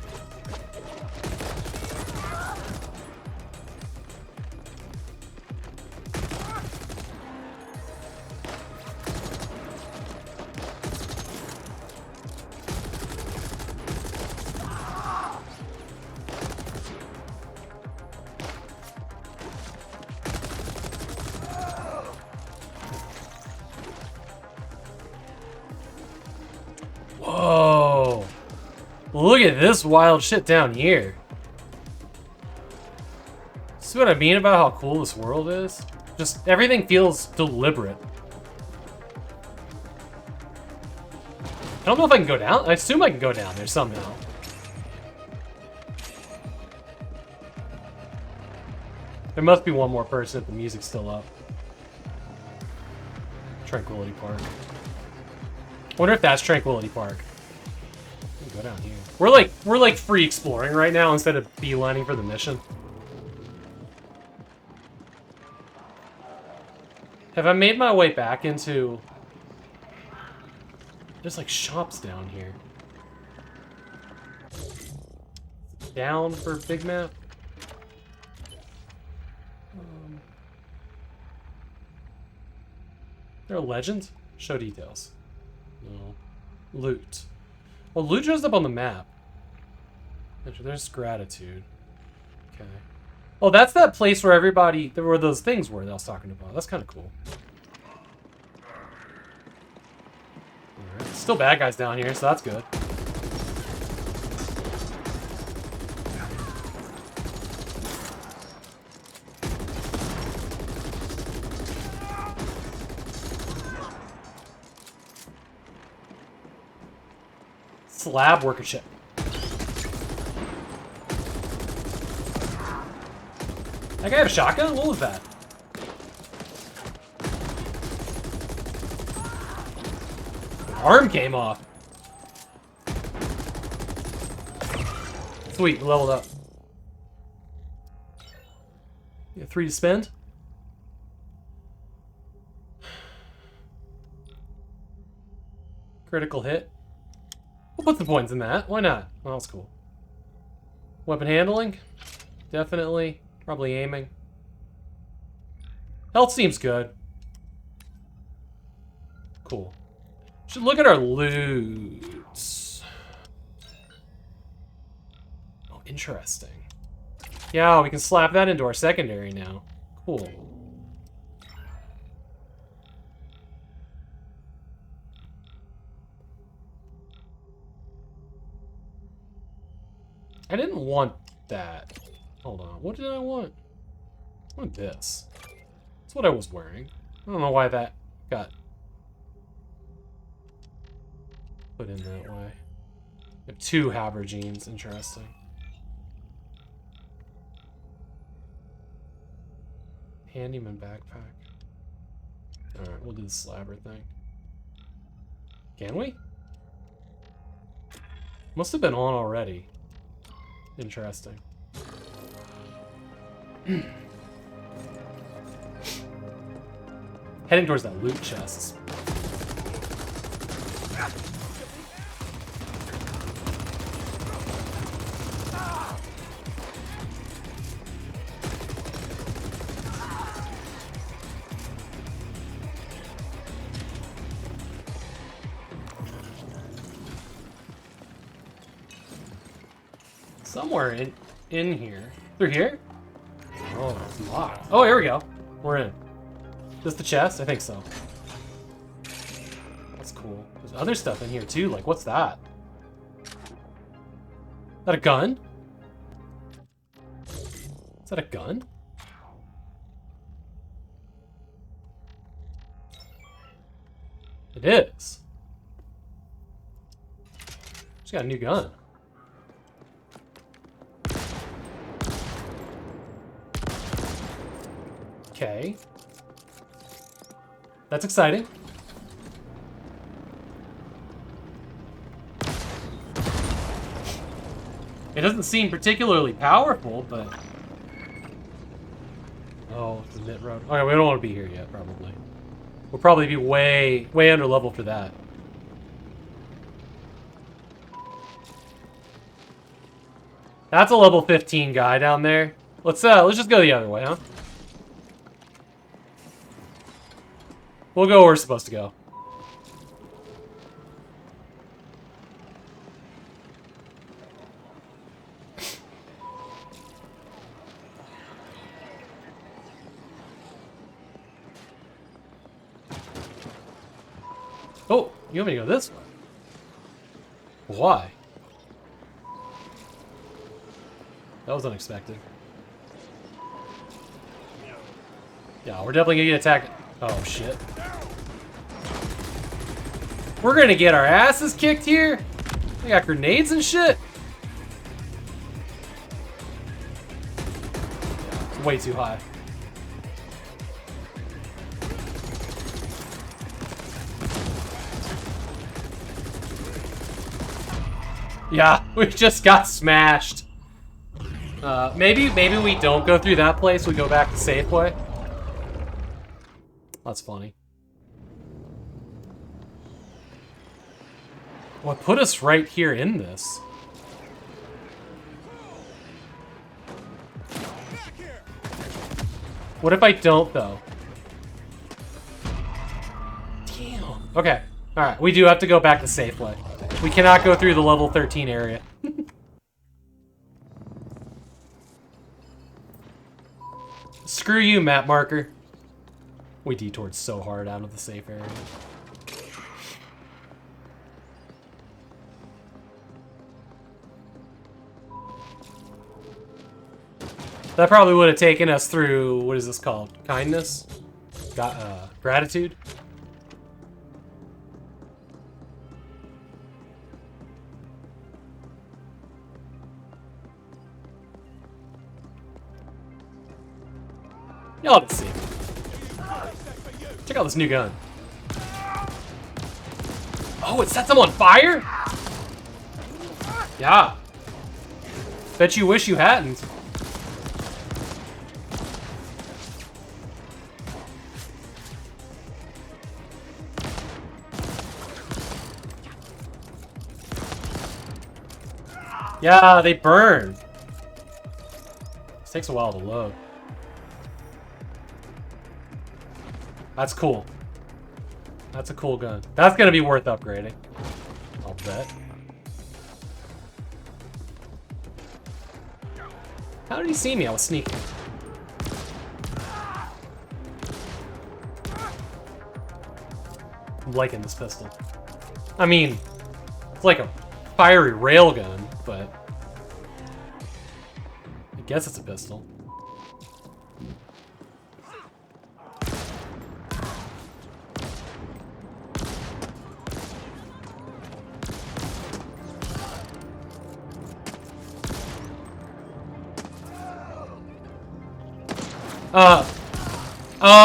Whoa. Look at this wild shit down here. See what I mean about how cool this world is? Just everything feels deliberate. I don't know if I can go down. I assume I can go down there somehow. There must be one more person if the music's still up. Tranquility Park. Wonder if that's Tranquility Park. Go down here. We're like free exploring right now instead of beelining for the mission. Have I made my way back into... There's like shops down here. Down for big map. There are legends? Show details. No. Loot. Well, loot shows up on the map. There's gratitude. Okay. Oh, that's that place where everybody... There were those things where I was talking about. That's kind of cool. Alright. Still bad guys down here, so that's good. Slab worker ship. That guy have a shotgun? What was that? Arm came off. Sweet, leveled up. You got 3 to spend? Critical hit. We'll put some points in that. Why not? Well, that's cool. Weapon handling? Definitely. Probably aiming. Health seems good. Cool. Should look at our loot. Oh, interesting. Yeah, we can slap that into our secondary now. Cool. I didn't want that. Hold on. What did I want? I want this. That's what I was wearing. I don't know why that got put in that way. I have 2 habergeons. Interesting. Handyman backpack. Alright, we'll do the slabber thing. Can we? Must have been on already. Interesting. Heading towards that loot chest. Somewhere in here. Through here? Oh, it's locked. Oh, here we go. We're in. Is this the chest? I think so. That's cool. There's other stuff in here too. Like, what's that? Is that a gun? Is that a gun? It is. She's got a new gun. Okay. That's exciting. It doesn't seem particularly powerful, but... Oh, it's a mid road. Okay, we don't want to be here yet, probably. We'll probably be way under level for that. That's a level 15 guy down there. Let's just go the other way, huh? We'll go where we're supposed to go. Oh, you want me to go this way? Why? That was unexpected. Yeah, we're definitely gonna get attacked. Oh, shit. We're gonna get our asses kicked here? We got grenades and shit? It's way too high. Yeah, we just got smashed. Maybe we don't go through that place. We go back to Safeway. That's funny. What put us right here in this? What if I don't, though? Damn. Okay. Alright, we do have to go back to Safeway. We cannot go through the level 13 area. Screw you, map marker. We detoured so hard out of the safe area. That probably would have taken us through, what is this called? Kindness? Gratitude? Y'all didn't see me. Check out this new gun. Oh, it sets them on fire? Yeah. Bet you wish you hadn't. Yeah, they burn. This takes a while to load. That's cool. That's a cool gun. That's gonna be worth upgrading. I'll bet. How did he see me? I was sneaking. I'm liking this pistol. I mean, it's like a fiery railgun, but I guess it's a pistol.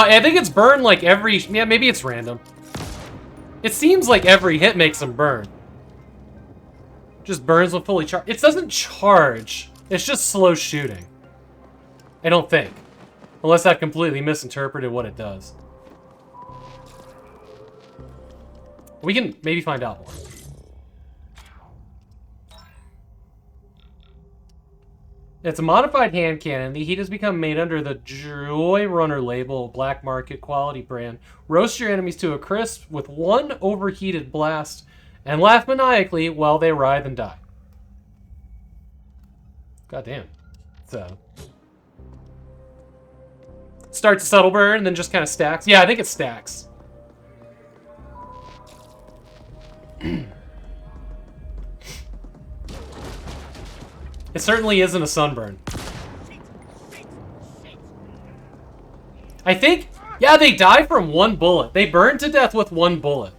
I think it's burned like every... Yeah, maybe it's random. It seems like every hit makes them burn. Just burns when fully charged. It doesn't charge. It's just slow shooting. I don't think. Unless I've completely misinterpreted what it does. We can maybe find out more. It's a modified hand cannon. The heat has become made under the Joy Runner label, black market quality brand. Roast your enemies to a crisp with one overheated blast and laugh maniacally while they writhe and die. God damn. So starts a subtle burn and then just kind of stacks. Yeah, I think it stacks. It certainly isn't a sunburn. I think, yeah, they die from one bullet. They burn to death with one bullet.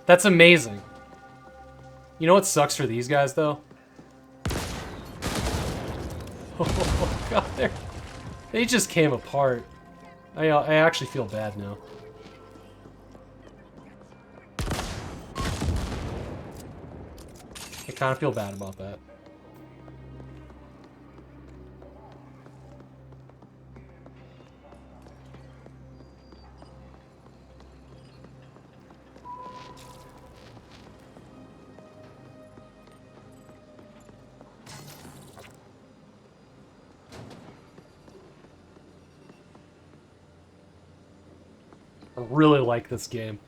That's amazing. You know what sucks for these guys, though? Oh, God, they just came apart. I actually feel bad now. I kind of feel bad about that. I really like this game.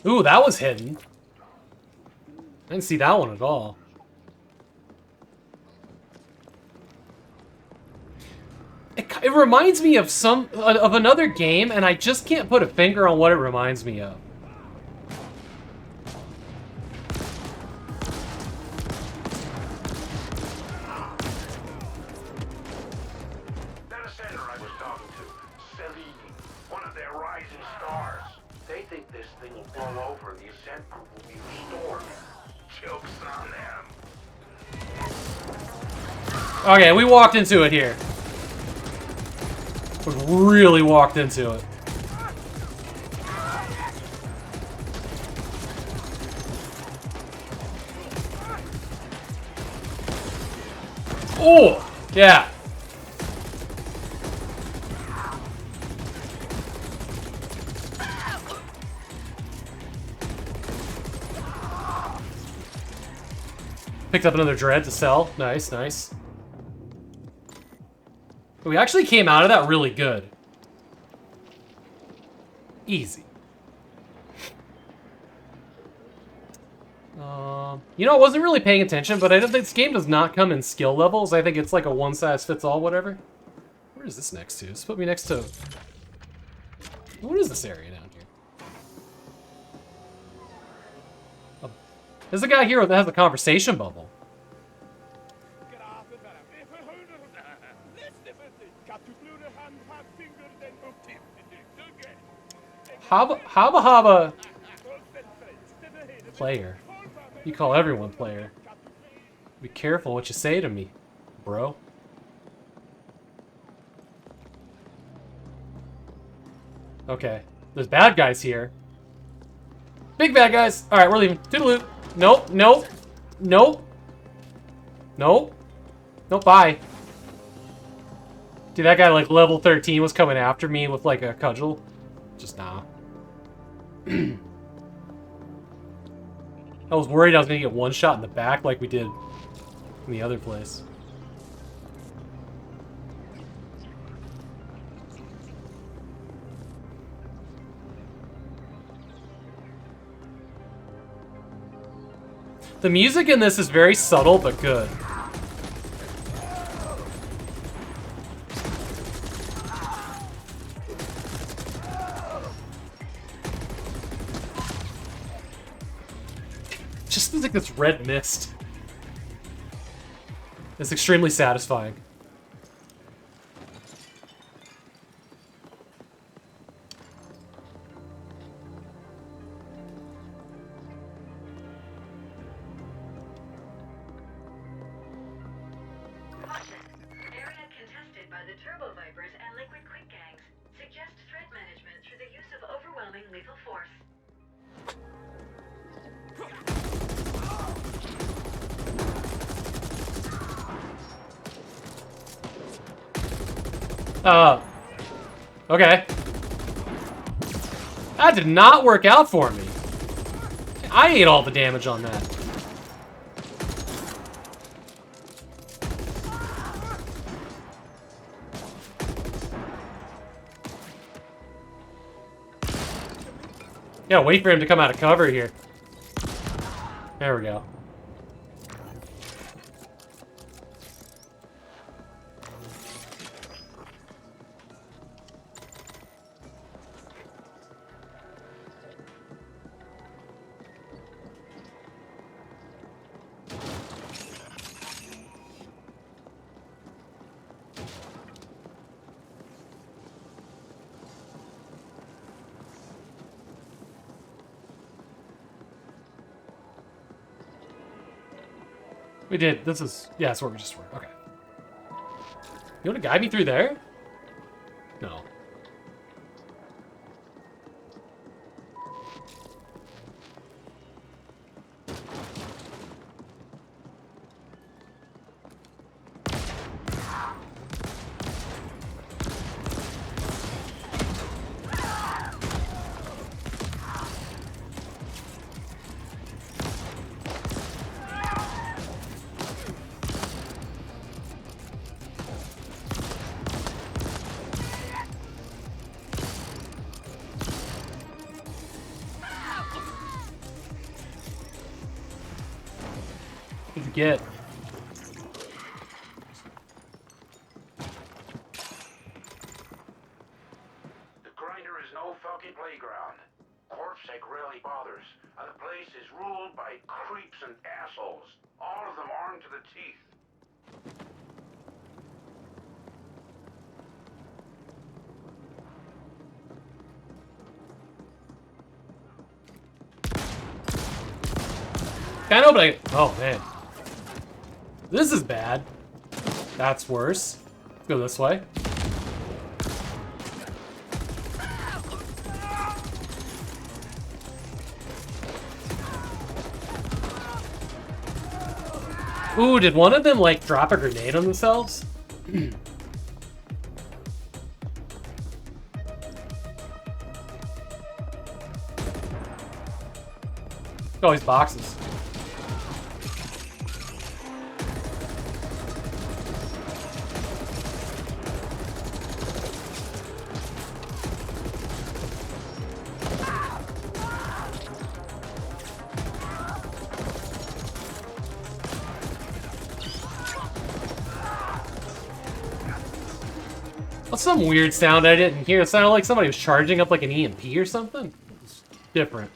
Ooh, that was hidden. I didn't see that one at all. It reminds me of another game, and I just can't put a finger on what it reminds me of. That ascender I was talking to, Selene, one of their rising stars. They think this thing will blow over and the Ascent group will be restored. Joke's on them. Okay, we walked into it here. We really walked into it. Oh, yeah. Picked up another dread to sell. Nice, nice. We actually came out of that really good. Easy. You know, I wasn't really paying attention, but I don't think this game does not come in skill levels. I think it's like a one-size-fits-all, whatever. Where is this next to? Just put me next to... What is this area down here? There's a guy here that has a conversation bubble. Haba player. You call everyone player. Be careful what you say to me, bro. Okay. There's bad guys here. Big bad guys. Alright, we're leaving. Toodaloo. Nope, nope. Nope. Nope. Nope, bye. Dude, that guy like level 13 was coming after me with like a cudgel. Just nah. I was worried I was gonna get one shot in the back like we did in the other place. The music in this is very subtle but good. Just like this red mist. It's extremely satisfying. Area contested by the Turbo Vipers and Liquid Quick Gangs. Suggest threat management through the use of overwhelming lethal force. Okay. That did not work out for me. I ate all the damage on that. Yeah, wait for him to come out of cover here. There we go. We did. This is... Yeah, that's where we just were. Okay. You want to guide me through there? No. What'd you get? The grinder is no fucking playground. Corpsec rarely bothers, and the place is ruled by creeps and assholes. All of them armed to the teeth. I know, but I... Oh, man. This is bad. That's worse. Let's go this way. Ooh, did one of them, like, drop a grenade on themselves? Oh, these boxes. What's some weird sound I didn't hear? It sounded like somebody was charging up like an EMP or something. It's different.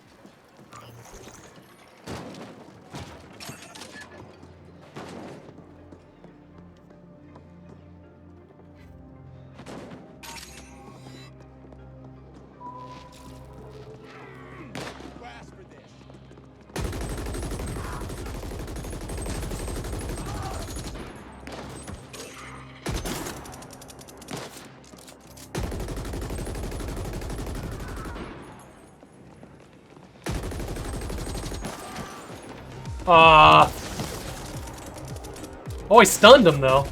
Oh, I stunned him though.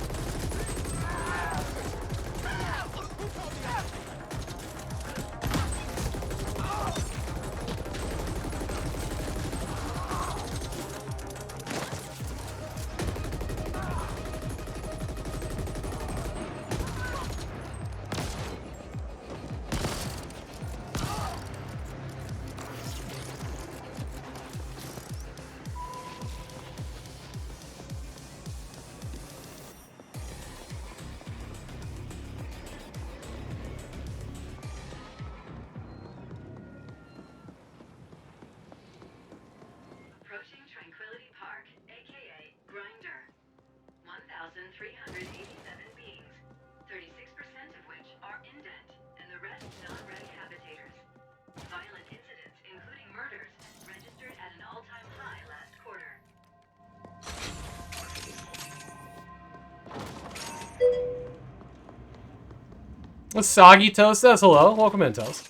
Approaching Tranquility Park, aka Grinder. 1,387 beings, 36% of which are indent, and the rest non-ready habitators. Violent incidents, including murders, registered at an all-time high last quarter. Soggy Toast says hello. Welcome in, Toast.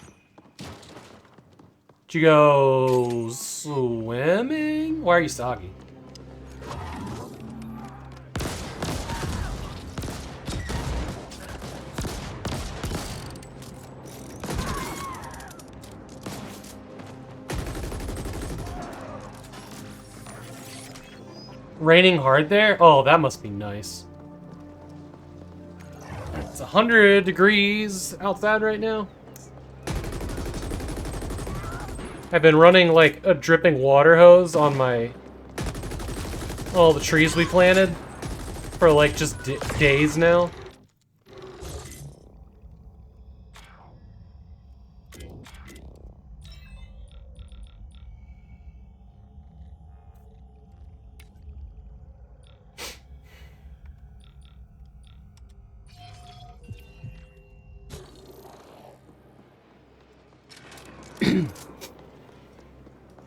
Did you go swimming? Why are you soggy? Raining hard there? Oh, that must be nice. It's 100 degrees outside right now. I've been running like a dripping water hose on all the trees we planted for like just days now.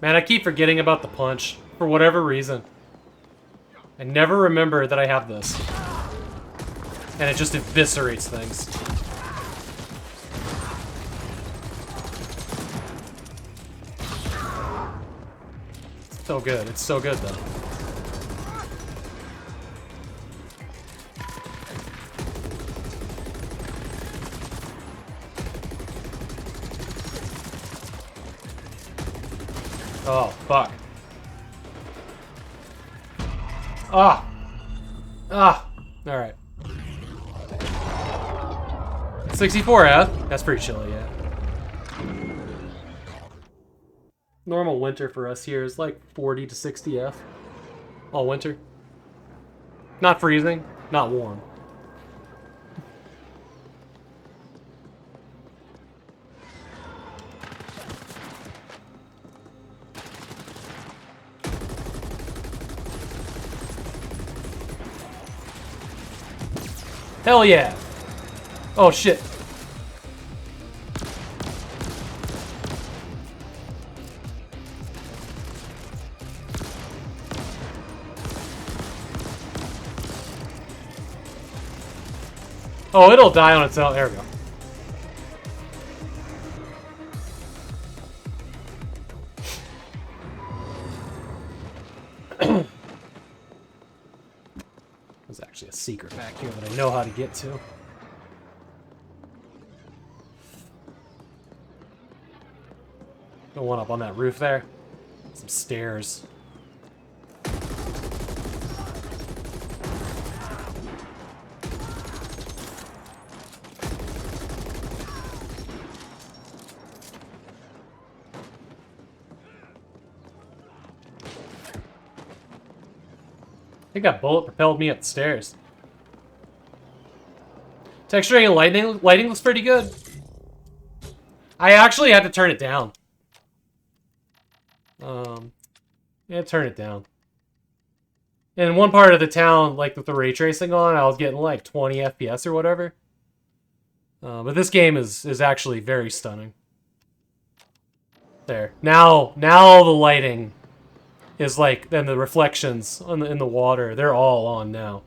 Man, I keep forgetting about the punch for whatever reason. I never remember that I have this. And it just eviscerates things. It's so good. It's so good, though. Oh, fuck. Ah! Ah! Alright. 64F? That's pretty chilly, yeah. Normal winter for us here is like 40 to 60F. All winter. Not freezing, not warm. Hell yeah! Oh shit. Oh, it'll die on its own. There we go. There's actually a secret back here that I know how to get to. Got one up on that roof there. Some stairs. I think that bullet propelled me up the stairs. Texturing and lighting looks pretty good. I actually had to turn it down. Yeah, turn it down. In one part of the town, like with the ray tracing on, I was getting like 20 FPS or whatever. But this game is actually very stunning. There. Now the lighting is like, then the reflections in the water, they're all on now.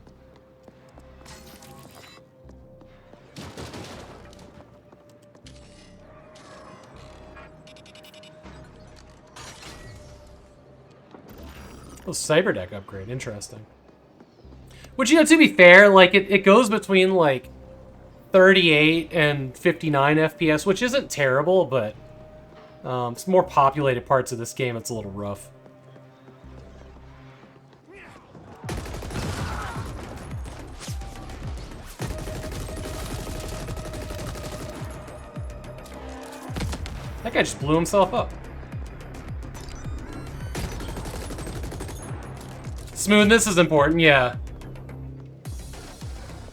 Oh, cyberdeck upgrade, interesting. Which, you know, to be fair, like it goes between like 38 and 59 FPS, which isn't terrible, but it's more populated parts of this game, it's a little rough. That guy just blew himself up. Smoothness is important, yeah.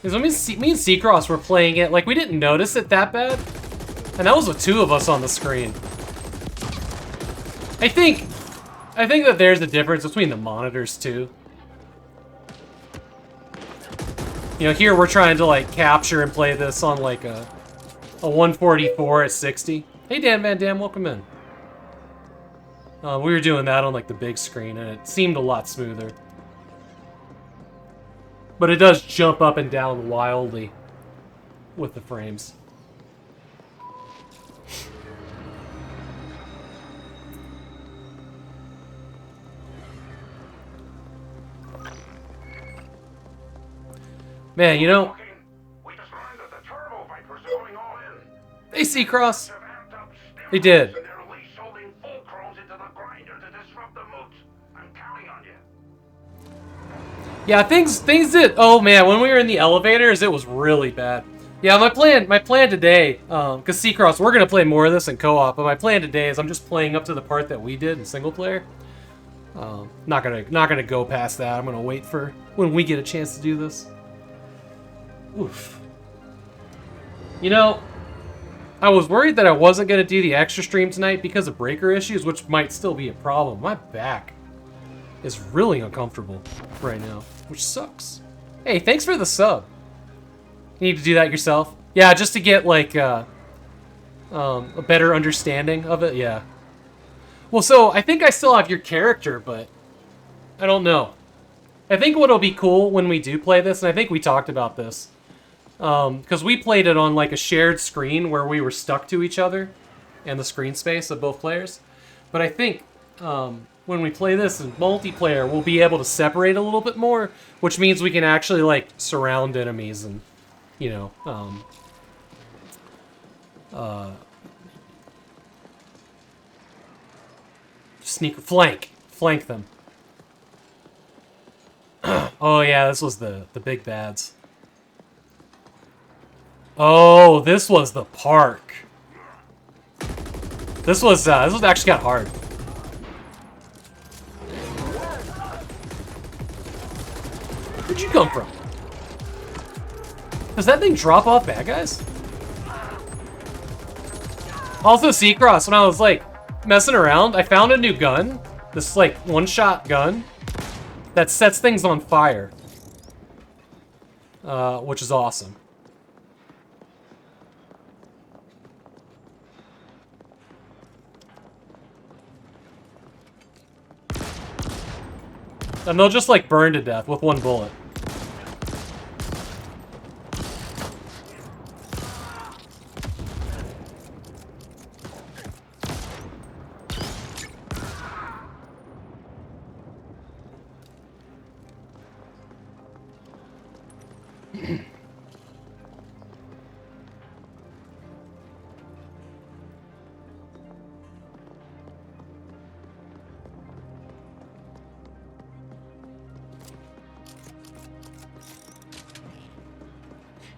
Because when me and Seacross were playing it, like, we didn't notice it that bad. And that was with two of us on the screen. I think that there's a difference between the monitors, too. You know, here we're trying to, like, capture and play this on, like, a 144 at 60. Hey, Dan Van Dam, welcome in. We were doing that on, like, the big screen, and it seemed a lot smoother. But it does jump up and down wildly with the frames. Man, you know... They Seacross. They did. Yeah, things did. Oh man, when we were in the elevators, it was really bad. Yeah, my plan today, because Seacross, we're gonna play more of this in co-op, but my plan today is I'm just playing up to the part that we did in single player. Not gonna go past that. I'm gonna wait for when we get a chance to do this. Oof. You know, I was worried that I wasn't gonna do the extra stream tonight because of breaker issues, which might still be a problem. My back is really uncomfortable right now, which sucks. Hey, thanks for the sub. You need to do that yourself? Yeah, just to get, like, a better understanding of it, yeah. Well, so, I think I still have your character, but I don't know. I think what'll be cool when we do play this, and I think we talked about this, because we played it on, like, a shared screen where we were stuck to each other and the screen space of both players. But I think when we play this in multiplayer, we'll be able to separate a little bit more, which means we can actually, like, surround enemies and, you know, flank them. Oh yeah, this was the big bads. Oh, this was the park. This was actually got hard. Where'd you come from? Does that thing drop off bad guys? Also, Seacross, when I was, like, messing around, I found a new gun. This, like, one-shot gun that sets things on fire. Which is awesome. And they'll just, like, burn to death with one bullet.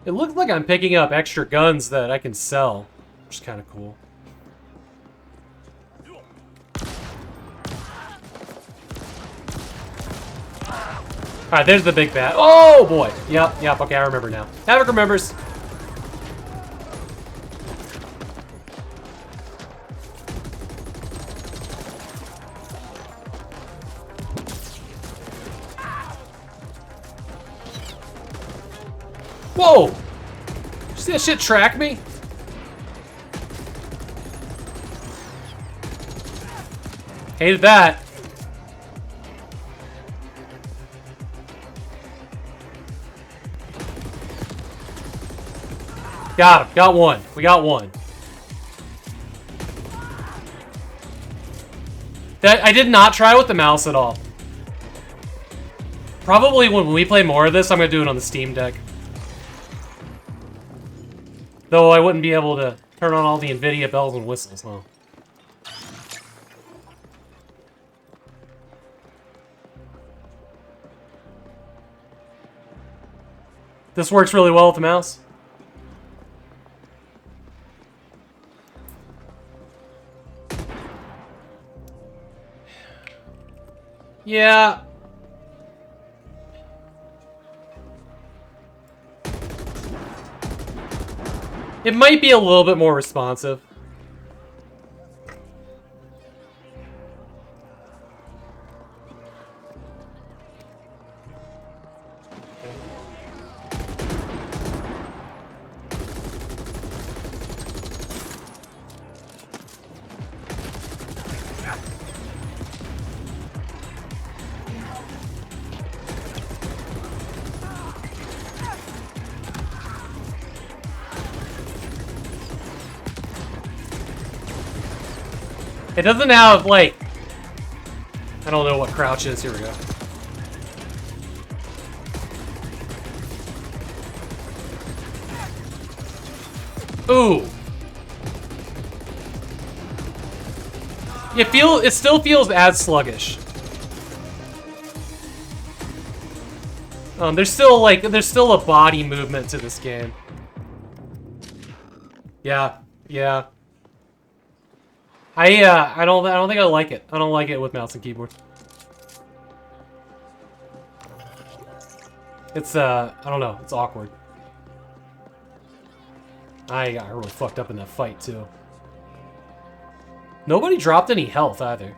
It looks like I'm picking up extra guns that I can sell, which is kind of cool. Alright, there's the big bat. Oh, boy. Yep, okay, I remember now. Havok remembers. Whoa! Did you see that shit track me? Hated that. Got him. Got one. We got one. I did not try with the mouse at all. Probably when we play more of this, I'm going to do it on the Steam Deck. Though I wouldn't be able to turn on all the NVIDIA bells and whistles, huh? This works really well with the mouse. Yeah. It might be a little bit more responsive. It doesn't have, like... I don't know what crouch is. Here we go. Ooh. It still feels as sluggish. There's still a body movement to this game. Yeah, yeah. I don't think I like it. I don't like it with mouse and keyboard. It's I don't know. It's awkward. I got really fucked up in that fight too. Nobody dropped any health either.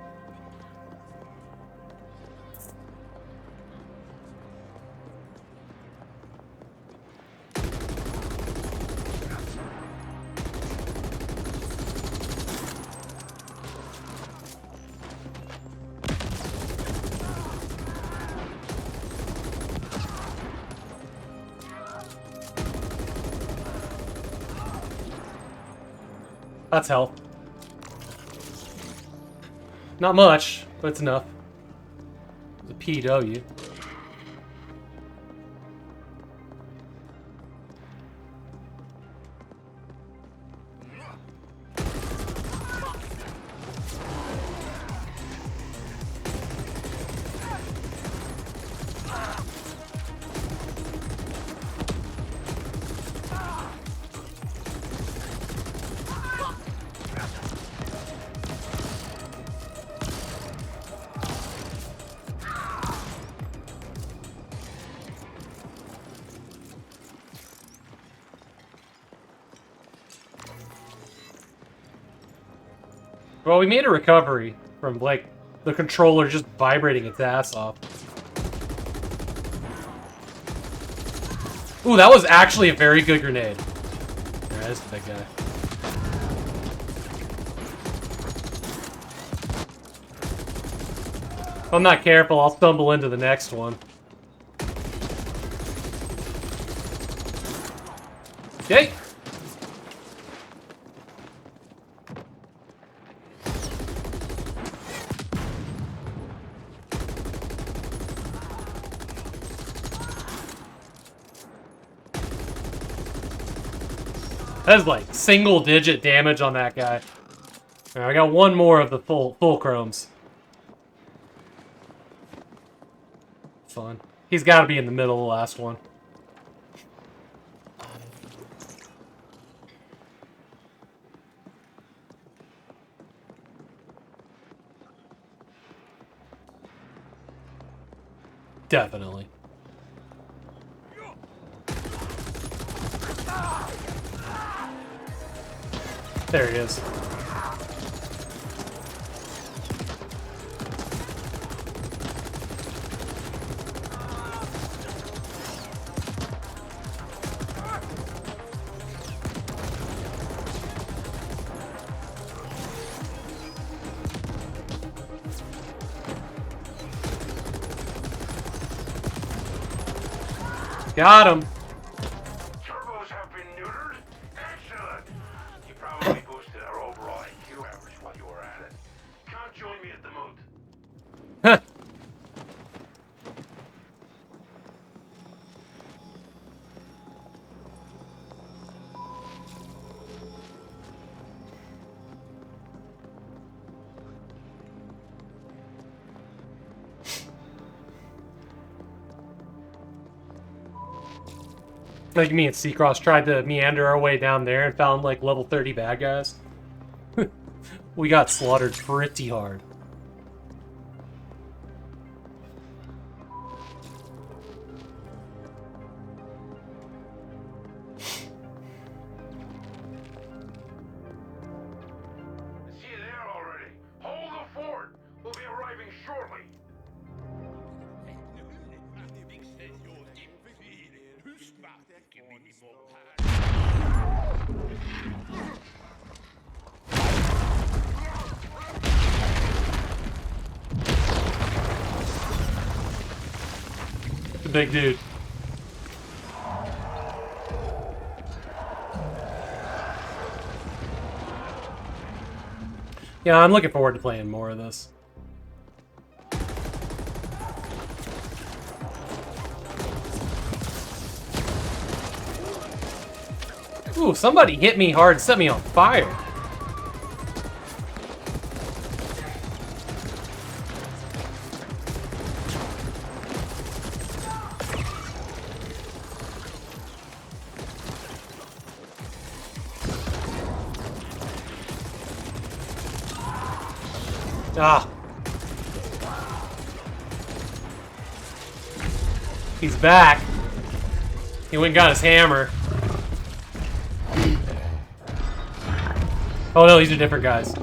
That's health. Not much, but it's enough. It's a PW. Well, we made a recovery from, like, the controller just vibrating its ass off. Ooh, that was actually a very good grenade. Alright, that's the big guy. If I'm not careful, I'll stumble into the next one. Okay. That's like single-digit damage on that guy. Alright, I got one more of the full chromes. Fun. He's got to be in the middle of the last one. Definitely. There he is. Got him. Turbos have been neutered? Excellent! You probably boosted our overall IQ average while you were at it. Come join me at the moot. Huh. Like me and Seacross tried to meander our way down there and found like level 30 bad guys. We got slaughtered pretty hard. See you there already. Hold the fort. We'll be arriving shortly. The big dude. Yeah, I'm looking forward to playing more of this. Ooh, somebody hit me hard, set me on fire. Ah. He's back. He went and got his hammer. Oh no, these are different guys.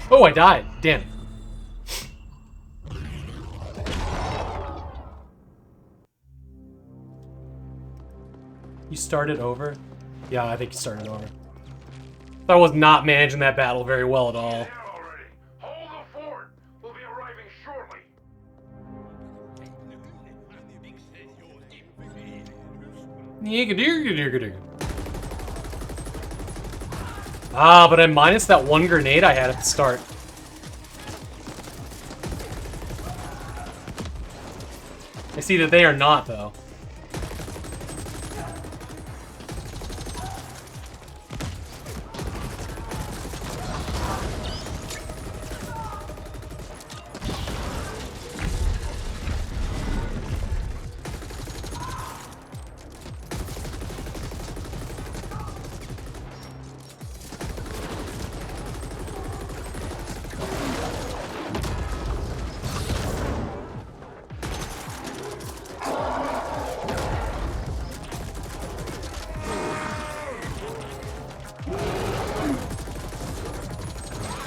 Oh, I died. Damn. You started over? Yeah, I think you started over. I was not managing that battle very well at all. Hold the fort. We'll be arriving shortly. Ah, but I minus that one grenade I had at the start. I see that they are not, though.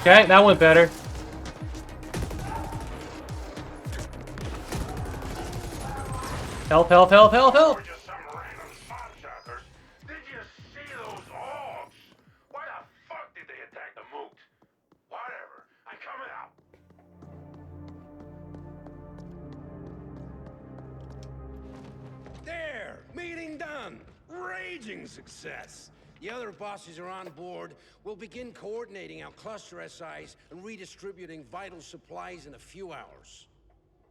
Okay, that went better. Help, help, help, help, help! Did you see those orcs? Why the fuck did they attack the moot? Whatever. I'm coming out. There! Meeting done! Raging success! The other bosses are on board. We'll begin coordinating our cluster SIs and redistributing vital supplies in a few hours.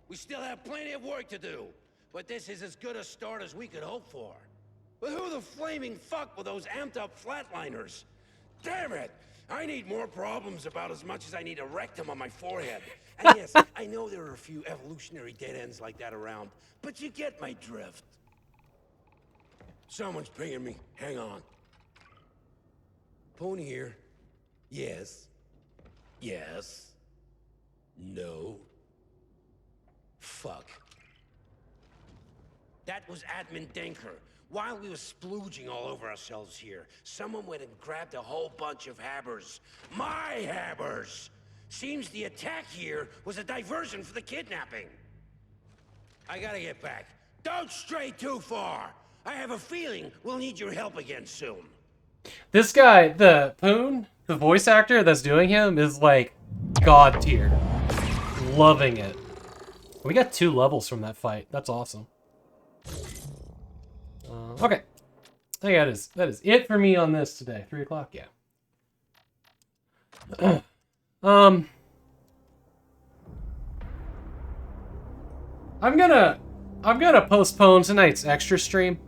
We still have plenty of work to do, but this is as good a start as we could hope for. But who the flaming fuck were those amped-up flatliners? Damn it! I need more problems about as much as I need a rectum on my forehead. And yes, I know there are a few evolutionary dead ends like that around, but you get my drift. Someone's pinging me. Hang on. Pony here. Yes. Yes. No. Fuck. That was Admin Denker. While we were splooging all over ourselves here, someone went and grabbed a whole bunch of habbers. My habbers! Seems the attack here was a diversion for the kidnapping. I gotta get back. Don't stray too far! I have a feeling we'll need your help again soon. This guy, the Poon, the voice actor that's doing him, is like god tier. Loving it. We got 2 levels from that fight. That's awesome. Okay. I think that is it for me on this today. 3 o'clock, yeah. I'm gonna postpone tonight's extra stream.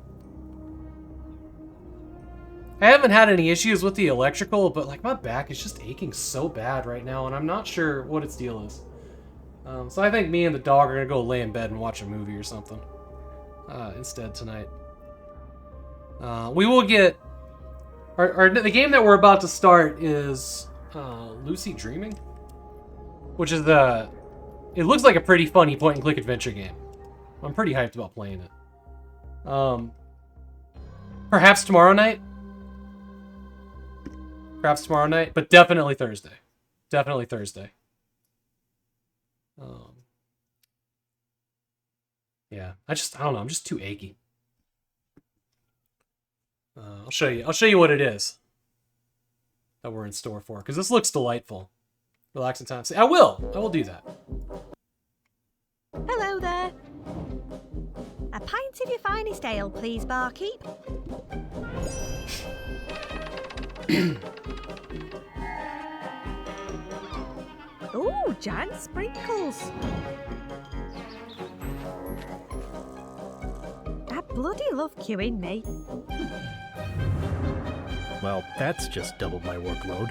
I haven't had any issues with the electrical, but like my back is just aching so bad right now, and I'm not sure what its deal is. So I think me and the dog are gonna go lay in bed and watch a movie or something instead tonight. We will get the game that we're about to start is Lucid Dreaming, which is it looks like a pretty funny point-and-click adventure game. I'm pretty hyped about playing it. Perhaps tomorrow night. Perhaps tomorrow night, but definitely Thursday. Definitely Thursday. Yeah, I don't know. I'm just too achy. I'll show you what it is that we're in store for, because this looks delightful. Relaxing time. I will do that. Hello there. A pint of your finest ale, please, barkeep. Ooh, giant sprinkles. A bloody love queuing me. Well, that's just doubled my workload.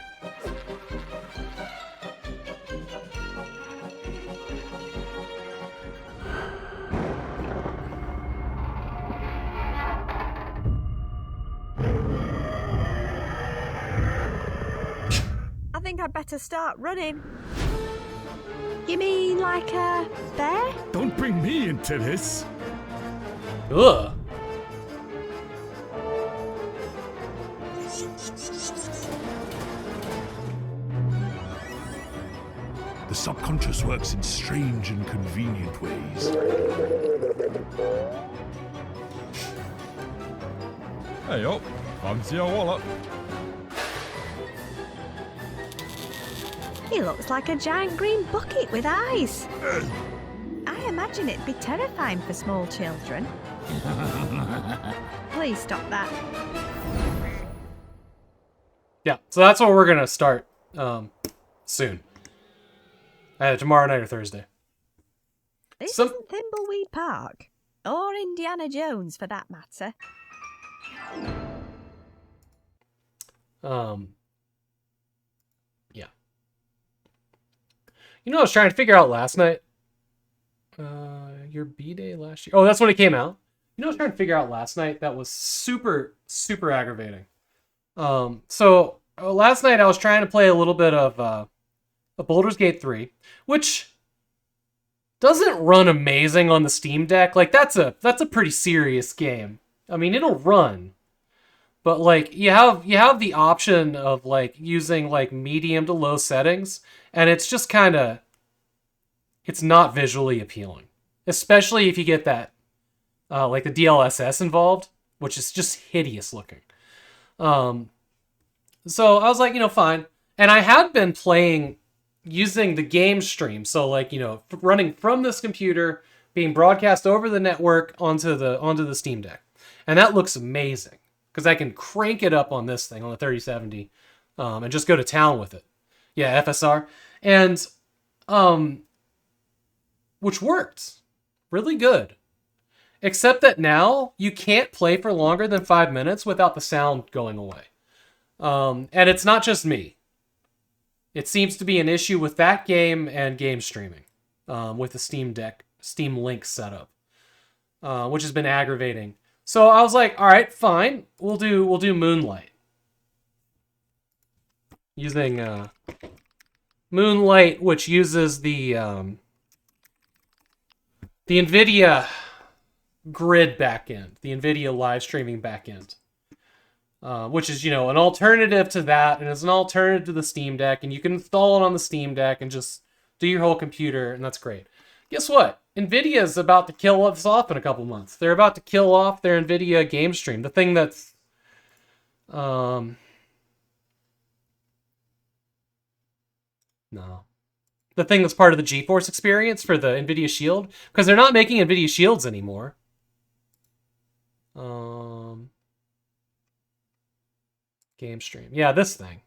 I think I'd better start running. You mean like a bear? Don't bring me into this. Ugh. The subconscious works in strange and convenient ways. Hey up, fancy a wallop? He looks like a giant green bucket with eyes. I imagine it'd be terrifying for small children. Please stop that. Yeah, so that's what we're gonna start soon. Tomorrow night or Thursday. This isn't Thimbleweed Park. Or Indiana Jones, for that matter. Yeah. You know what I was trying to figure out last night? Your B-Day last year. Oh, that's when it came out. You know what I was trying to figure out last night that was super, super aggravating. So last night I was trying to play a little bit of a Baldur's Gate 3, which doesn't run amazing on the Steam Deck. Like that's a pretty serious game. I mean, it'll run. But like you have the option of like using like medium to low settings, and it's just kind of it's not visually appealing, especially if you get that like the DLSS involved, which is just hideous looking. So I was like, fine. And I had been playing using the game stream, so like running from this computer, being broadcast over the network onto the Steam Deck, and that looks amazing. Because I can crank it up on this thing, on the 3070, and just go to town with it. Yeah, FSR. And, which worked really good. Except that now, you can't play for longer than 5 minutes without the sound going away. And it's not just me. It seems to be an issue with that game and game streaming, with the Steam Deck, Steam Link setup, which has been aggravating. So I was like, all right, fine. We'll do Moonlight. Using Moonlight, which uses the NVIDIA grid backend, the NVIDIA live streaming backend, which is, an alternative to that, and it's an alternative to the Steam Deck, and you can install it on the Steam Deck and just do your whole computer, and that's great. Guess what? NVIDIA is about to kill us off in a couple months. They're about to kill off their NVIDIA game stream. The thing that's... no. The thing that's part of the GeForce experience for the NVIDIA Shield. Because they're not making NVIDIA Shields anymore. Game stream. Yeah, this thing.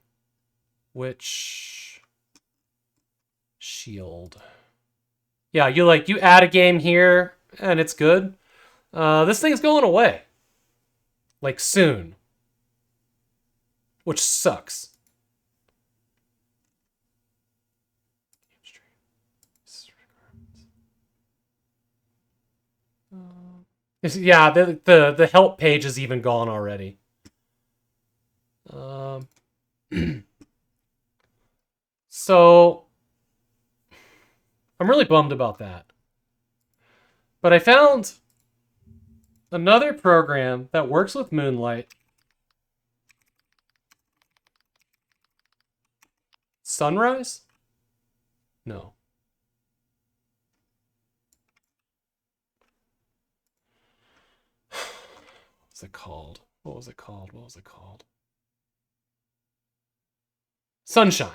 Which... Shield... Yeah, you add a game here, and it's good. This thing's going away. Like, soon. Which sucks. Yeah, the help page is even gone already. So... I'm really bummed about that. But I found another program that works with Moonlight. Sunrise? No. What's it called? What was it called? Sunshine.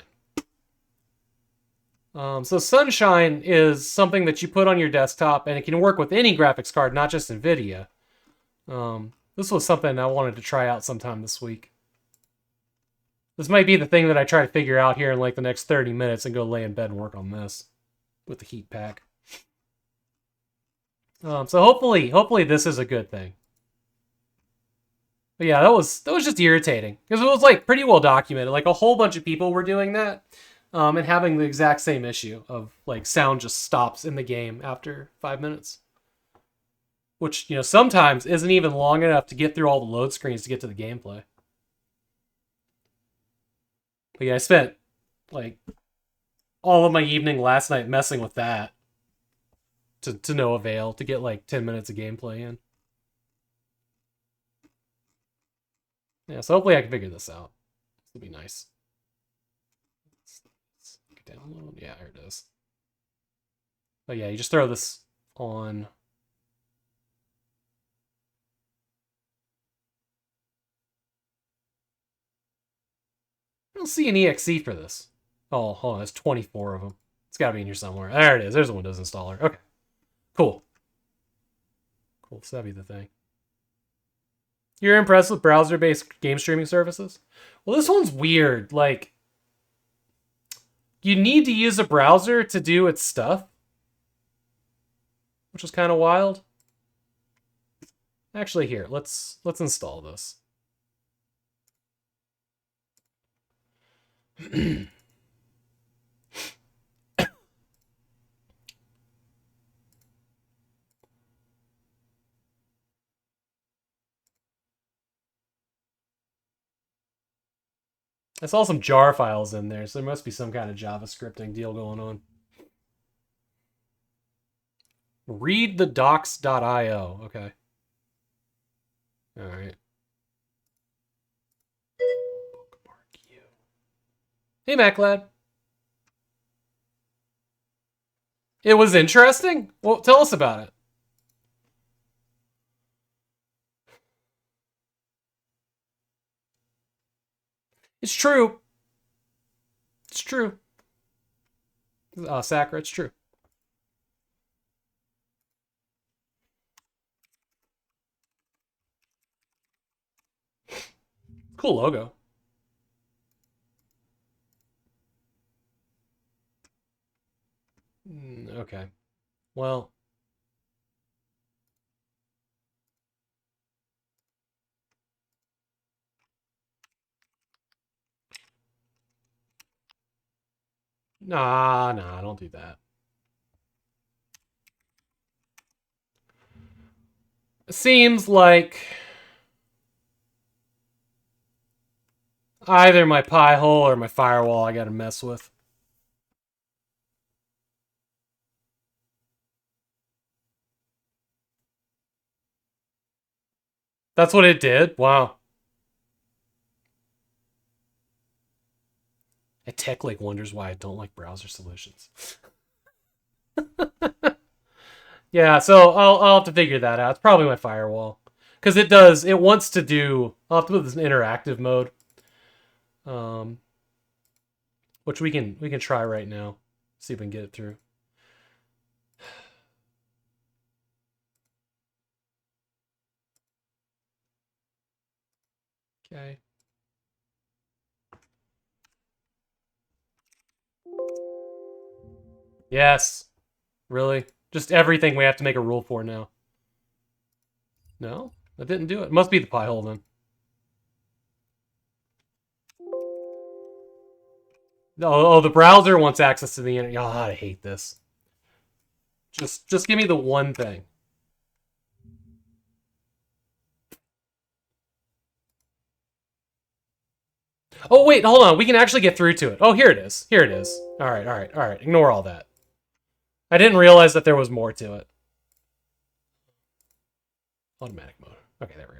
So Sunshine is something that you put on your desktop, and it can work with any graphics card, not just NVIDIA. This was something I wanted to try out sometime this week. This might be the thing that I try to figure out here in like the next 30 minutes and go lay in bed and work on this with the heat pack. So hopefully this is a good thing. But yeah, that was just irritating because it was like pretty well documented. Like a whole bunch of people were doing that, and having the exact same issue of like sound just stops in the game after 5 minutes, which sometimes isn't even long enough to get through all the load screens to get to the gameplay. But yeah, I spent like all of my evening last night messing with that to no avail to get like 10 minutes of gameplay in. Yeah, so hopefully I can figure this out. It'll be nice. Let's download. Yeah, here it is. But yeah, you just throw this on. I don't see an exe for this. Oh, hold on, there's 24 of them. It's got to be in here somewhere. There it is. There's a Windows installer. Okay, cool. Cool, so that'd be the thing. You're impressed with browser-based game streaming services? Well, this one's weird. Like, you need to use a browser to do its stuff, which is kind of wild. Actually, here, let's install this. I saw some jar files in there, so there must be some kind of JavaScripting deal going on. Read the docs.io. Okay. All right. Hey, MacLad. It was interesting? Well, tell us about it. It's true. It's true. Sakura, it's true. Cool logo. Okay. Well. Nah, don't do that. It seems like either my pie hole or my firewall I gotta mess with. That's what it did? Wow. TechLake wonders why I don't like browser solutions. Yeah, so I'll have to figure that out. It's probably my firewall. Because it wants to do, I'll have to put this in interactive mode. Which we can try right now. See if we can get it through. Okay. Yes. Really? Just everything we have to make a rule for now. No? That didn't do it. Must be the pie hole then. Oh, the browser wants access to the internet. Oh, I hate this. Just give me the one thing. Oh, wait, hold on. We can actually get through to it. Oh, here it is. Here it is. All right. Ignore all that. I didn't realize that there was more to it. Automatic mode. Okay, there we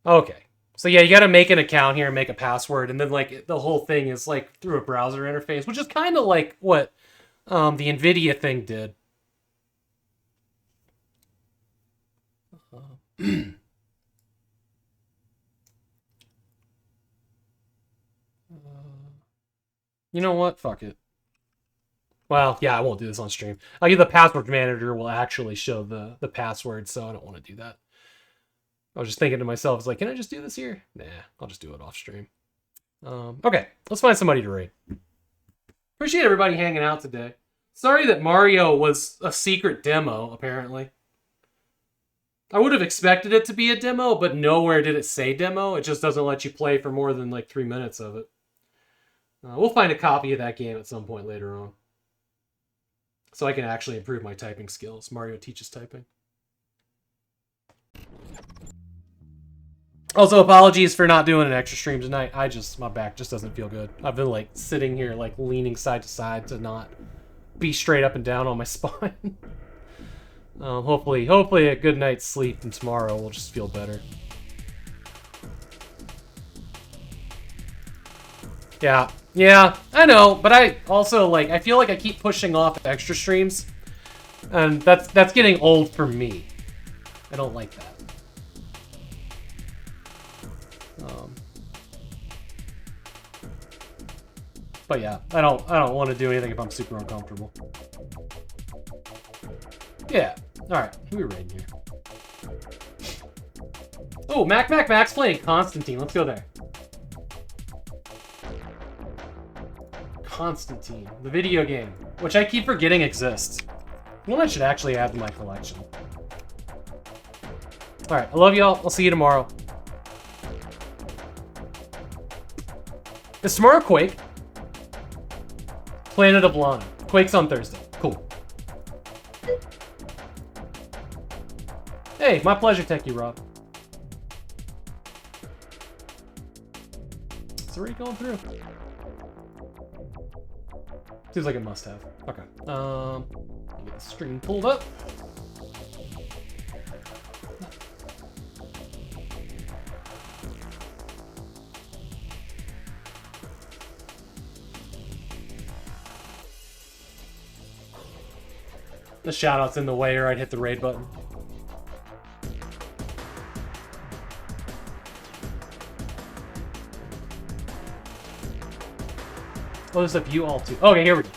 go. Okay. So yeah, you got to make an account here and make a password, and then like the whole thing is like through a browser interface, which is kind of like what the NVIDIA thing did. You know what? Fuck it. Well, yeah, I won't do this on stream. I'll give the password manager will actually show the password, so I don't want to do that. I was just thinking to myself, it's like, can I just do this here? Nah, I'll just do it off stream. Okay, let's find somebody to raid. Appreciate everybody hanging out today. Sorry that Mario was a secret demo, apparently. I would have expected it to be a demo, but nowhere did it say demo. It just doesn't let you play for more than like 3 minutes of it. We'll find a copy of that game at some point later on, so I can actually improve my typing skills. Mario teaches typing. Also, apologies for not doing an extra stream tonight. My back just doesn't feel good. I've been like sitting here like leaning side to side to not be straight up and down on my spine. Hopefully a good night's sleep and tomorrow will just feel better. Yeah, I know, but I also like, I feel like I keep pushing off extra streams, and that's getting old for me. I don't like that. But yeah, I don't want to do anything if I'm super uncomfortable. Yeah. Alright, who are we raiding here? Oh, Mac's playing Constantine. Let's go there. Constantine, the video game, which I keep forgetting exists. One I should actually add to my collection. Alright, I love y'all. I'll see you tomorrow. Is tomorrow Quake? Planet of Lana. Quake's on Thursday. Cool. Hey, my pleasure, Techie Rob. It's already going through. Seems like it must have. Okay. Get the stream pulled up. The shoutouts in the way, or I'd hit the raid button. Oh, there's a view all too. Okay, here we go.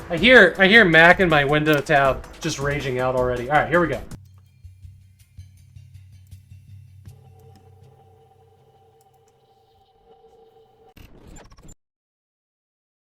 I hear Mac in my window tab just raging out already. All right, here we go.